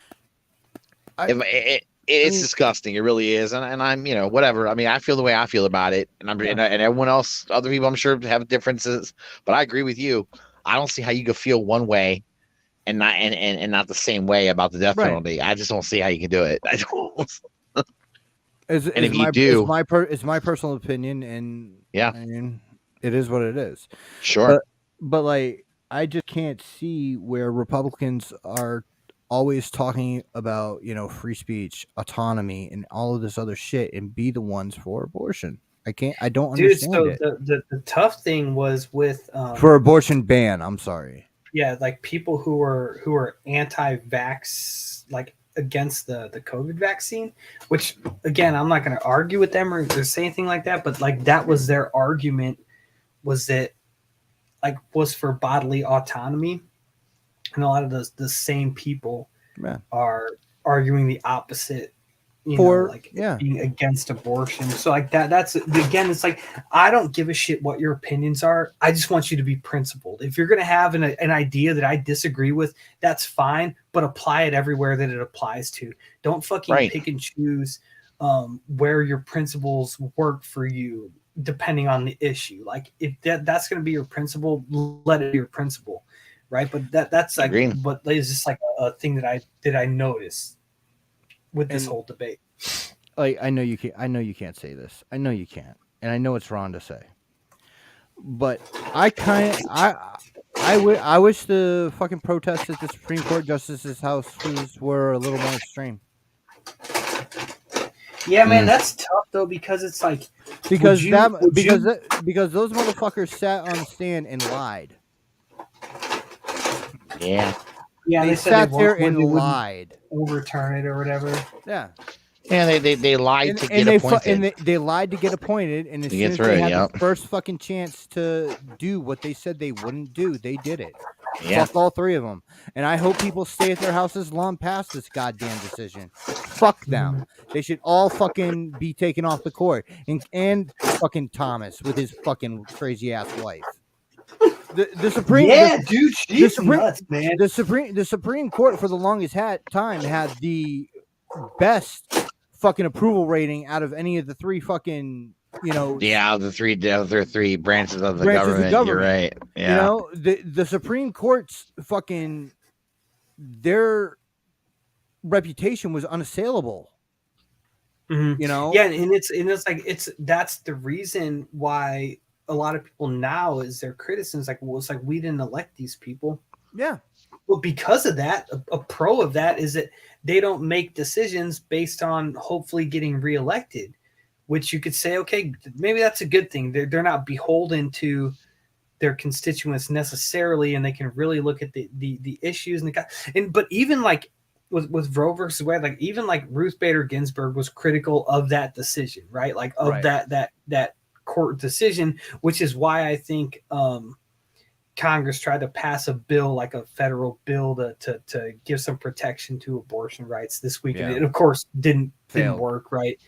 it's disgusting. It really is. And I'm, whatever. I mean, I feel the way I feel about it, and and everyone else, other people, I'm sure have differences, but I agree with you. I don't see how you could feel one way and not the same way about the death penalty. I just don't see how you can do it. I don't. It's my personal opinion, and I mean, it is what it is. Sure. But like, I just can't see where Republicans are always talking about, free speech, autonomy, and all of this other shit, and be the ones for abortion. I don't understand it. The tough thing was with for abortion ban. I'm sorry. Yeah, like people who are anti-vax, like against the COVID vaccine, which again, I'm not going to argue with them or say anything like that, but like that was their argument, was for bodily autonomy, and a lot of the same people are arguing the opposite. Being against abortion. So like that's again, it's like, I don't give a shit what your opinions are. I just want you to be principled. If you're going to have an idea that I disagree with, that's fine, but apply it everywhere that it applies to. Don't fucking pick and choose where your principles work for you, depending on the issue. Like, if that's going to be your principle, let it be your principle. Right. But that's like, but it's just like a thing that I noticed with this whole debate. Like, I know you can't say this. I know you can't. And I know it's wrong to say. But I wish the fucking protests at the Supreme Court justices' houses were a little more extreme. Yeah, man, that's tough though, because it's like, because those motherfuckers sat on the stand and lied. Yeah. Yeah, they sat there and lied. Overturn it or whatever. Yeah. Yeah, they lied to get appointed. And they lied to get appointed, and as soon as they had the first fucking chance to do what they said they wouldn't do, they did it. Yeah. Fuck all three of them. And I hope people stay at their houses long past this goddamn decision. Fuck them. They should all fucking be taken off the court. And fucking Thomas with his fucking crazy ass wife. The Supreme, dude, she's nuts, man. The Supreme Court for the longest time had the best fucking approval rating out of any of the three fucking, the three branches of the government. You're right. Yeah. The Supreme Court's fucking, their reputation was unassailable. Mm-hmm. Yeah, and it's like that's the reason why a lot of people now is their criticism like, well, it's like, we didn't elect these people. Yeah. Well, because of that, a pro of that is that they don't make decisions based on hopefully getting reelected, which you could say, okay, maybe that's a good thing. They're not beholden to their constituents necessarily, and they can really look at the issues but even like with Roe versus Wade, like even like Ruth Bader Ginsburg was critical of that decision, right? Like of that court decision, which is why I think Congress tried to pass a bill, like a federal bill, to give some protection to abortion rights this week, and it of course didn't work, right?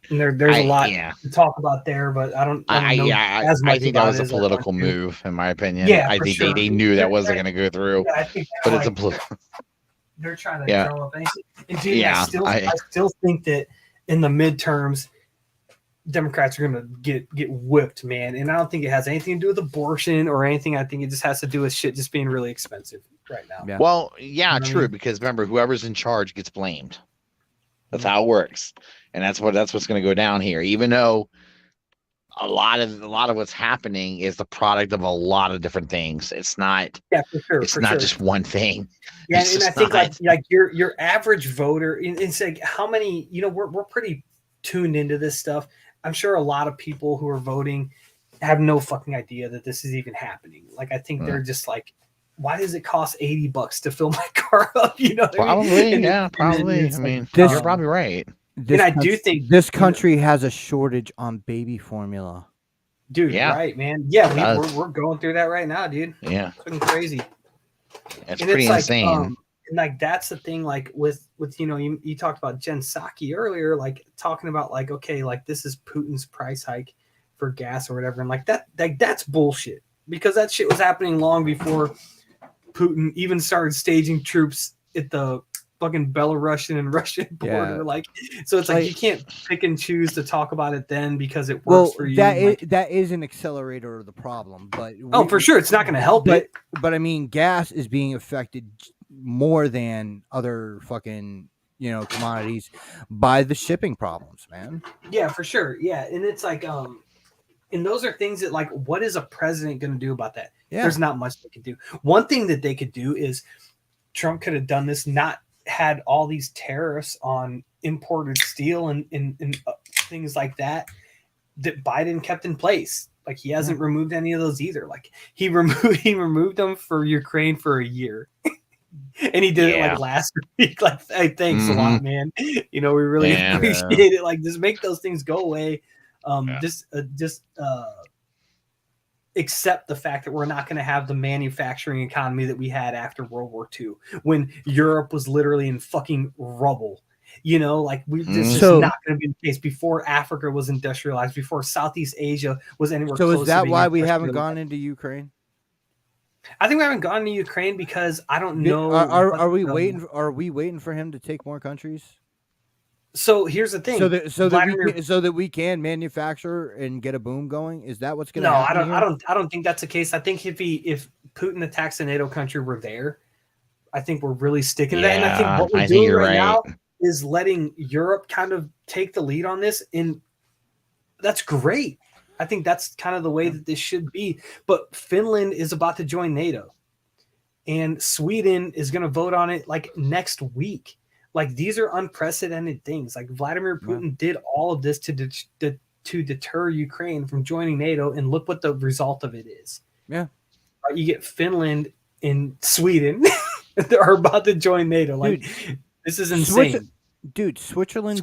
And there's a lot to talk about there, but I don't know as much. I think that was a political move, in my opinion. Yeah, I think sure. they knew that wasn't going to go through. Yeah, I think but it's a political. They're trying to drum up anything. And dude, I still think that in the midterms, Democrats are going to get whipped, man. And I don't think it has anything to do with abortion or anything. I think it just has to do with shit just being really expensive right now. Yeah. Well, yeah, true. Because remember, whoever's in charge gets blamed. That's how it works, and that's what's going to go down here. Even though a lot of what's happening is the product of a lot of different things. It's not. Yeah, for sure. It's not just one thing. Yeah, and I think like your average voter, it's like how many. We're pretty tuned into this stuff. I'm sure a lot of people who are voting have no fucking idea that this is even happening. Like, I think they're just like, why does it cost $80 to fill my car up? You know, probably, probably. I mean, you're probably right. And I do think this country has a shortage on baby formula. Dude, right, man. Yeah, we're going through that right now, dude. Yeah, it's fucking crazy. It's pretty insane. And like that's the thing, like with you talked about Jen Psaki earlier, like talking about like, okay, like this is Putin's price hike for gas or whatever, and like that's bullshit, because that shit was happening long before Putin even started staging troops at the fucking Belarusian and Russian border. Like, so it's like you can't pick and choose to talk about it then because it works for you. That is an accelerator of the problem, but for sure it's not going to help it. But I mean, gas is being affected more than other fucking commodities by the shipping problems, man. Yeah, for sure. Yeah, and it's like and those are things that, like, what is a president going to do about that? Yeah. There's not much they could do. One thing that they could do is Trump could have done this, not had all these tariffs on imported steel and things like that Biden kept in place. Like, he hasn't removed any of those either. Like, he removed them for Ukraine for a year. And he did it like last week. Like, hey, thanks a lot, man. We really appreciate it. Like, just make those things go away. Just accept the fact that we're not going to have the manufacturing economy that we had after World War II, when Europe was literally in fucking rubble. This is not going to be the case before Africa was industrialized, before Southeast Asia was anywhere close. So is that why we haven't gone into Ukraine? I think we haven't gone to Ukraine because I don't know. Are we waiting? Are we waiting for him to take more countries? So here's the thing. So that we can manufacture and get a boom going. Is that what's going to happen? No, I don't think that's the case. I think if Putin attacks a NATO country, we're there. I think we're really sticking to that. And I think what we're doing right now is letting Europe kind of take the lead on this, and that's great. I think that's kind of the way that this should be. But Finland is about to join NATO, and Sweden is going to vote on it like next week. Like, these are unprecedented things. Like, Vladimir Putin did all of this to deter Ukraine from joining NATO, and look what the result of it is. Yeah, you get Finland and Sweden that are about to join NATO. Like, this is insane. Switzerland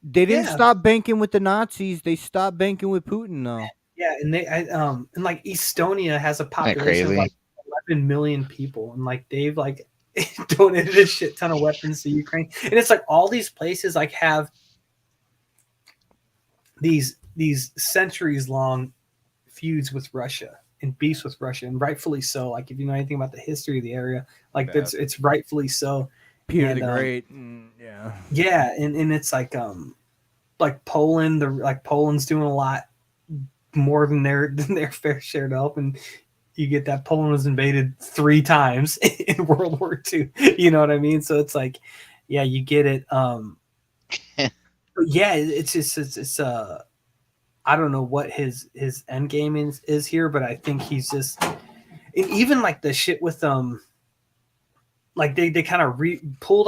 didn't stop banking with the Nazis. They stopped banking with Putin, though. Yeah, and and like Estonia has a population of like 11 million people, and like they've like donated a shit ton of weapons to Ukraine. And it's like all these places like have these centuries long feuds with Russia and beefs with Russia, and rightfully so. Like, if you know anything about the history of the area, like it's rightfully so. Peter the Great, and it's like Poland, Poland's doing a lot more than their fair share to help, and you get that Poland was invaded 3 times in World War II. You know what I mean? So it's like, yeah, you get it. It's I don't know what his end game is here, but I think he's just, and even like the shit with like they kind of pulled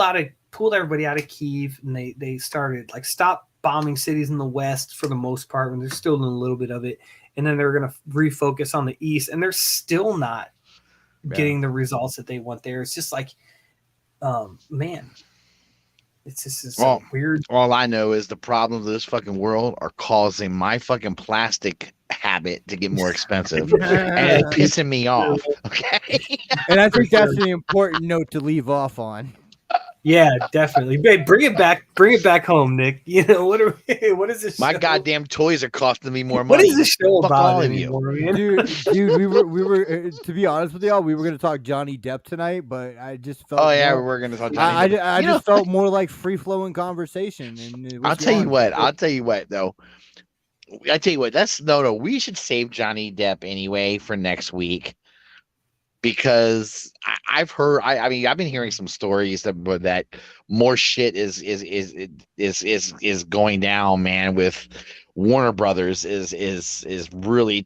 everybody out of Kyiv, and they started like stop bombing cities in the west for the most part, when they're still doing a little bit of it, and then they're going to refocus on the east, and they're still not getting the results that they want there. It's just like, man, it's just weird. All I know is the problems of this fucking world are causing my fucking plastic habit to get more expensive, and it's pissing me off. Okay. And I think that's an important note to leave off on. Yeah, definitely. Babe, bring it back home, Nick. You know what is this? My show? goddamn toys are costing me more What money. is this show Fuck about all of you. anymore, man? Dude, we were to be honest with y'all, we were gonna talk Johnny Depp tonight, but I just felt. Oh yeah, we're gonna talk Johnny Depp. I just felt more like free flowing conversation. And I'll tell you what though. I tell you what, we should save Johnny Depp anyway for next week. Because I've heard, I mean, I've been hearing some stories that more shit is going down, man. With Warner Brothers is really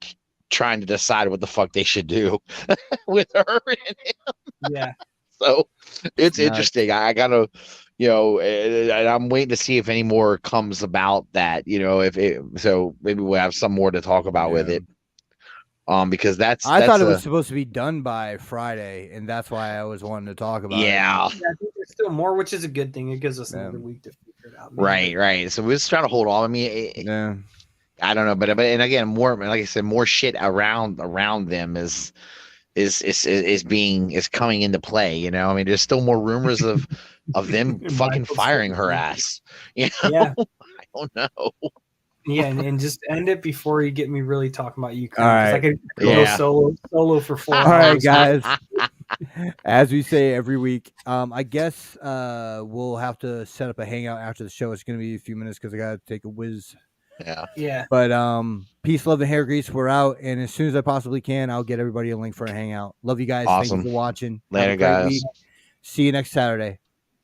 trying to decide what the fuck they should do with her and him. Yeah. So it's Nuts. interesting. I gotta, and I'm waiting to see if any more comes about that. So maybe we'll have some more to talk about with it. Because I thought it was supposed to be done by Friday, and that's why I was wanting to talk about it. Yeah, I think there's still more, which is a good thing. It gives us another week to figure it out. Right. So we're just trying to hold on. I mean, I don't know, but and again, more, like I said, more shit around them is coming into play. I mean, there's still more rumors of them fucking firing her ass. Yeah, I don't know. Yeah, and just end it before you get me really talking about Ukraine. All right. I could go solo for 4 hours. All right, guys. As we say every week, I guess we'll have to set up a hangout after the show. It's going to be a few minutes because I got to take a whiz. Yeah. But peace, love, and hair grease. We're out, and as soon as I possibly can, I'll get everybody a link for a hangout. Love you guys. Awesome. Thank you for watching. Later, guys. See you next Saturday.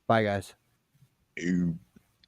Bye, guys.